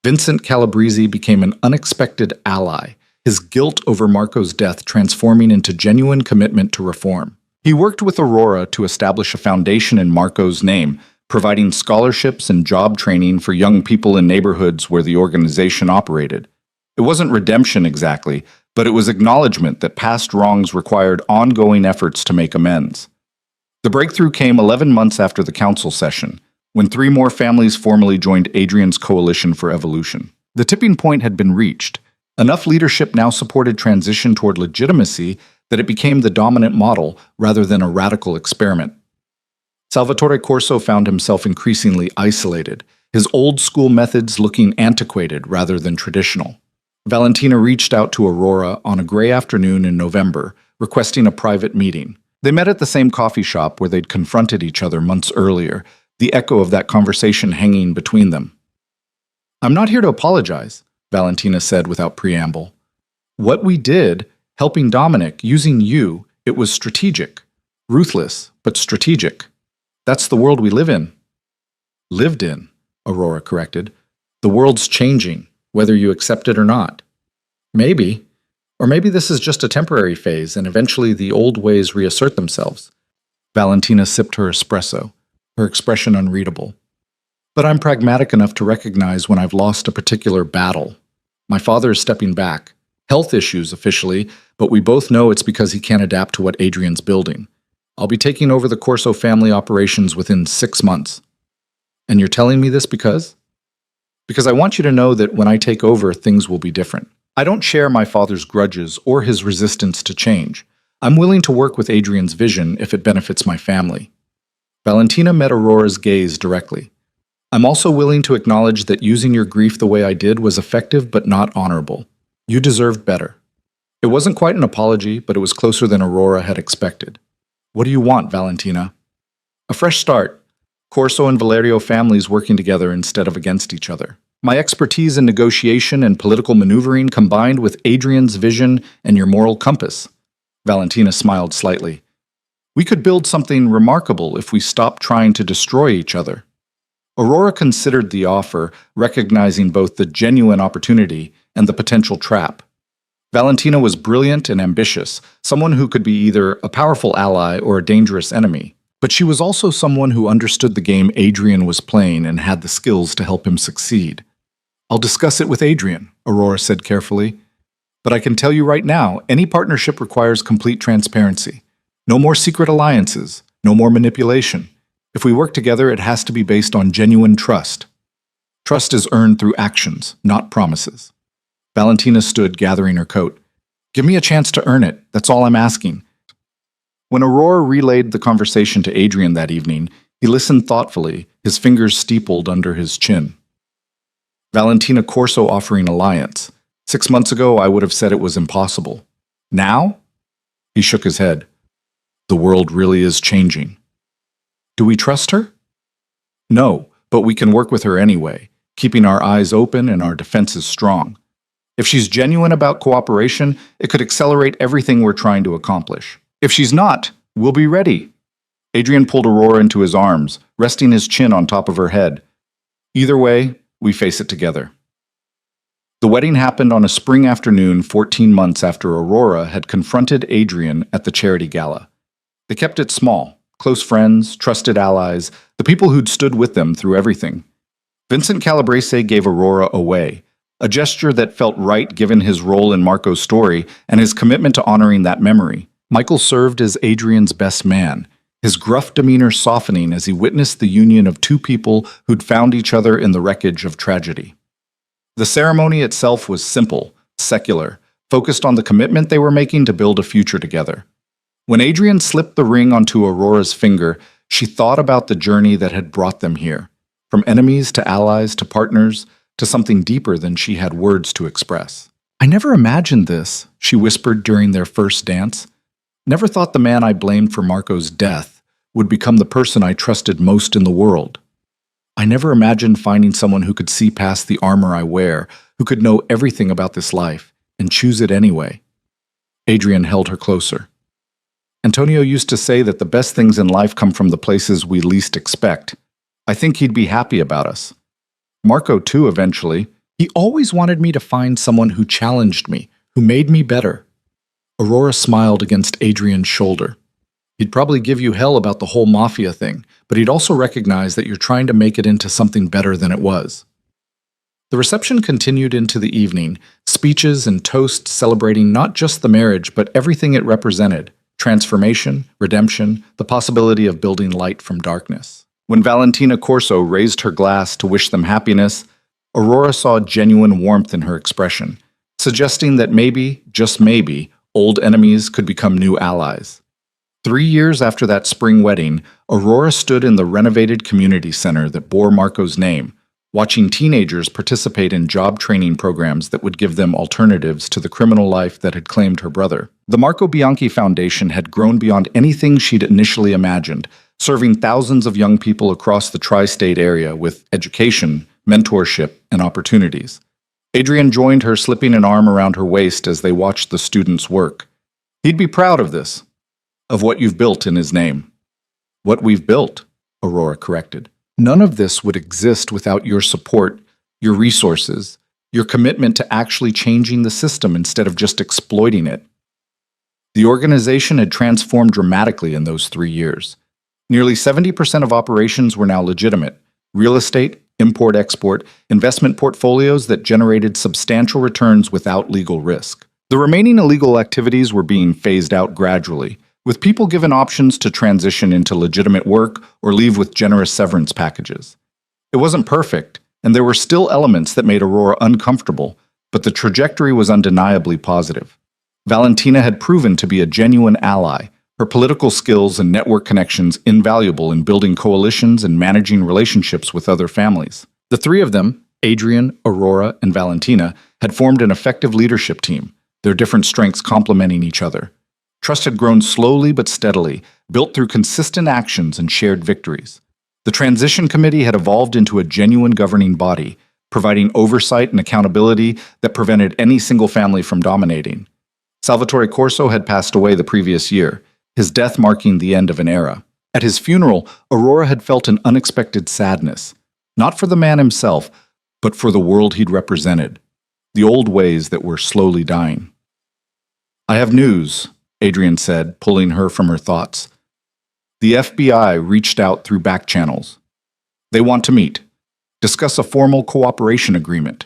Vincent Calabrese became an unexpected ally, his guilt over Marco's death transforming into genuine commitment to reform. He worked with Aurora to establish a foundation in Marco's name, providing scholarships and job training for young people in neighborhoods where the organization operated. It wasn't redemption exactly, but it was acknowledgement that past wrongs required ongoing efforts to make amends. The breakthrough came 11 months after the council session, when 3 more families formally joined Adrian's Coalition for Evolution. The tipping point had been reached. Enough leadership now supported transition toward legitimacy that it became the dominant model rather than a radical experiment. Salvatore Corso found himself increasingly isolated, his old-school methods looking antiquated rather than traditional. Valentina reached out to Aurora on a gray afternoon in November, requesting a private meeting. They met at the same coffee shop where they'd confronted each other months earlier, the echo of that conversation hanging between them. "I'm not here to apologize," Valentina said without preamble. "What we did, helping Dominic, using you, it was strategic. Ruthless, but strategic. That's the world we live in." "Lived in," Aurora corrected. "The world's changing, whether you accept it or not." "Maybe. Or maybe this is just a temporary phase and eventually the old ways reassert themselves." Valentina sipped her espresso, her expression unreadable. "But I'm pragmatic enough to recognize when I've lost a particular battle. My father is stepping back. Health issues officially, but we both know it's because he can't adapt to what Adrian's building. I'll be taking over the Corso family operations within 6 months. And you're telling me this because? Because I want you to know that when I take over, things will be different. I don't share my father's grudges or his resistance to change. I'm willing to work with Adrian's vision if it benefits my family." Valentina met Aurora's gaze directly. "I'm also willing to acknowledge that using your grief the way I did was effective but not honorable. You deserved better." It wasn't quite an apology, but it was closer than Aurora had expected. "What do you want, Valentina?" "A fresh start. Corso and Valerio families working together instead of against each other. My expertise in negotiation and political maneuvering combined with Adrian's vision and your moral compass." Valentina smiled slightly. "We could build something remarkable if we stopped trying to destroy each other." Aurora considered the offer, recognizing both the genuine opportunity and the potential trap. Valentina was brilliant and ambitious, someone who could be either a powerful ally or a dangerous enemy. But she was also someone who understood the game Adrian was playing and had the skills to help him succeed. "I'll discuss it with Adrian," Aurora said carefully. "But I can tell you right now, any partnership requires complete transparency. No more secret alliances, no more manipulation. If we work together, it has to be based on genuine trust. Trust is earned through actions, not promises." Valentina stood, gathering her coat. "Give me a chance to earn it, that's all I'm asking." When Aurora relayed the conversation to Adrian that evening, he listened thoughtfully, his fingers steepled under his chin. Valentina Corso offering alliance. 6 months ago, I would have said it was impossible. Now? He shook his head. The world really is changing. Do we trust her? No, but we can work with her anyway, keeping our eyes open and our defenses strong. If she's genuine about cooperation, it could accelerate everything we're trying to accomplish. If she's not, we'll be ready. Adrian pulled Aurora into his arms, resting his chin on top of her head. Either way, we face it together. The wedding happened on a spring afternoon 14 months after Aurora had confronted Adrian at the charity gala. They kept it small, close friends, trusted allies, the people who'd stood with them through everything. Vincent Calabrese gave Aurora away, a gesture that felt right given his role in Marco's story and his commitment to honoring that memory. Michael served as Adrian's best man, his gruff demeanor softening as he witnessed the union of two people who'd found each other in the wreckage of tragedy. The ceremony itself was simple, secular, focused on the commitment they were making to build a future together. When Adrian slipped the ring onto Aurora's finger, she thought about the journey that had brought them here, from enemies to allies to partners to something deeper than she had words to express. I never imagined this, she whispered during their first dance. Never thought the man I blamed for Marco's death would become the person I trusted most in the world. I never imagined finding someone who could see past the armor I wear, who could know everything about this life, and choose it anyway. Adrian held her closer. Antonio used to say that the best things in life come from the places we least expect. I think he'd be happy about us. Marco, too, eventually. He always wanted me to find someone who challenged me, who made me better. Aurora smiled against Adrian's shoulder. He'd probably give you hell about the whole Mafia thing, but he'd also recognize that you're trying to make it into something better than it was. The reception continued into the evening, speeches and toasts celebrating not just the marriage, but everything it represented: transformation, redemption, the possibility of building light from darkness. When Valentina Corso raised her glass to wish them happiness, Aurora saw genuine warmth in her expression, suggesting that maybe, just maybe, old enemies could become new allies. 3 years after that spring wedding, Aurora stood in the renovated community center that bore Marco's name, watching teenagers participate in job training programs that would give them alternatives to the criminal life that had claimed her brother. The Marco Bianchi Foundation had grown beyond anything she'd initially imagined, serving thousands of young people across the tri-state area with education, mentorship, and opportunities. Adrian joined her, slipping an arm around her waist as they watched the students work. He'd be proud of this, of what you've built in his name. What we've built, Aurora corrected. None of this would exist without your support, your resources, your commitment to actually changing the system instead of just exploiting it. The organization had transformed dramatically in those 3 years. Nearly 70% of operations were now legitimate. Real estate, import-export, investment portfolios that generated substantial returns without legal risk. The remaining illegal activities were being phased out gradually, with people given options to transition into legitimate work or leave with generous severance packages. It wasn't perfect, and there were still elements that made Aurora uncomfortable, but the trajectory was undeniably positive. Valentina had proven to be a genuine ally, her political skills and network connections invaluable in building coalitions and managing relationships with other families. The three of them, Adrian, Aurora, and Valentina, had formed an effective leadership team, their different strengths complementing each other. Trust had grown slowly but steadily, built through consistent actions and shared victories. The transition committee had evolved into a genuine governing body, providing oversight and accountability that prevented any single family from dominating. Salvatore Corso had passed away the previous year, his death marking the end of an era. At his funeral, Aurora had felt an unexpected sadness, not for the man himself, but for the world he'd represented, the old ways that were slowly dying. "I have news," Adrian said, pulling her from her thoughts. "The FBI reached out through back channels. They want to meet, discuss a formal cooperation agreement."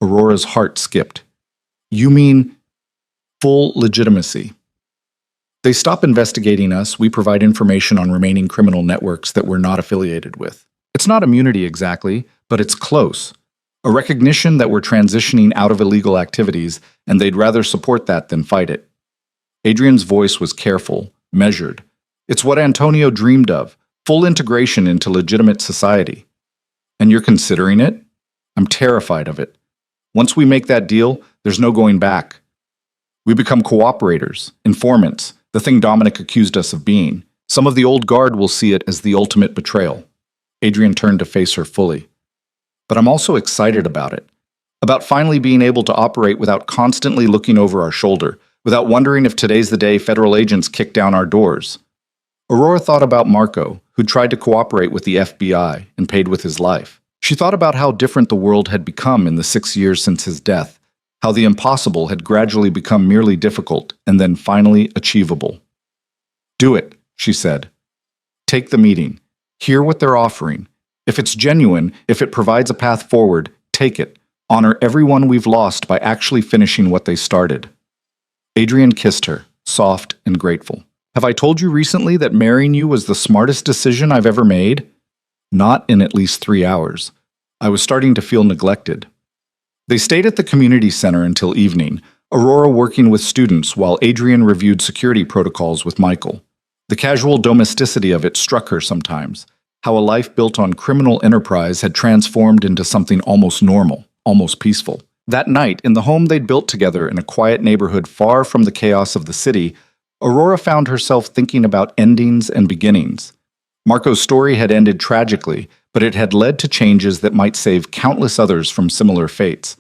Aurora's heart skipped. "You mean full legitimacy?" "They stop investigating us. We provide information on remaining criminal networks that we're not affiliated with. It's not immunity exactly, but it's close. A recognition that we're transitioning out of illegal activities, and they'd rather support that than fight it." Adrian's voice was careful, measured. "It's what Antonio dreamed of, full integration into legitimate society. And you're considering it? I'm terrified of it. Once we make that deal, there's no going back. We become cooperators, informants, the thing Dominic accused us of being. Some of the old guard will see it as the ultimate betrayal." Adrian turned to face her fully. "But I'm also excited about it. About finally being able to operate without constantly looking over our shoulder, without wondering if today's the day federal agents kick down our doors." Aurora thought about Marco, who tried to cooperate with the FBI and paid with his life. She thought about how different the world had become in the 6 years since his death, how the impossible had gradually become merely difficult and then finally achievable. "Do it," she said. "Take the meeting. Hear what they're offering. If it's genuine, if it provides a path forward, take it. Honor everyone we've lost by actually finishing what they started." Adrian kissed her, soft and grateful. "Have I told you recently that marrying you was the smartest decision I've ever made?" "Not in at least 3 hours. I was starting to feel neglected." They stayed at the community center until evening, Aurora working with students while Adrian reviewed security protocols with Michael. The casual domesticity of it struck her sometimes, how a life built on criminal enterprise had transformed into something almost normal, almost peaceful. That night, in the home they'd built together in a quiet neighborhood far from the chaos of the city, Aurora found herself thinking about endings and beginnings. Marco's story had ended tragically, but it had led to changes that might save countless others from similar fates.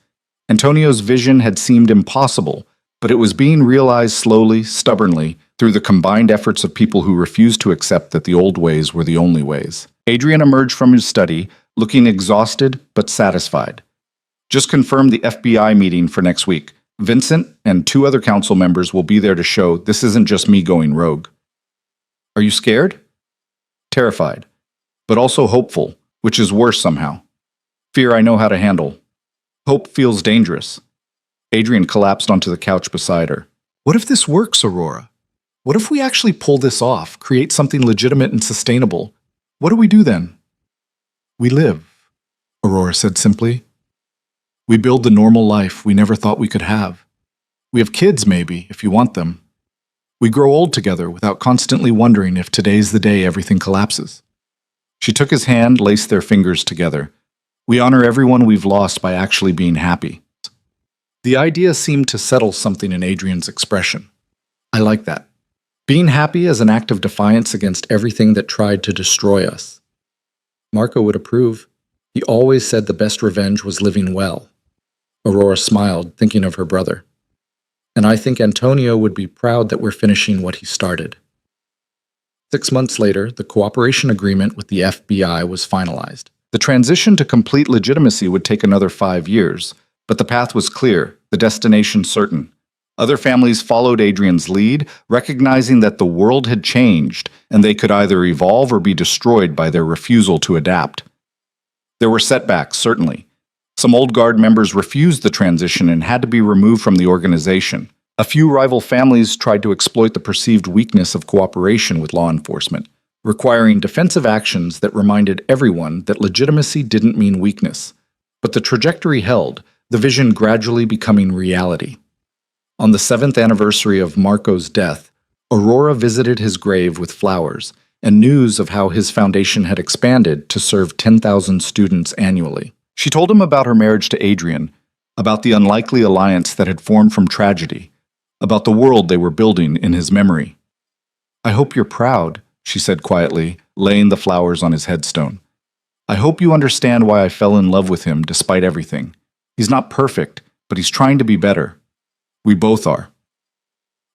Antonio's vision had seemed impossible, but it was being realized slowly, stubbornly, through the combined efforts of people who refused to accept that the old ways were the only ways. Adrian emerged from his study, looking exhausted but satisfied. "Just confirmed the FBI meeting for next week. Vincent and 2 other council members will be there to show this isn't just me going rogue." "Are you scared?" "Terrified, but also hopeful, which is worse somehow. Fear I know how to handle. Hope feels dangerous." Adrian collapsed onto the couch beside her. "What if this works, Aurora? What if we actually pull this off, create something legitimate and sustainable? What do we do then?" "We live," Aurora said simply. "We build the normal life we never thought we could have. We have kids, maybe, if you want them. We grow old together without constantly wondering if today's the day everything collapses. She took his hand, laced their fingers together. We honor everyone we've lost by actually being happy. The idea seemed to settle something in Adrian's expression. I like that. Being happy as an act of defiance against everything that tried to destroy us. Marco would approve. He always said the best revenge was living well. Aurora smiled, thinking of her brother. And I think Antonio would be proud that we're finishing what he started. 6 months later, the cooperation agreement with the FBI was finalized. The transition to complete legitimacy would take another 5 years, but the path was clear, the destination certain. Other families followed Adrian's lead, recognizing that the world had changed and they could either evolve or be destroyed by their refusal to adapt. There were setbacks, certainly. Some old guard members refused the transition and had to be removed from the organization. A few rival families tried to exploit the perceived weakness of cooperation with law enforcement, requiring defensive actions that reminded everyone that legitimacy didn't mean weakness. But the trajectory held, the vision gradually becoming reality. On the 7th anniversary of Marco's death, Aurora visited his grave with flowers and news of how his foundation had expanded to serve 10,000 students annually. She told him about her marriage to Adrian, about the unlikely alliance that had formed from tragedy, about the world they were building in his memory. I hope you're proud, she said quietly, laying the flowers on his headstone. I hope you understand why I fell in love with him despite everything. He's not perfect, but he's trying to be better. We both are.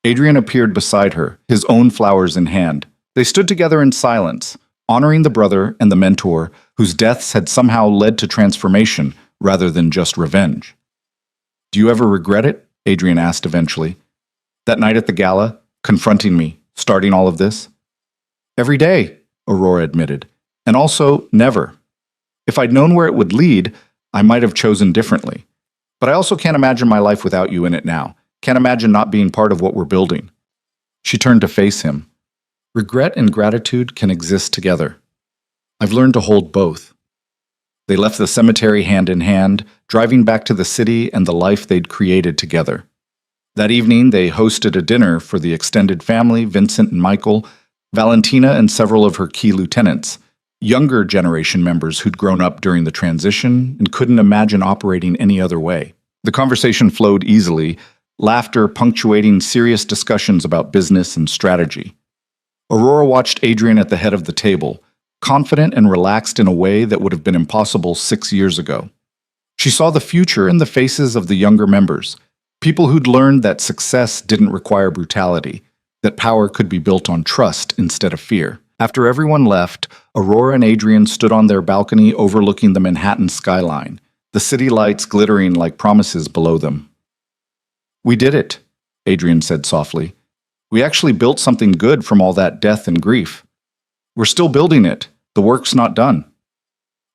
Adrian appeared beside her, his own flowers in hand. They stood together in silence, honoring the brother and the mentor whose deaths had somehow led to transformation rather than just revenge. Do you ever regret it? Adrian asked eventually. That night at the gala, confronting me, starting all of this? Every day, Aurora admitted. And also, never. If I'd known where it would lead, I might have chosen differently. But I also can't imagine my life without you in it now. Can't imagine not being part of what we're building. She turned to face him. Regret and gratitude can exist together. I've learned to hold both. They left the cemetery hand in hand, driving back to the city and the life they'd created together. That evening, they hosted a dinner for the extended family, Vincent and Michael, Valentina and several of her key lieutenants, younger generation members who'd grown up during the transition and couldn't imagine operating any other way. The conversation flowed easily, laughter punctuating serious discussions about business and strategy. Aurora watched Adrian at the head of the table, confident and relaxed in a way that would have been impossible 6 years ago. She saw the future in the faces of the younger members, people who'd learned that success didn't require brutality, that power could be built on trust instead of fear. After everyone left, Aurora and Adrian stood on their balcony overlooking the Manhattan skyline, the city lights glittering like promises below them. We did it, Adrian said softly. We actually built something good from all that death and grief. We're still building it. The work's not done.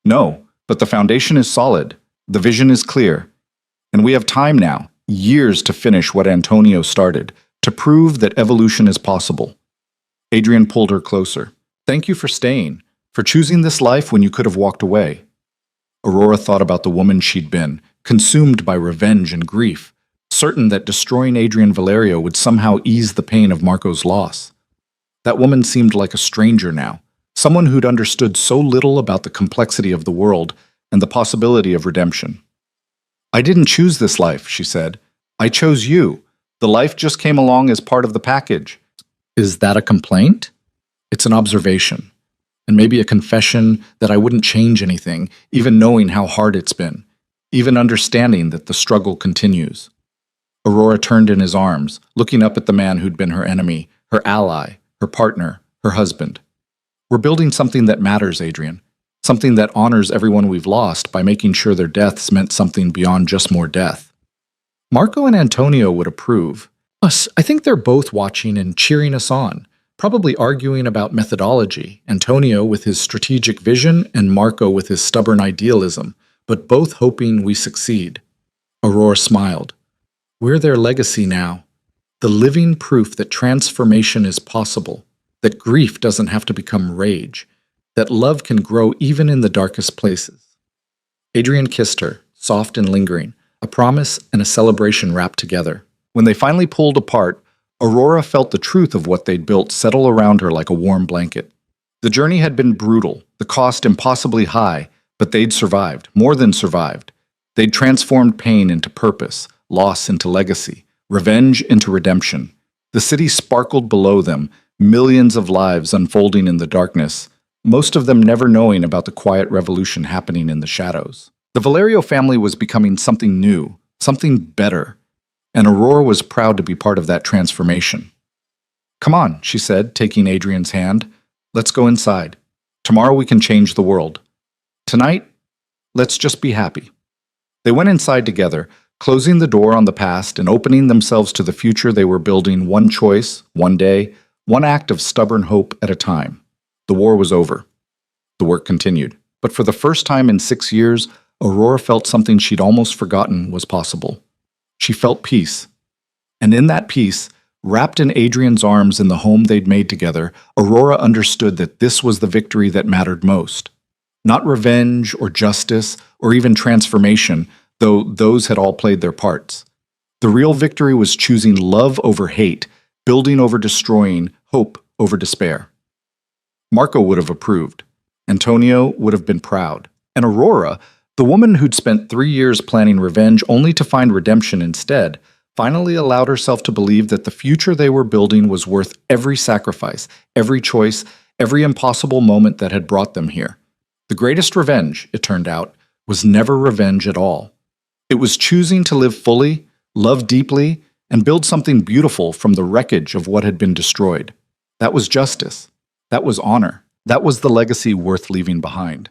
No, but the foundation is solid. The vision is clear. And we have time now, years to finish what Antonio started, to prove that evolution is possible. Adrian pulled her closer. Thank you for staying, for choosing this life when you could have walked away. Aurora thought about the woman she'd been, consumed by revenge and grief, certain that destroying Adrian Valerio would somehow ease the pain of Marco's loss. That woman seemed like a stranger now, someone who'd understood so little about the complexity of the world and the possibility of redemption. I didn't choose this life, she said. I chose you. The life just came along as part of the package. Is that a complaint? It's an observation, and maybe a confession that I wouldn't change anything, even knowing how hard it's been, even understanding that the struggle continues. Aurora turned in his arms, looking up at the man who'd been her enemy, her ally, her partner, her husband. We're building something that matters, Adrian. Something that honors everyone we've lost by making sure their deaths meant something beyond just more death. Marco and Antonio would approve. I think they're both watching and cheering us on, probably arguing about methodology, Antonio with his strategic vision and Marco with his stubborn idealism, but both hoping we succeed. Aurora smiled. We're their legacy now, the living proof that transformation is possible, that grief doesn't have to become rage, that love can grow even in the darkest places. Adrian kissed her, soft and lingering, a promise and a celebration wrapped together. When they finally pulled apart, Aurora felt the truth of what they'd built settle around her like a warm blanket. The journey had been brutal, the cost impossibly high, but they'd survived, more than survived. They'd transformed pain into purpose, loss into legacy, revenge into redemption. The city sparkled below them, millions of lives unfolding in the darkness, most of them never knowing about the quiet revolution happening in the shadows. The Valerio family was becoming something new, something better, and Aurora was proud to be part of that transformation. "Come on," she said, taking Adrian's hand. "Let's go inside. Tomorrow we can change the world. Tonight, let's just be happy." They went inside together, closing the door on the past and opening themselves to the future they were building, one choice, one day, one act of stubborn hope at a time. The war was over. The work continued. But for the first time in 6 years, Aurora felt something she'd almost forgotten was possible. She felt peace. And in that peace, wrapped in Adrian's arms in the home they'd made together, Aurora understood that this was the victory that mattered most. Not revenge or justice or even transformation, though those had all played their parts. The real victory was choosing love over hate, building over destroying, hope over despair. Marco would have approved. Antonio would have been proud. And Aurora, the woman who'd spent 3 years planning revenge only to find redemption instead, finally allowed herself to believe that the future they were building was worth every sacrifice, every choice, every impossible moment that had brought them here. The greatest revenge, it turned out, was never revenge at all. It was choosing to live fully, love deeply, and build something beautiful from the wreckage of what had been destroyed. That was justice. That was honor. That was the legacy worth leaving behind.